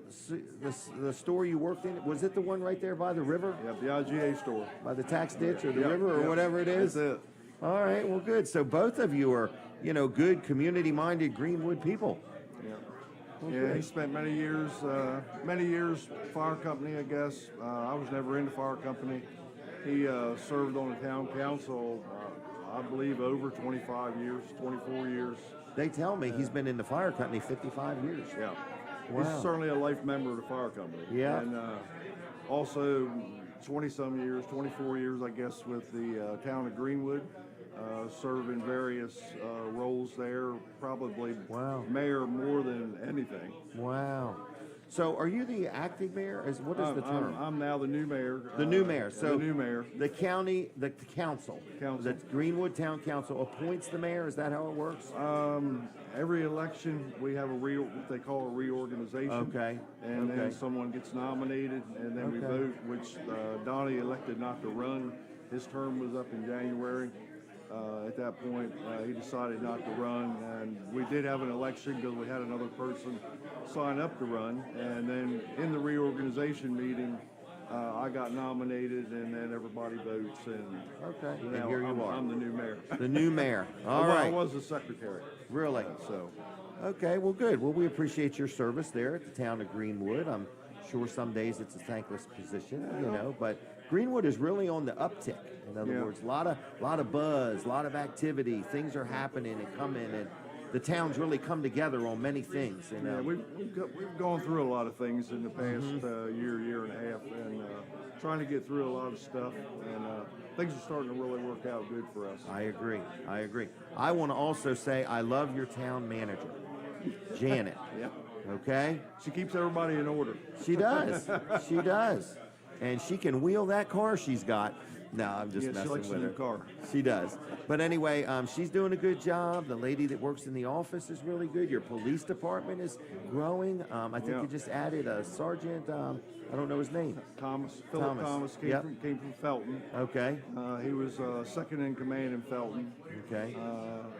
store you worked in? Was it the one right there by the river? Yeah, the IGA store. By the tax ditch or the river or whatever it is? That's it. All right, well, good. So both of you are, good, community-minded Greenwood people. Yeah. Okay. Yeah, he spent many years fire company, I guess. I was never in the fire company. He served on the town council, I believe, over 25 years, 24 years. They tell me he's been in the fire company 55 years. Yeah. Wow. He's certainly a life member of the fire company. Yeah. And also 20-some years, 24 years, I guess, with the town of Greenwood. Serve in various roles there, probably mayor more than anything. Wow. So are you the acting mayor? What is the term? I'm now the new mayor. The new mayor. So the new mayor. The council. The Greenwood Town Council appoints the mayor. Is that how it works? Every election we have what they call a reorganization. Okay. And then someone gets nominated, and then we vote. Which Donnie elected not to run. His term was up in January. At that point, he decided not to run, and we did have an election because we had another person sign up to run. And then in the reorganization meeting, I got nominated, and then everybody votes. And and here you are. I'm the new mayor. The new mayor. All right. I was the secretary. Really? Okay. Well, good. Well, we appreciate your service there at the town of Greenwood. I'm sure some days it's a thankless position, but Greenwood is really on the uptick. In other words, a lot of buzz, a lot of activity. Things are happening and coming, and the town's really come together on many things. And, we've gone through a lot of things in the past year and a half, and trying to get through a lot of stuff, and things are starting to really work out good for us. I agree. I want to also say I love your town manager, Janet. Okay? She keeps everybody in order. She does. She does. And she can wheel that car she's got. No, I'm just Yeah, she messing likes with a her. new car. She does. But anyway, she's doing a good job. The lady that works in the office is really good. Your police department is growing. I think Yeah. you just added a sergeant. I don't know his name. Philip Thomas came, Yep. came from Felton. Okay. He was second in command in Felton. Okay.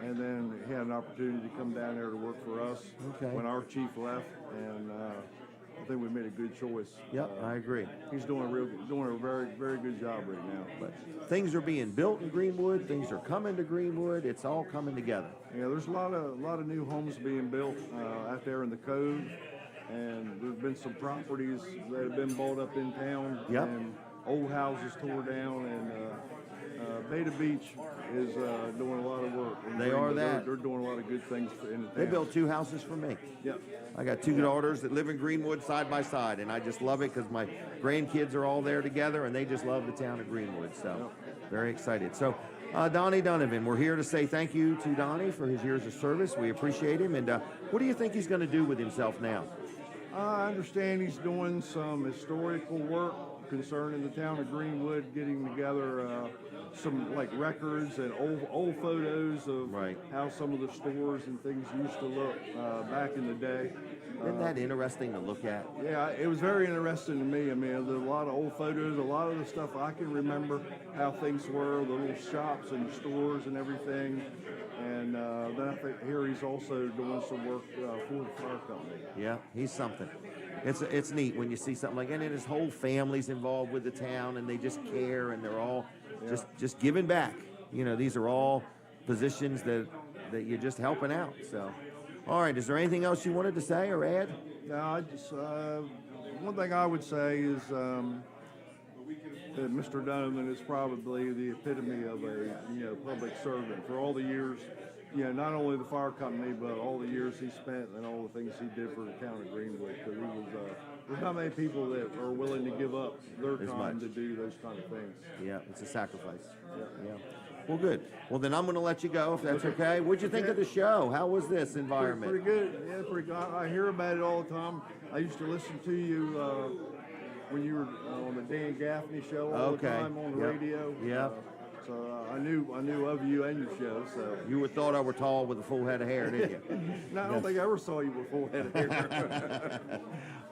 And then he had an opportunity to come down there to work for us Okay. when our chief left, and I think we made a good choice. Yep, I agree. He's doing a very, very good job right now. But things are being built in Greenwood. Things are coming to Greenwood. It's all coming together. Yeah, there's a lot of new homes being built out there in the Cove, and there's been some properties that have been bought up in town, Yep. and old houses tore down, and Beta Beach is doing a lot of work. in They are Greenwood. that. They're doing a lot of good things in the town. They built 2 houses for me. Yep. I got 2 daughters that live in Greenwood side by side, and I just love it because my grandkids are all there together, and they just love the town of Greenwood. So, very excited. So, Donnie Donovan, we're here to say thank you to Donnie for his years of service. We appreciate him. And what do you think he's going to do with himself now? I understand he's doing some historical work concerning the town of Greenwood, getting together some like records and old photos of how some of the stores and things used to look back in the day. Isn't that interesting to look at? Yeah, it was very interesting to me. I mean, there's a lot of old photos, a lot of the stuff I can remember how things were, the little shops and the stores and everything. And then I think here he's also doing some work for the fire company. Yeah, he's something. It's neat when you see something like that, and his whole family's involved with the town, and they just care, and they're all just giving back. You know, these are all positions that you're just helping out. So, all right, is there anything else you wanted to say or add? No, I just one thing I would say is that Mr. Donovan is probably the epitome of a public servant for all the years. Not only the fire company, but all the years he spent and all the things he did for the town of Greenwood. Because he was, there's not many people that are willing to give up their time to do those kind of things. Yeah, it's a sacrifice. Yeah. Well, good. Well, then I'm going to let you go if that's okay. What'd you think of the show? How was this environment? Pretty good. Yeah, pretty good. I hear about it all the time. I used to listen to you when you were on the Dan Gaffney show all the time on the radio. Yeah. So I knew of you and your show. So you would thought I were tall with a full head of hair, didn't you? No, I don't think I ever saw you with a full head of hair.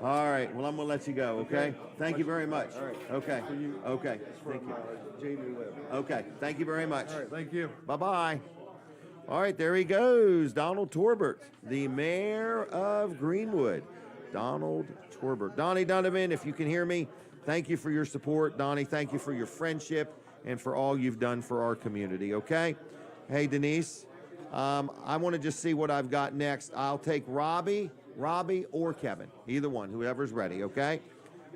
All right. Well, I'm going to let you go, okay? Thank you very much. All right. Okay. For you. Okay. From, Thank you. Jamie Webb. Okay. Thank you very much. All right. Thank you. Bye-bye. All right. There he goes. Donald Torbert, the mayor of Greenwood. Donald Torbert. Donnie Donovan, if you can hear me, thank you for your support. Donnie, thank you for your friendship and for all you've done for our community, okay? Hey, Denise, I want to just see what I've got next. I'll take Robbie, or Kevin, either one, whoever's ready, okay?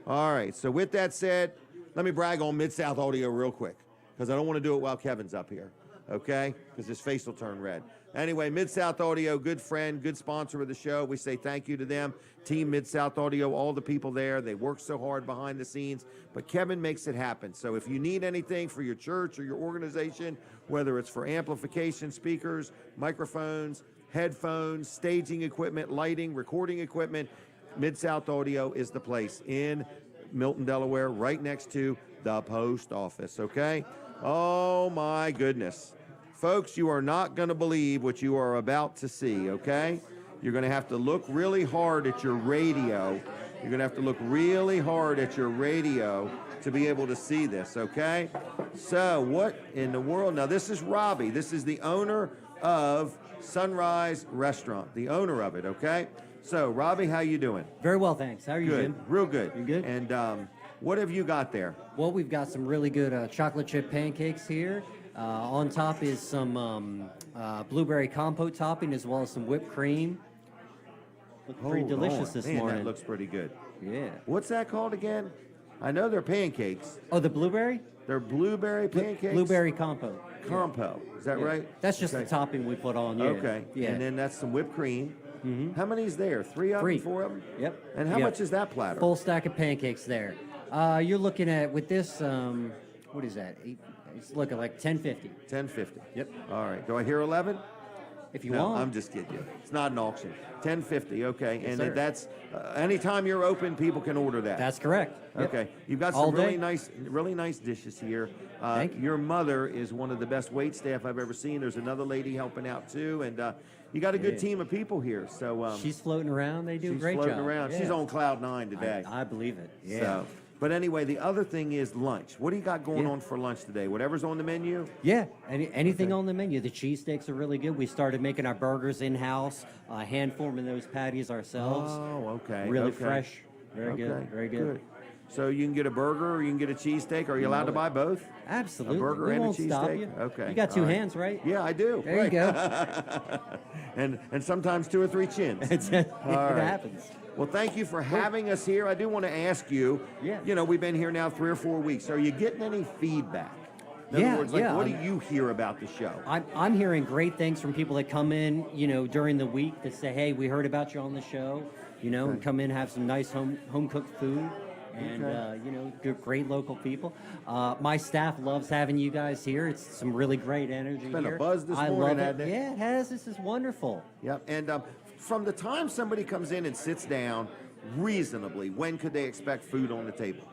All right, so with that said, let me brag on Mid-South Audio real quick, because I don't want to do it while Kevin's up here, okay? Because his face will turn red. Anyway, Mid-South Audio, good friend, good sponsor of the show. We say thank you to them. Team Mid-South Audio, all the people there. They work so hard behind the scenes, but Kevin makes it happen. So if you need anything for your church or your organization, whether it's for amplification, speakers, microphones, headphones, staging equipment, lighting, recording equipment, Mid-South Audio is the place in Milton, Delaware, right next to the post office, okay? Oh, my goodness. Folks, you are not going to believe what you are about to see, okay? You're going to have to look really hard at your radio. You're going to have to look really hard at your radio to be able to see this, okay? So what in the world? Now, this is Robbie. This is the owner of Sunrise Restaurant, the owner of it, okay? So, Robbie, how you doing? Very well, thanks. How are you, Good, Jim? real good. You good? And what have you got there? Well, we've got some really good chocolate chip pancakes here. On top is some blueberry compote topping as well as some whipped cream. Looks pretty delicious this morning. That looks pretty good. Yeah. What's that called again? I know they're pancakes. Oh, the blueberry? They're blueberry pancakes? Blueberry compote. Compo. Is that right? That's just the topping we put on, yeah. Okay. Yeah. And then that's some whipped cream. Mm-hmm. How many's there? 3 of them? 4 of them? Yep. And how much is that platter? Full stack of pancakes there. You're looking at, with this, what is that? It's looking like $10.50. $10.50. Yep. All right. Do I hear 11? if you No, want. I'm just kidding you. It's not an auction. $10.50, okay. Yes, And sir. that's anytime you're open, people can order that. That's correct. Yep. Okay. You've got All some really day. nice dishes here. Thank you. Your mother is one of the best wait staff I've ever seen. There's another lady helping out too, and you got a good team of people here. So She's floating around. They do a she's great floating job. around. Yeah. She's on cloud 9 today. I believe it. Yeah. So, but anyway, the other thing is lunch. What do you got going Yeah. on for lunch today? Whatever's on the menu? Yeah, anything on the menu. The cheesesteaks are really good. We started making our burgers in-house, hand forming those patties ourselves. Oh, okay. Really okay. fresh. Very good. Very good. So you can get a burger or you can get a cheesesteak. Are you allowed to buy both? Absolutely. A burger We and won't a stop cheesesteak? you. Okay. You got two all right. hands, right? Yeah, I do. There you go. and sometimes 2 or 3 chins. it All right. happens. Well, thank you for having us here. I do want to ask you, Yeah. you know, we've been here now 3 or 4 weeks. Are you getting any feedback? In Yeah, other words, like, yeah, what do you hear about the show? I'm hearing great things from people that come in, during the week that say, hey, we heard about you on the show, and come in, have some nice home cooked food. And, great local people. My staff loves having you guys here. It's some really great energy It's been here. a buzz this I morning, love hasn't it? Yeah, it has. This is wonderful. Yep. And from the time somebody comes in and sits down, reasonably, when could they expect food on the table?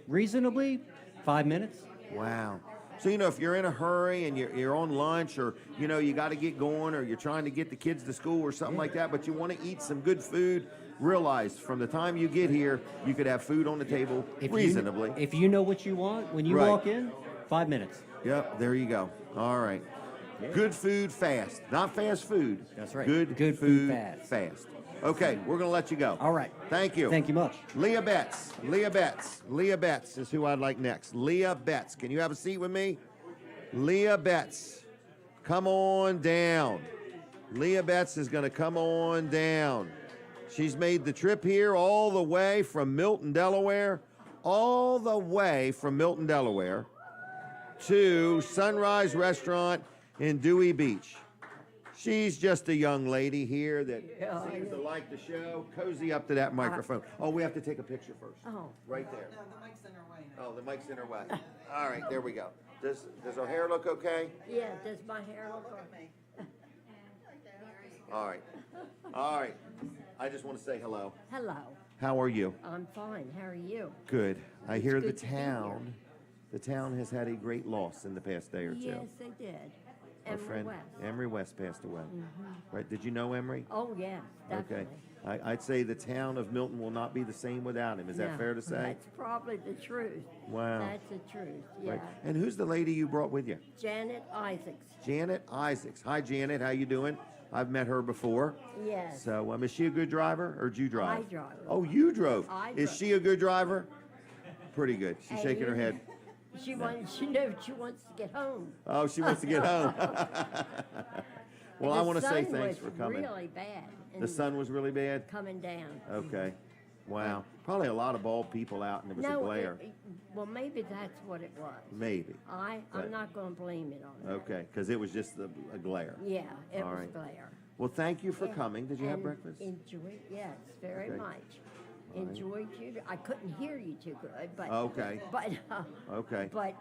Reasonably, 5 minutes. Wow. So, if you're in a hurry and you're on lunch or, you got to get going or you're trying to get the kids to school or something like that, but you want to eat some good food, realize from the time you get here, you could have food on the table reasonably. If you know what you want, when you Right. walk in, 5 minutes. Yep, there you go. All right. Good food fast. Not fast food. That's right. Good food fast. Okay, we're going to let you go. All right. Thank you. Thank you much. Leah Betts. Leah Betts is who I'd like next. Leah Betts. Can you have a seat with me? Leah Betts. Come on down. Leah Betts is going to come on down. She's made the trip here all the way from Milton, Delaware, to Sunrise Restaurant in Dewey Beach. She's just a young lady here that seems to like the show. Cozy up to that microphone. Oh, we have to take a picture first. Oh. Right there. No, the mic's in her way now. Oh, the mic's in her way. All right, there we go. Does her hair look okay? Yeah, does my hair look okay? All right. All right. I just want to say hello. Hello. How are you? I'm fine. How are you? Good. I hear the good to be here. town has had a great loss in the past day or two. Yes, they did. Our Emery friend West. Emery West passed away. Right? Did you know Emery? Oh, yes, definitely. Okay. I'd say the town of Milton will not be the same without him. Is that No, fair to say? That's probably the truth. Wow. That's the truth, yeah. Right. And who's the lady you brought with you? Janet Isaacs. Janet Isaacs. Hi, Janet. How you doing? I've met her before. Yes. So, is she a good driver, or did you drive? I drove. Oh, you drove. I Is drove. she a good driver? Pretty good. She's And shaking her head. She wants to get home. Oh, she wants to get home. Well, I want to say The sun thanks was for coming. really bad. The and sun was really bad? coming down. Okay. Wow. Probably a lot of bald people out and it was a glare. Well, maybe that's what it was. Maybe. I'm not going to blame it on it. Okay, because it was just a glare. Yeah, it All was right. glare. Well, thank you for coming. Did you have And breakfast? Enjoy, yes, very Okay. much. All right. Enjoyed you. I couldn't hear you too good, but Okay. Okay. But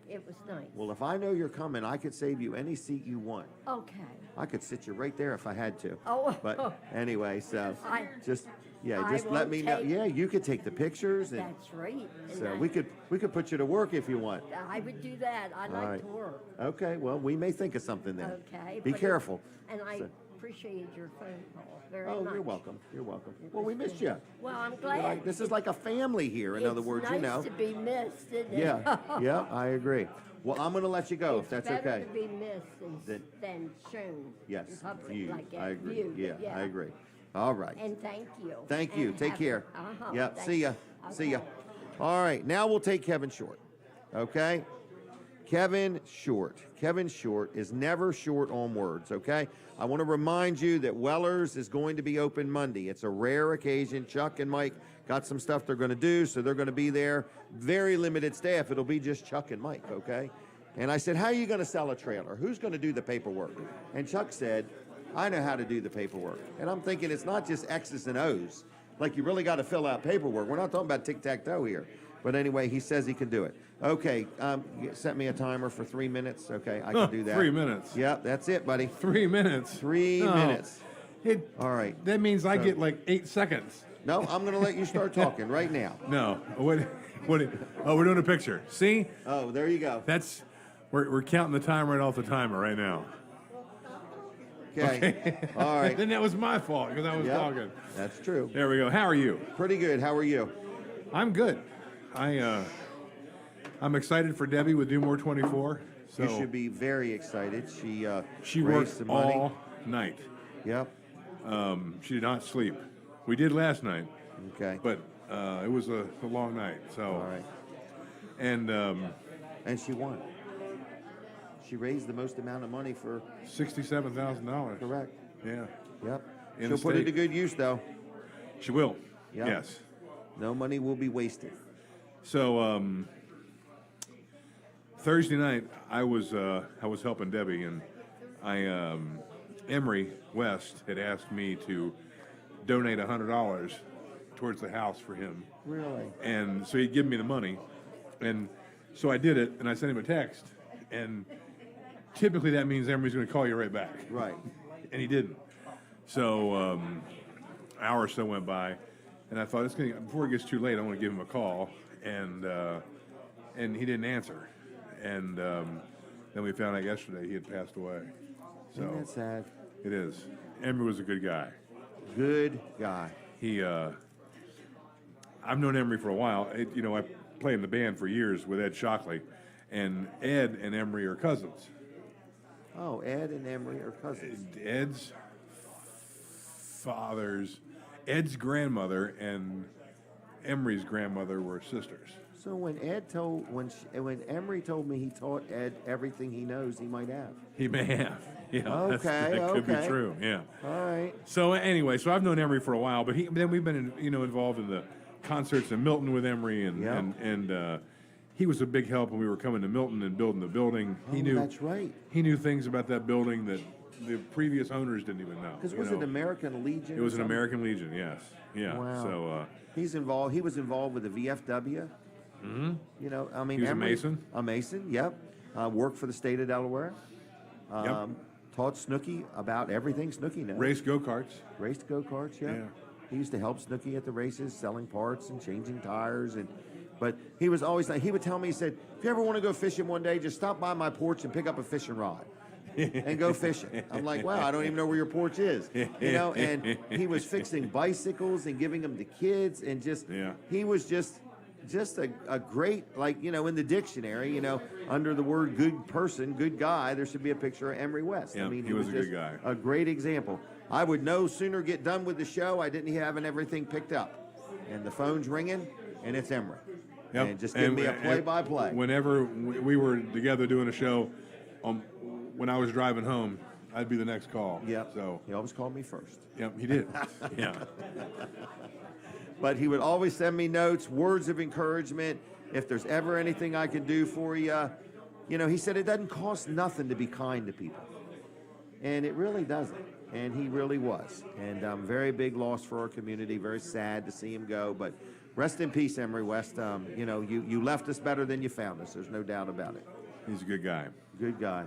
it was nice. Well, if I know you're coming, I could save you any seat you want. Okay. I could sit you right there if I had to. Oh. But anyway, so I- just I just let won't me know. take- Yeah, you could take the pictures and That's right. And so I, we could put you to work if you want. I would do that. I like right. to work. Okay, well, we may think of something then. Okay. Be but it- careful. And I So- appreciate your phone call very Oh, much. you're welcome. You're welcome. Well, we missed you. Well, I'm glad. This is like a family here, in other words, It's you know. nice to be missed, isn't it? Yeah, yeah, I agree. Well, I'm going to let you go if It's that's better okay. to be missed than shown in Yes, public, viewed. like I agree. viewed, Yeah, I agree. All right. And thank you. Thank you. And Take have- care. Yep. thank See ya. you. See ya. Okay. All right. Now we'll take Kevin Short. Okay? Kevin Short. Kevin Short is never short on words, okay? I want to remind you that Weller's is going to be open Monday. It's a rare occasion. Chuck and Mike got some stuff they're going to do, so they're going to be there. Very limited staff. It'll be just Chuck and Mike, okay? And I said, how are you going to sell a trailer? Who's going to do the paperwork? And Chuck said, I know how to do the paperwork. And I'm thinking it's not just X's and O's. Like you really got to fill out paperwork. We're not talking about tic-tac-toe here. But anyway, he says he can do it. Okay, set me a timer for 3 minutes. Okay, I can do that. 3 minutes. Yep, that's it, buddy. 3 minutes. 3 No. minutes. All right. That means I get like 8 seconds. No, I'm going to let you start talking right now. No. What? Oh, we're doing a picture. See? Oh, there you go. We're counting the time right off the timer right now. Okay. All right. Then that was my fault because I was Yep, talking. that's true. There we go. How are you? Pretty good. How are you? I'm good. I'm excited for Debbie with Do More 24. So You should be very excited. She she raised worked some money. all night. Yep. She did not sleep. We did last night, Okay. but it was a long night. So All right. and And she won. She raised the most amount of money for. $67,000. Correct. Yeah. Yep. In She'll the put it state. to good use, though. She will. Yep. Yes. No money will be wasted. So Thursday night, I was helping Debbie, and Emery West had asked me to donate $100 towards the house for him, Really? and so he'd give me the money, and so I did it, and I sent him a text, and typically that means Emery's going to call you right back, Right. and he didn't. So an hour or so went by, and I thought before it gets too late, I want to give him a call, and he didn't answer, and then we found out yesterday he had passed away. So Isn't that sad? it is. Emery was a good guy. Good guy. I've known Emery for a while. I played in the band for years with Ed Shockley, and Ed and Emery are cousins. Oh, Ed and Emery are cousins. Ed's grandmother and Emery's grandmother were sisters. So when when Emery told me he taught Ed everything he knows, he might have. He may have. Yeah, that could be true. Yeah. All right. So anyway, so I've known Emery for a while, but then we've been involved in the concerts in Milton with Emery, and he was a big help when we were coming to Milton and building the building. That's right. He knew things about that building that the previous owners didn't even know. Because was it American Legion? It was or an something? American Legion, yes. Yeah. Wow. So he's involved. He was involved with the VFW. mhm. You know, I mean, He was a Emery- Mason? A Mason. Yep. Worked for the state of Delaware. Yep. Taught Snooki about everything Snooki knows. Race go-karts. Raced go-karts, yeah. Yeah. He used to help Snooki at the races, selling parts and changing tires. But he was always like, he would tell me, he said, if you ever want to go fishing one day, just stop by my porch and pick up a fishing rod and go fishing. I'm like, wow, I don't even know where your porch is. And he was fixing bicycles and giving them to kids, and he was just a great, in the dictionary, under the word good person, good guy, there should be a picture of Emery West. Yeah, I mean, he was a good just guy. A great example. I would no sooner get done with the show, I didn't have everything picked up. And the phone's ringing, and it's Emery. Yep. And just give me a play-by-play. Whenever we were together doing a show, when I was driving home, I'd be the next call. Yep. So he always called me first. Yep, he did. Yeah. But he would always send me notes, words of encouragement. If there's ever anything I can do for you, he said it doesn't cost nothing to be kind to people. And it really doesn't. And he really was. And very big loss for our community. Very sad to see him go. But rest in peace, Emery West. You left us better than you found us. There's no doubt about it. He's a good guy. Good guy.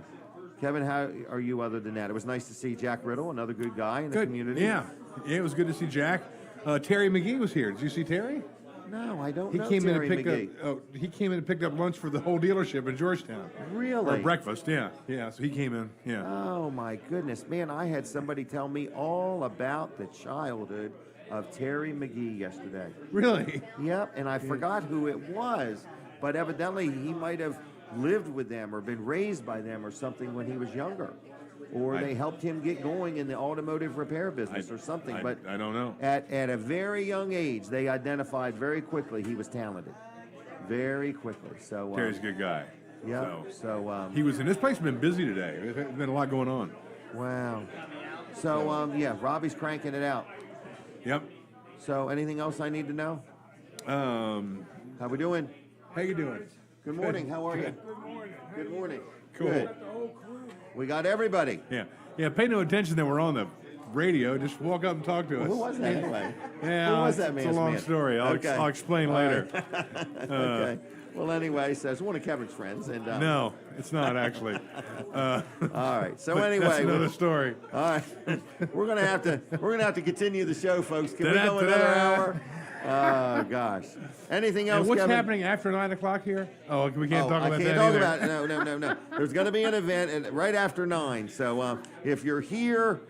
Kevin, how are you other than that? It was nice to see Jack Riddle, another good guy in the community. Yeah, it was good to see Jack. Terry McGee was here. Did you see Terry? No, I don't He know came Terry in and McGee. picked up. He came in and picked up lunch for the whole dealership in Georgetown. Really? Or breakfast. Yeah. So he came in. Yeah. Oh my goodness, man! I had somebody tell me all about the childhood of Terry McGee yesterday. Really? Yep, and I forgot who it was, but evidently he might have lived with them or been raised by them or something when he was younger. Or they helped him get going in the automotive repair business or something. But I don't know. At a very young age, they identified very quickly he was talented. Very quickly. So Terry's a good guy. Yeah. So he was in this place. Has been busy today. There's been a lot going on. Wow. So Robbie's cranking it out. Yep. So anything else I need to know? How we doing? How you doing? Good morning. How are you? Good morning. Good morning. Cool. Good. We got everybody. Yeah. Pay no attention that we're on the radio. Just walk up and talk to us. Who was that anyway? Yeah, Who was that it's man? a long story. I'll explain later. Okay. Well, anyway, so it's one of Kevin's friends, and no, it's not actually. All right. So but anyway, that's another story. All right, we're gonna have to continue the show, folks. Can we go another hour? Oh gosh. Anything else? And what's Kevin? happening after 9 o'clock here? Oh, we can't talk about that. I can't talk either. about it. No. There's going to be an event right after 9. So if you're here,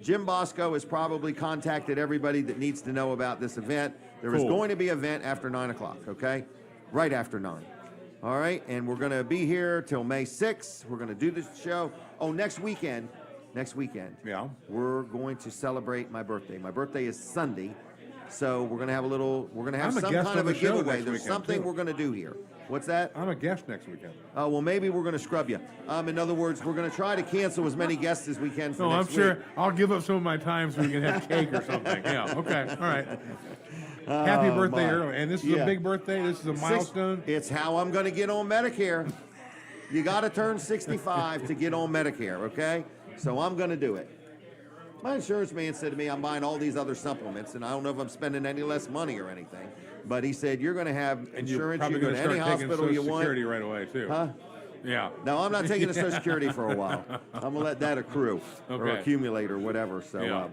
Jim Bosco has probably contacted everybody that needs to know about this event. There is going to be an event after 9 o'clock. Okay, right after 9. All right, and we're going to be here till May 6th. We're going to do this show. Oh, next weekend. Yeah. We're going to celebrate my birthday. My birthday is Sunday. So we're going to have some kind of a giveaway. There's something we're going to do here. What's that? I'm a guest next weekend. Oh, well, maybe we're going to scrub you. In other words, we're going to try to cancel as many guests as we can for next week. I'm sure I'll give up some of my time so we can have cake or something. Yeah, okay, all right. Happy birthday early. And this is a big birthday. This is a milestone. It's how I'm going to get on Medicare. You got to turn 65 to get on Medicare, okay? So I'm going to do it. My insurance man said to me, I'm buying all these other supplements, and I don't know if I'm spending any less money or anything. But he said, you're going to have insurance. And you're going to any hospital you want. Security right away, too. Huh? Yeah. No, I'm not taking the Social Security for a while. I'm going to let that accrue or accumulate or whatever. So,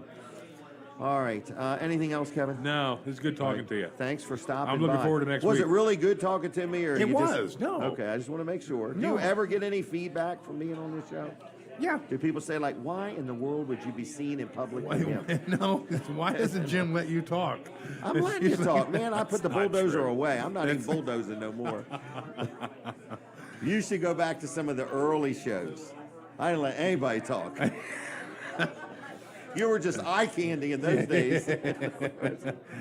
all right. Anything else, Kevin? No, it's good talking to you. Thanks for stopping I'm looking by. forward to next week. Was it really good talking to me? Or It you was. Just, no. Okay, I just want to make sure. Do No. you ever get any feedback from being on this show? Yeah. Do people say, like, why in the world would you be seen in public with him? No, why doesn't Jim let you talk? I'm letting you talk, man. I put the bulldozer away. I'm not even bulldozing no more. You should go back to some of the early shows. I didn't let anybody talk. You were just eye candy in those days.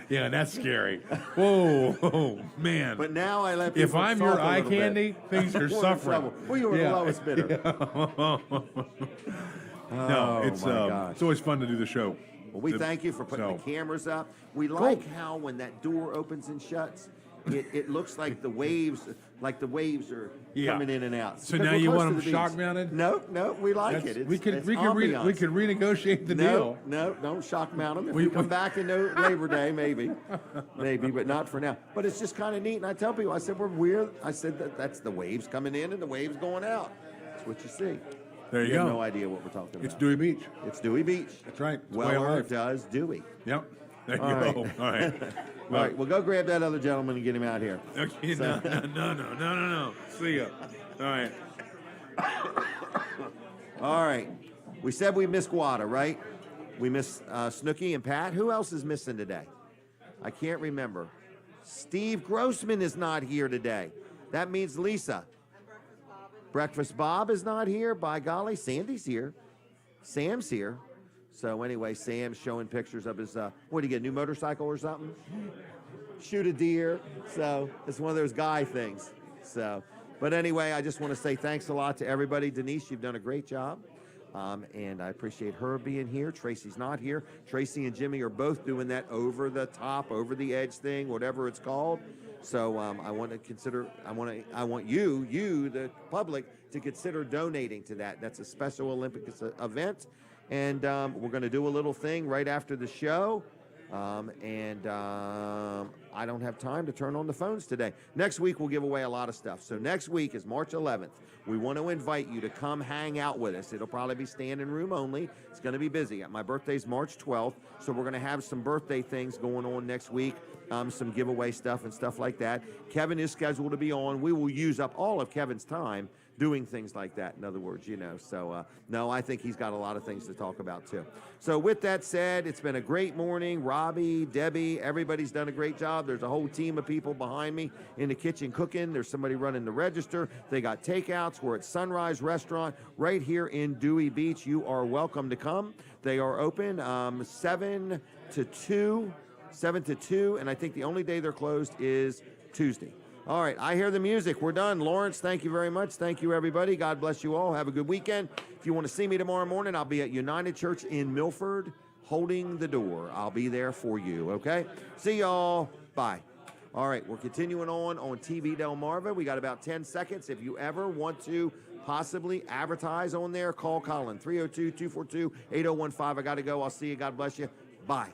Yeah, that's scary. Whoa, man. But now I let people If I'm talk your a eye little bit. candy, things are suffering. Well, you were the lowest bidder. No, it's my gosh. it's always fun to do the show. Well, we thank you for putting the cameras up. We like how when that door opens and shuts, it looks like the waves are coming in and out. So Because now we're you close want to them the shock beach. mounted? No, we like it. It's, we could it's renegotiate the deal. No, don't shock mount them. If we come back in Labor Day, maybe, but not for now. But it's just kind of neat. And I tell people, I said, we're weird. I said that's the waves coming in and the waves going out. That's what you see. There you have go. no idea what we're talking about. It's Dewey Beach. It's Dewey Beach. That's right. Weller Does Dewey. Yep. There you All go. right. All right. All right, well, go grab that other gentleman and get him out here. Okay, So- no. See ya. All right. All right. We said we missed Guada, right? We missed Snooky and Pat. Who else is missing today? I can't remember. Steve Grossman is not here today. That means Lisa. Breakfast Bob is not here. By golly, Sandy's here. Sam's here. So anyway, Sam's showing pictures of his, what did he get, a new motorcycle or something? Shoot a deer. So it's one of those guy things. So, but anyway, I just want to say thanks a lot to everybody. Denise, you've done a great job. And I appreciate her being here. Tracy's not here. Tracy and Jimmy are both doing that over the top, over the edge thing, whatever it's called. So I want to consider. I want you, the public, to consider donating to that. That's a Special Olympics event, and we're going to do a little thing right after the show. I don't have time to turn on the phones today. Next week, we'll give away a lot of stuff. So next week is March 11th. We want to invite you to come hang out with us. It'll probably be standing room only. It's going to be busy. My birthday's March 12th, so we're going to have some birthday things going on next week, some giveaway stuff and stuff like that. Kevin is scheduled to be on. We will use up all of Kevin's time doing things like that, in other words, So, no, I think he's got a lot of things to talk about, too. So with that said, it's been a great morning. Robbie, Debbie, everybody's done a great job. There's a whole team of people behind me in the kitchen cooking. There's somebody running the register. They got takeouts. We're at Sunrise Restaurant right here in Dewey Beach. You are welcome to come. They are open 7 to 2, and I think the only day they're closed is Tuesday. All right, I hear the music. We're done. Lawrence, thank you very much. Thank you, everybody. God bless you all. Have a good weekend. If you want to see me tomorrow morning, I'll be at United Church in Milford holding the door. I'll be there for you, okay? See y'all. Bye. All right, we're continuing on TV Delmarva. We got about 10 seconds. If you ever want to possibly advertise on there, call Colin, 302-242-8015. I got to go. I'll see you. God bless you. Bye.